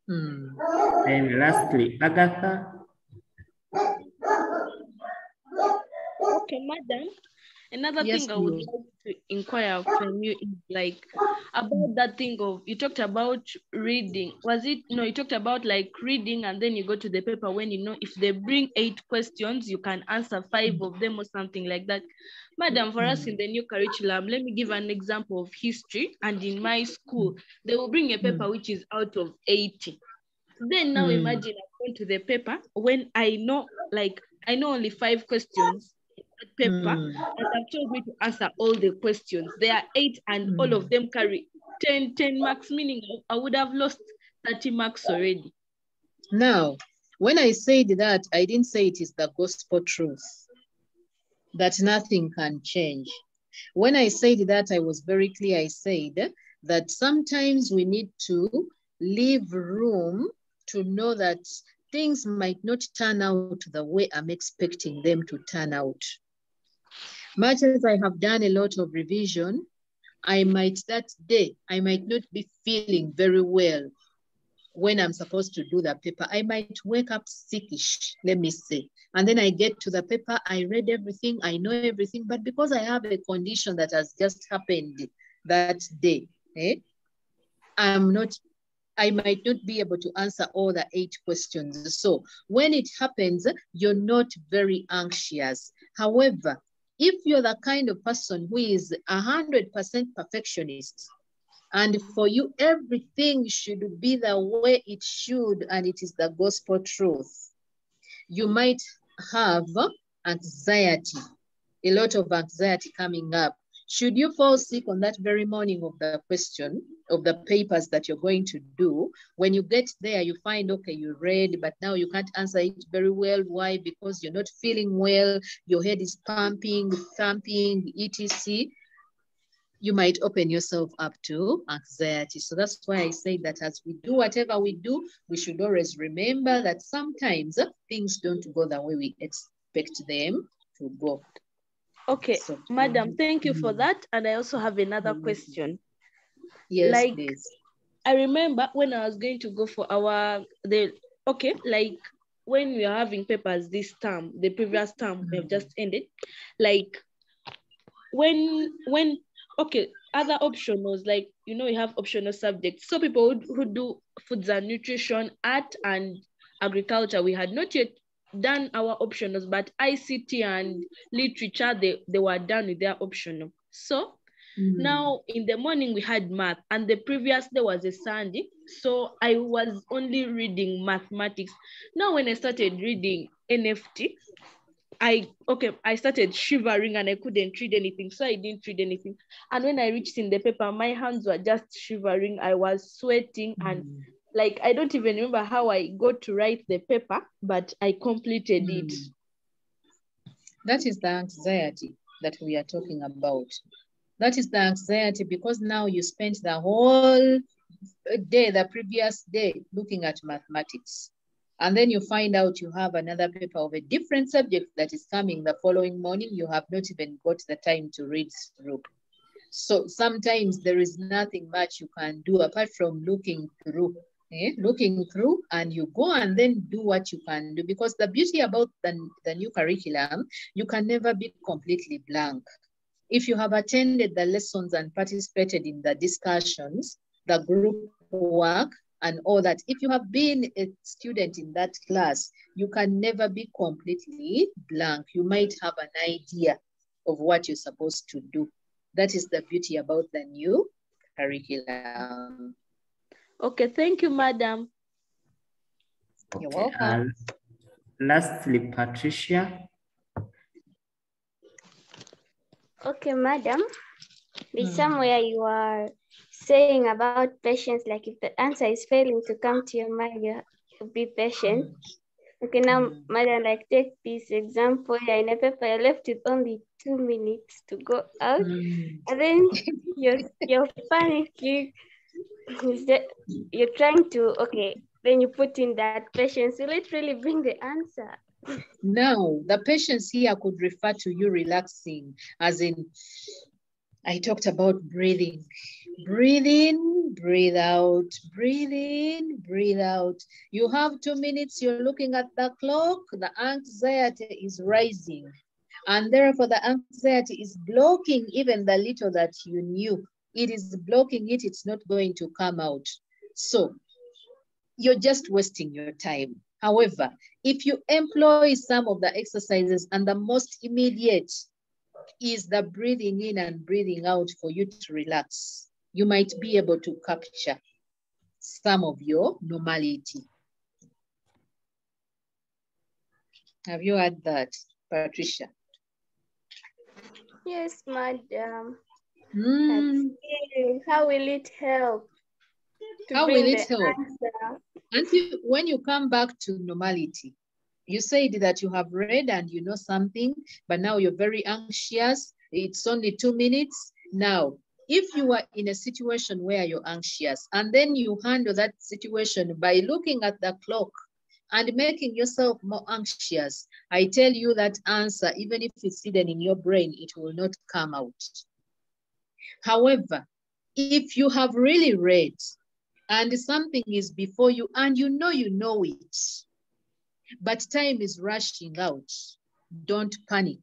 A: And lastly, Agatha.
M: Okay, madam. Another thing I would like to inquire from you is like about that thing of, you talked about reading. You talked about like reading and then you go to the paper when if they bring 8 questions, you can answer 5 of them or something like that. Madam, for us in the new curriculum, let me give an example of history. And in my school, they will bring a paper which is out of 80. Then now imagine I'm going to the paper when I know only 5 questions paper, and I've told me to answer all the questions. There are 8 and all of them carry 10 marks, meaning I would have lost 30 marks already.
C: Now, when I said that, I didn't say it is the gospel truth, that nothing can change. When I said that, I was very clear. I said that sometimes we need to leave room to know that things might not turn out the way I'm expecting them to turn out. Much as I have done a lot of revision, that day, I might not be feeling very well when I'm supposed to do the paper. I might wake up sickish, let me say. And then I get to the paper, I read everything, I know everything, but because I have a condition that has just happened that day, I might not be able to answer all the 8 questions. So when it happens, you're not very anxious. However, if you're the kind of person who is 100% perfectionist, and for you, everything should be the way it should, and it is the gospel truth, you might have anxiety, a lot of anxiety coming up. Should you fall sick on that very morning of the question, of the papers that you're going to do, when you get there, you find, okay, you read, but now you can't answer it very well. Why? Because you're not feeling well, your head is pumping, thumping, etc. You might open yourself up to anxiety. So that's why I say that as we do whatever we do, we should always remember that sometimes things don't go the way we expect them to go.
M: Okay, so, Madam, thank you for that. And I also have another question.
C: Yes,
M: like,
C: please.
M: I remember when I was going to go for like when we are having papers this term, the previous term we have just ended, like when other option was like, you have optional subjects. So people who do foods and nutrition, art and agriculture, we had not yet done our optionals, but ICT and literature, they were done with their optional. So now in the morning we had math, and the previous day was a Sunday, so I was only reading mathematics. Now when I started reading NFT, I started shivering and I couldn't read anything, so I didn't read anything. And when I reached in the paper, my hands were just shivering, I was sweating, and like I don't even remember how I got to write the paper, but I completed it.
C: That is the anxiety that we are talking about. That is the anxiety because now you spent the whole day, the previous day, looking at mathematics. And then you find out you have another paper of a different subject that is coming the following morning. You have not even got the time to read through. So sometimes there is nothing much you can do apart from looking through, and you go and then do what you can do. Because the beauty about the new curriculum, you can never be completely blank. If you have attended the lessons and participated in the discussions, the group work, and all that, if you have been a student in that class, you can never be completely blank. You might have an idea of what you're supposed to do. That is the beauty about the new curriculum.
M: Okay, thank you, Madam.
A: Okay.
C: You're welcome.
A: Lastly, Patricia.
B: Okay, Madam. There's somewhere you are saying about patience, like if the answer is failing to come to your mind, you have to be patient. Okay, now, Madam, like take this example. You're in a paper, you're left with only 2 minutes to go out, and then you're panicking. You're trying to, then you put in that patience to literally bring the answer.
C: Now, the patience here could refer to you relaxing, as in, I talked about breathing. Breathe in, breathe out, breathe in, breathe out. You have 2 minutes, you're looking at the clock, the anxiety is rising. And therefore the anxiety is blocking even the little that you knew. It is blocking it, it's not going to come out. So you're just wasting your time. However, if you employ some of the exercises, and the most immediate is the breathing in and breathing out for you to relax, you might be able to capture some of your normality. Have you heard that, Patricia?
B: Yes, Madam. How will it help?
C: How will it help? When you come back to normality, you said that you have read and you know something, but now you're very anxious. It's only 2 minutes. Now, if you are in a situation where you're anxious and then you handle that situation by looking at the clock and making yourself more anxious, I tell you that answer, even if it's hidden in your brain, it will not come out. However, if you have really read and something is before you and you know it, but time is rushing out, don't panic.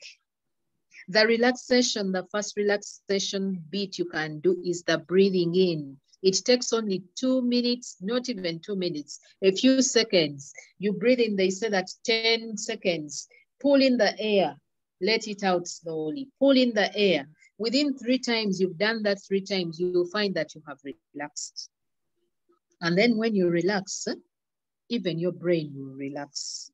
C: The relaxation, the first relaxation bit you can do is the breathing in. It takes only 2 minutes, not even 2 minutes, a few seconds. You breathe in, they say that 10 seconds. Pull in the air, let it out slowly. Pull in the air. Within 3 times, you've done that 3 times, you will find that you have relaxed. And then when you relax, even your brain will relax.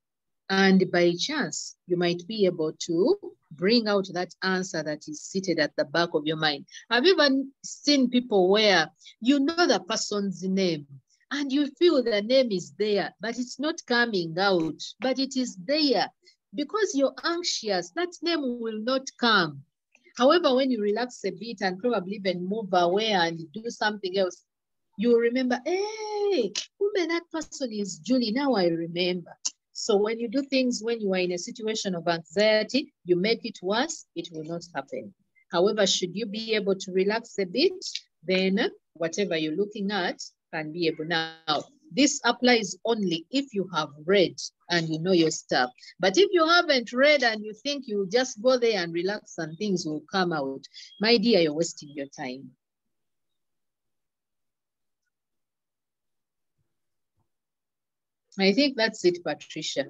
C: And by chance, you might be able to bring out that answer that is seated at the back of your mind. Have you ever seen people where you know the person's name and you feel the name is there, but it's not coming out, but it is there because you're anxious, that name will not come. However, when you relax a bit and probably even move away and do something else, you remember, hey, that person is Julie, now I remember. So when you do things, when you are in a situation of anxiety, you make it worse, it will not happen. However, should you be able to relax a bit, then whatever you're looking at can be able. Now, this applies only if you have read and you know your stuff. But if you haven't read and you think you just go there and relax and things will come out, my dear, you're wasting your time. I think that's it, Patricia.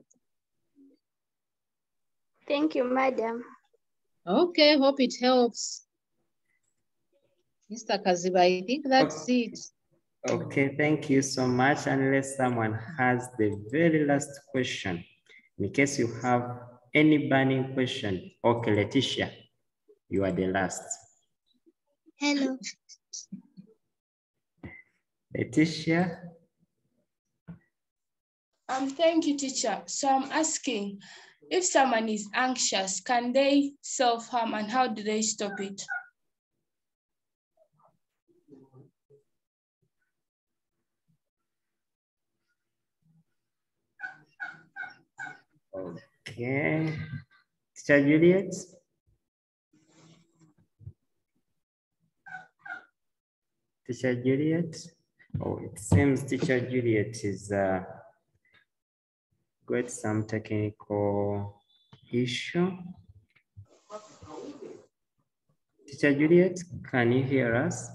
B: Thank you, madam.
C: Okay, hope it helps. Mr. Kaziba, I think that's it.
A: Okay, thank you so much. Unless someone has the very last question, in case you have any burning question. Okay, Letitia, you are the last.
Q: Hello.
A: Letitia.
Q: Thank you, teacher. So I'm asking, if someone is anxious, can they self-harm and how do they stop it?
A: Okay. Teacher Juliet? Teacher Juliet? Oh, it seems Teacher Juliet is got some technical issue. Teacher Juliet, can you hear us?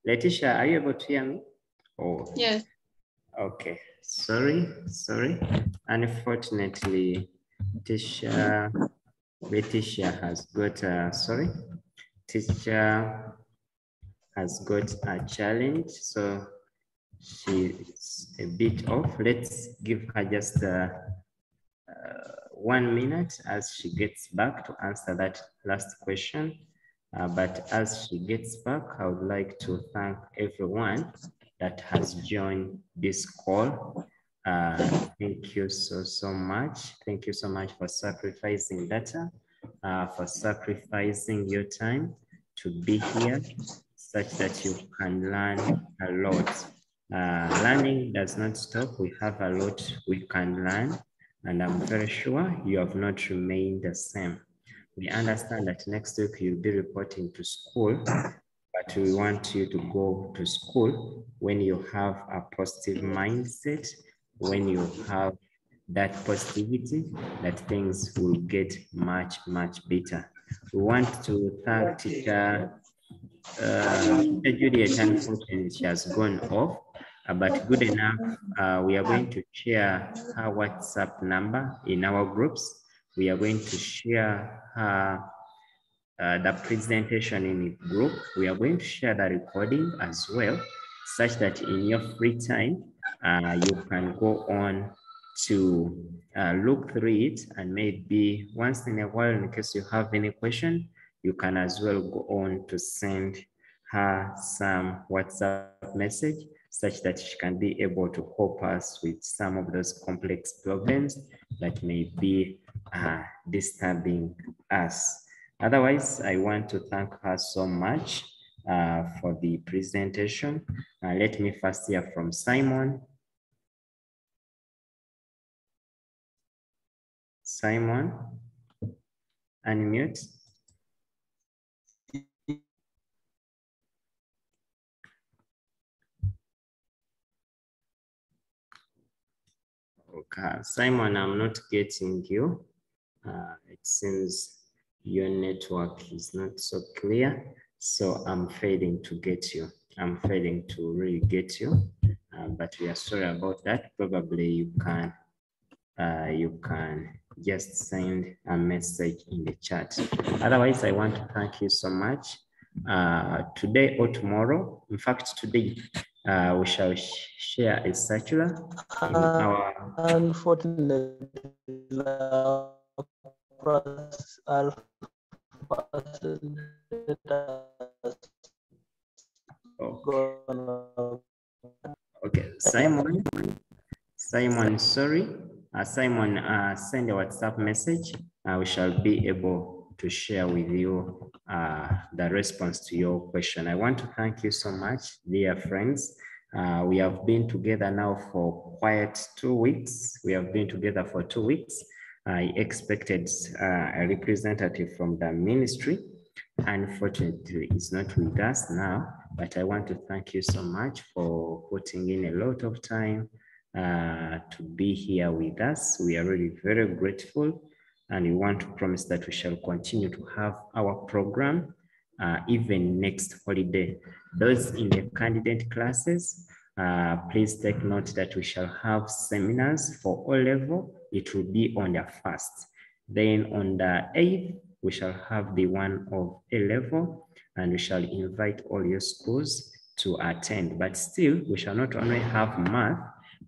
A: Letitia, are you able to hear me? Oh,
Q: yes.
A: Okay, sorry. Unfortunately, Letitia has got teacher has got a challenge, so she's a bit off. Let's give her just 1 minute as she gets back to answer that last question. But as she gets back, I would like to thank everyone that has joined this call. Thank you so much. Thank you so much for sacrificing data, for sacrificing your time to be here such that you can learn a lot. Learning does not stop. We have a lot we can learn, and I'm very sure you have not remained the same. We understand that next week you'll be reporting to school, but we want you to go to school when you have a positive mindset, when you have that positivity, that things will get much better. We want to thank teacher Juliet. Unfortunately, she has gone off, but good enough. We are going to share her WhatsApp number in our groups. We are going to share her the presentation in the group. We are going to share the recording as well, such that in your free time, you can go on to look through it, and maybe once in a while, in case you have any question, you can as well go on to send her some WhatsApp message, such that she can be able to help us with some of those complex problems that may be disturbing us. Otherwise, I want to thank her so much for the presentation. Let me first hear from Simon. Simon, unmute. Okay, Simon, I'm not getting you. It seems your network is not so clear, so I'm failing to get you. I'm failing to really get you, but we are sorry about that. Probably you can just send a message in the chat. Otherwise, I want to thank you so much. Today or tomorrow, in fact, today, we shall share a circular in our...
F: Unfortunately,
A: Okay, Simon, sorry. Simon, send a WhatsApp message. We shall be able to share with you the response to your question. I want to thank you so much, dear friends. We have been together now for quite 2 weeks. We have been together for 2 weeks. I expected a representative from the ministry. Unfortunately, it's not with us now, but I want to thank you so much for putting in a lot of time to be here with us. We are really very grateful, and we want to promise that we shall continue to have our program even next holiday. Those in the candidate classes, please take note that we shall have seminars for all level. It will be on the 1st. Then on the 8th, we shall have the one of A level, and we shall invite all your schools to attend. But still, we shall not only have math,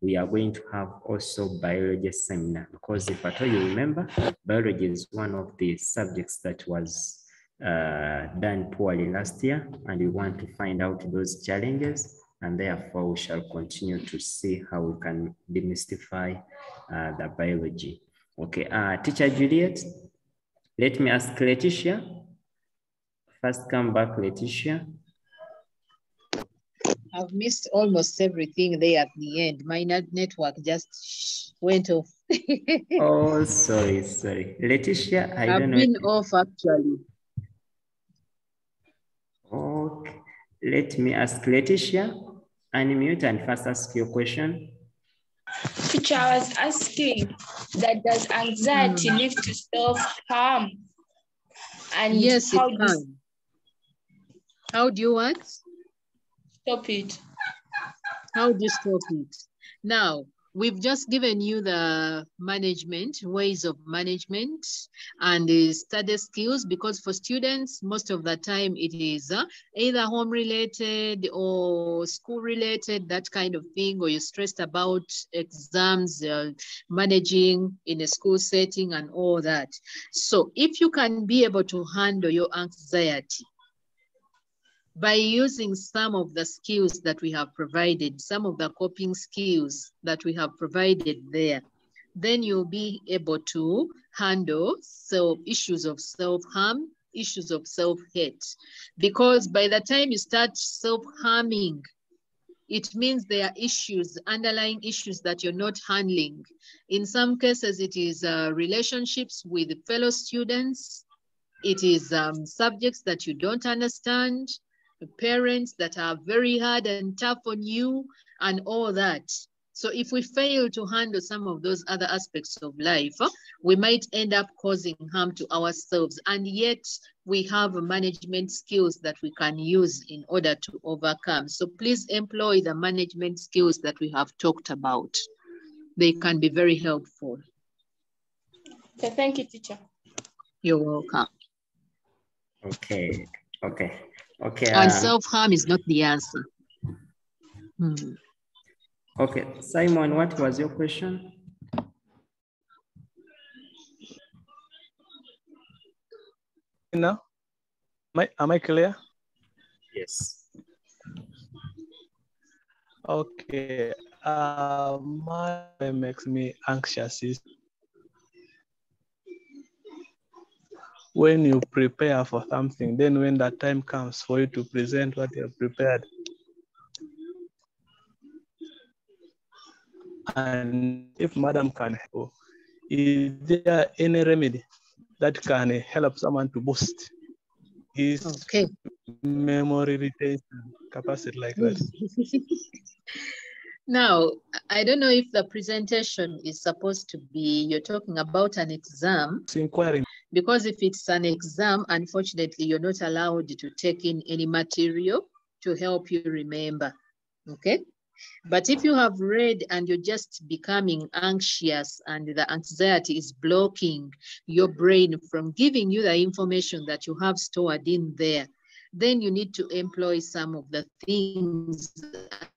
A: we are going to have also biology seminar, because if at all you remember, biology is one of the subjects that was done poorly last year, and we want to find out those challenges, and therefore we shall continue to see how we can demystify the biology. Okay, Teacher Juliet, let me ask Letitia. First come back, Letitia.
C: I've missed almost everything there at the end. My network just went off.
A: Oh, sorry. Letitia, I don't know.
C: I've been off actually.
A: Okay, let me ask Letitia. Unmute and first ask your question.
Q: Teacher, I was asking that does anxiety lead to self-harm? And
C: yes, it can. How do you what?
Q: Stop it.
C: How do you stop it? Now, we've just given you the management, ways of management and the study skills, because for students, most of the time it is either home related or school related, that kind of thing, or you're stressed about exams, managing in a school setting and all that. So if you can be able to handle your anxiety by using some of the skills that we have provided, some of the coping skills that we have provided there, then you'll be able to handle issues of self-harm, issues of self-hate. Because by the time you start self-harming, it means there are issues, underlying issues that you're not handling. In some cases, it is relationships with fellow students. It is subjects that you don't understand, parents that are very hard and tough on you, and all that. So if we fail to handle some of those other aspects of life, we might end up causing harm to ourselves. And yet we have management skills that we can use in order to overcome. So please employ the management skills that we have talked about. They can be very helpful.
Q: Okay, thank you, teacher.
C: You're welcome.
A: Okay.
C: And self-harm is not the answer.
A: Okay, Simon, what was your question?
F: Now, am I clear?
A: Yes.
F: Okay. My makes me anxious is
R: when you prepare for something, then when that time comes for you to present what you have prepared, and if madam can help, is there any remedy that can help someone to boost his memory retention capacity like that?
C: Now, I don't know if the presentation is supposed to be, you're talking about an exam.
R: Inquiring.
C: Because if it's an exam, unfortunately, you're not allowed to take in any material to help you remember, okay? But if you have read and you're just becoming anxious and the anxiety is blocking your brain from giving you the information that you have stored in there, then you need to employ some of the things.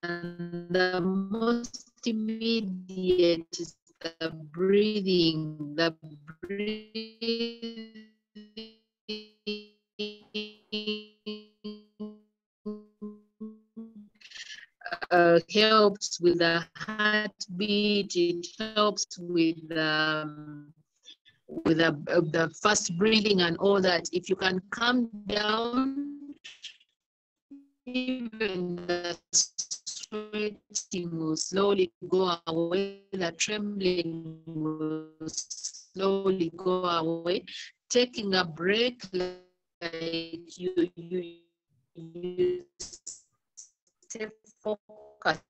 C: And the most immediate is the breathing, helps with the heartbeat. It helps with the fast breathing and all that. If you can calm down, even the sweating will slowly go away, the trembling will slowly go away. Taking a break, like you stay focused.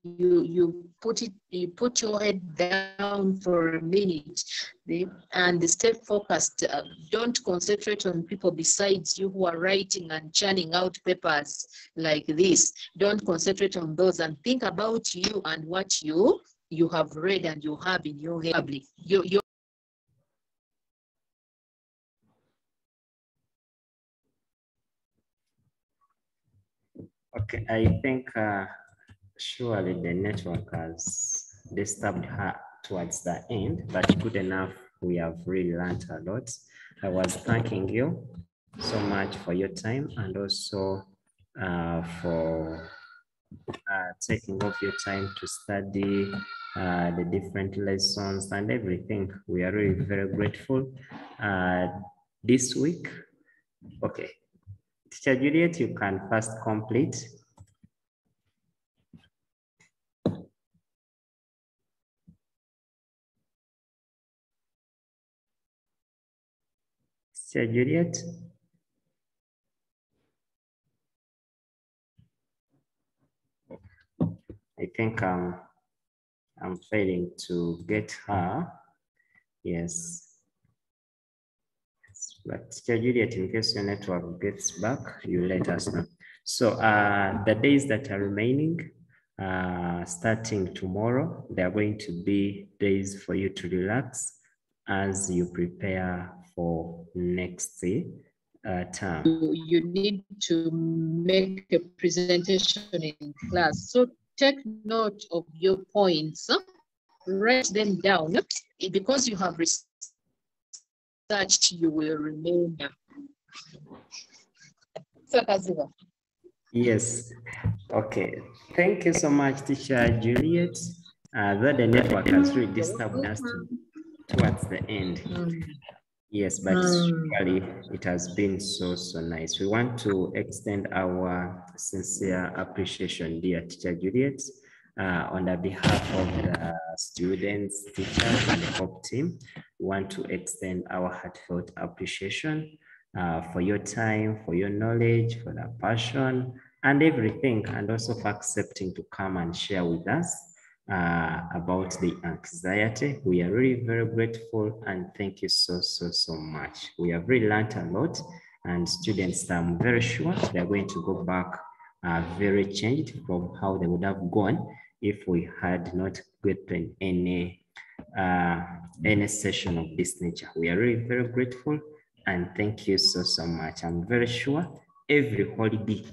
C: You put your head down for a minute and stay focused. Don't concentrate on people besides you who are writing and churning out papers like this. Don't concentrate on those and think about you and what you have read and you have in your head.
A: Okay, I think surely the network has disturbed her towards the end, but good enough. We have really learned a lot. I was thanking you so much for your time and also for taking off your time to study the different lessons and everything. We are really very grateful. This week, okay. Teacher Juliet, you can first complete. Teacher Juliet. I think I'm failing to get her. Yes. But Teacher Juliet, in case your network gets back, you let us know. So the days that are remaining, starting tomorrow, they are going to be days for you to relax as you prepare for next term.
C: You need to make a presentation in class. So take note of your points, write them down, because you have researched, you will remember. So, Kaziva.
A: Yes. Okay. Thank you so much, Teacher Juliet. That the network has really disturbed us towards the end. Yes, but really it has been so nice. We want to extend our sincere appreciation, dear Teacher Juliet, on the behalf of the students, teachers, and the whole team. We want to extend our heartfelt appreciation for your time, for your knowledge, for the passion, and everything, and also for accepting to come and share with us about the anxiety. We are really very grateful and thank you so much. We have really learned a lot, and students, I'm very sure they're going to go back very changed from how they would have gone if we had not gotten any session of this nature. We are really very grateful and thank you so much. I'm very sure every holiday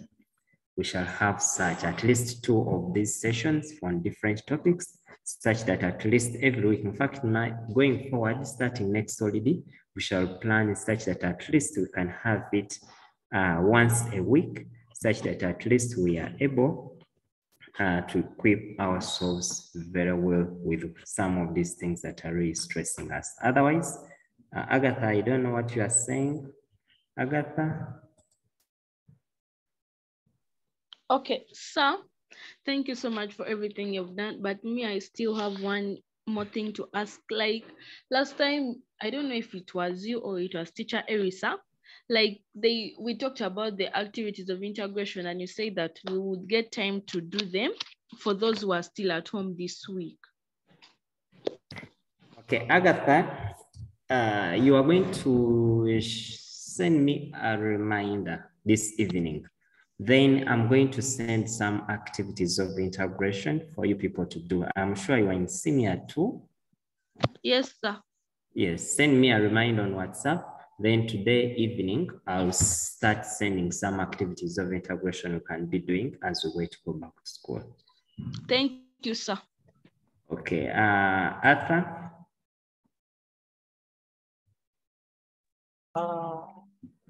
A: we shall have such at least 2 of these sessions on different topics, such that at least every week, in fact, going forward, starting next holiday, we shall plan such that at least we can have it once a week, such that at least we are able to equip ourselves very well with some of these things that are really stressing us. Otherwise, Agatha, I don't know what you are saying. Agatha?
M: Okay, sir, thank you so much for everything you've done. But me, I still have one more thing to ask. Like last time, I don't know if it was you or it was teacher Erisa. Like we talked about the activities of integration, and you say that we would get time to do them for those who are still at home this week.
A: Okay, Agatha, you are going to send me a reminder this evening. Then I'm going to send some activities of integration for you people to do. I'm sure you are in senior too.
M: Yes, sir.
A: Yes, send me a reminder on WhatsApp. Then today evening, I'll start sending some activities of integration you can be doing as we wait to go back to school.
M: Thank you, sir.
A: Okay, Arthur?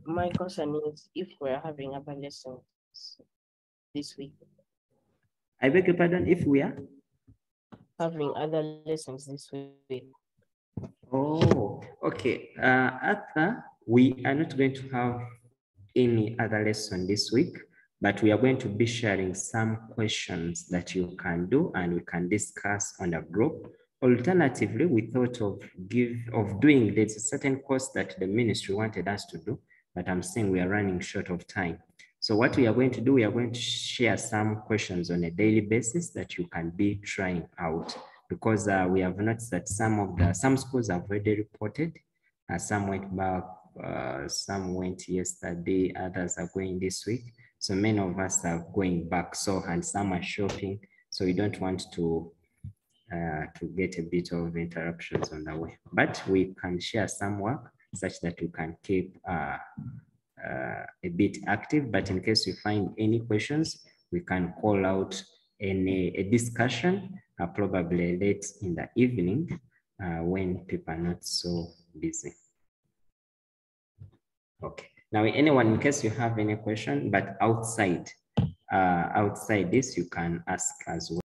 S: My concern is if we're having other lessons this week.
A: I beg your pardon, if we are?
S: Having other lessons this week.
A: Oh, okay. Arthur, we are not going to have any other lesson this week, but we are going to be sharing some questions that you can do and we can discuss on the group. Alternatively, we thought of doing, there's a certain course that the ministry wanted us to do, but I'm saying we are running short of time. So what we are going to do, we are going to share some questions on a daily basis that you can be trying out, because we have noticed that some schools have already reported, some went back, some went yesterday, others are going this week. So many of us are going back, and some are shopping. So we don't want to get a bit of interruptions on the way, but we can share some work such that we can keep a bit active. But in case you find any questions, we can call out a discussion probably late in the evening when people are not so busy. Okay. Now, anyone, in case you have any question, but outside this, you can ask as well.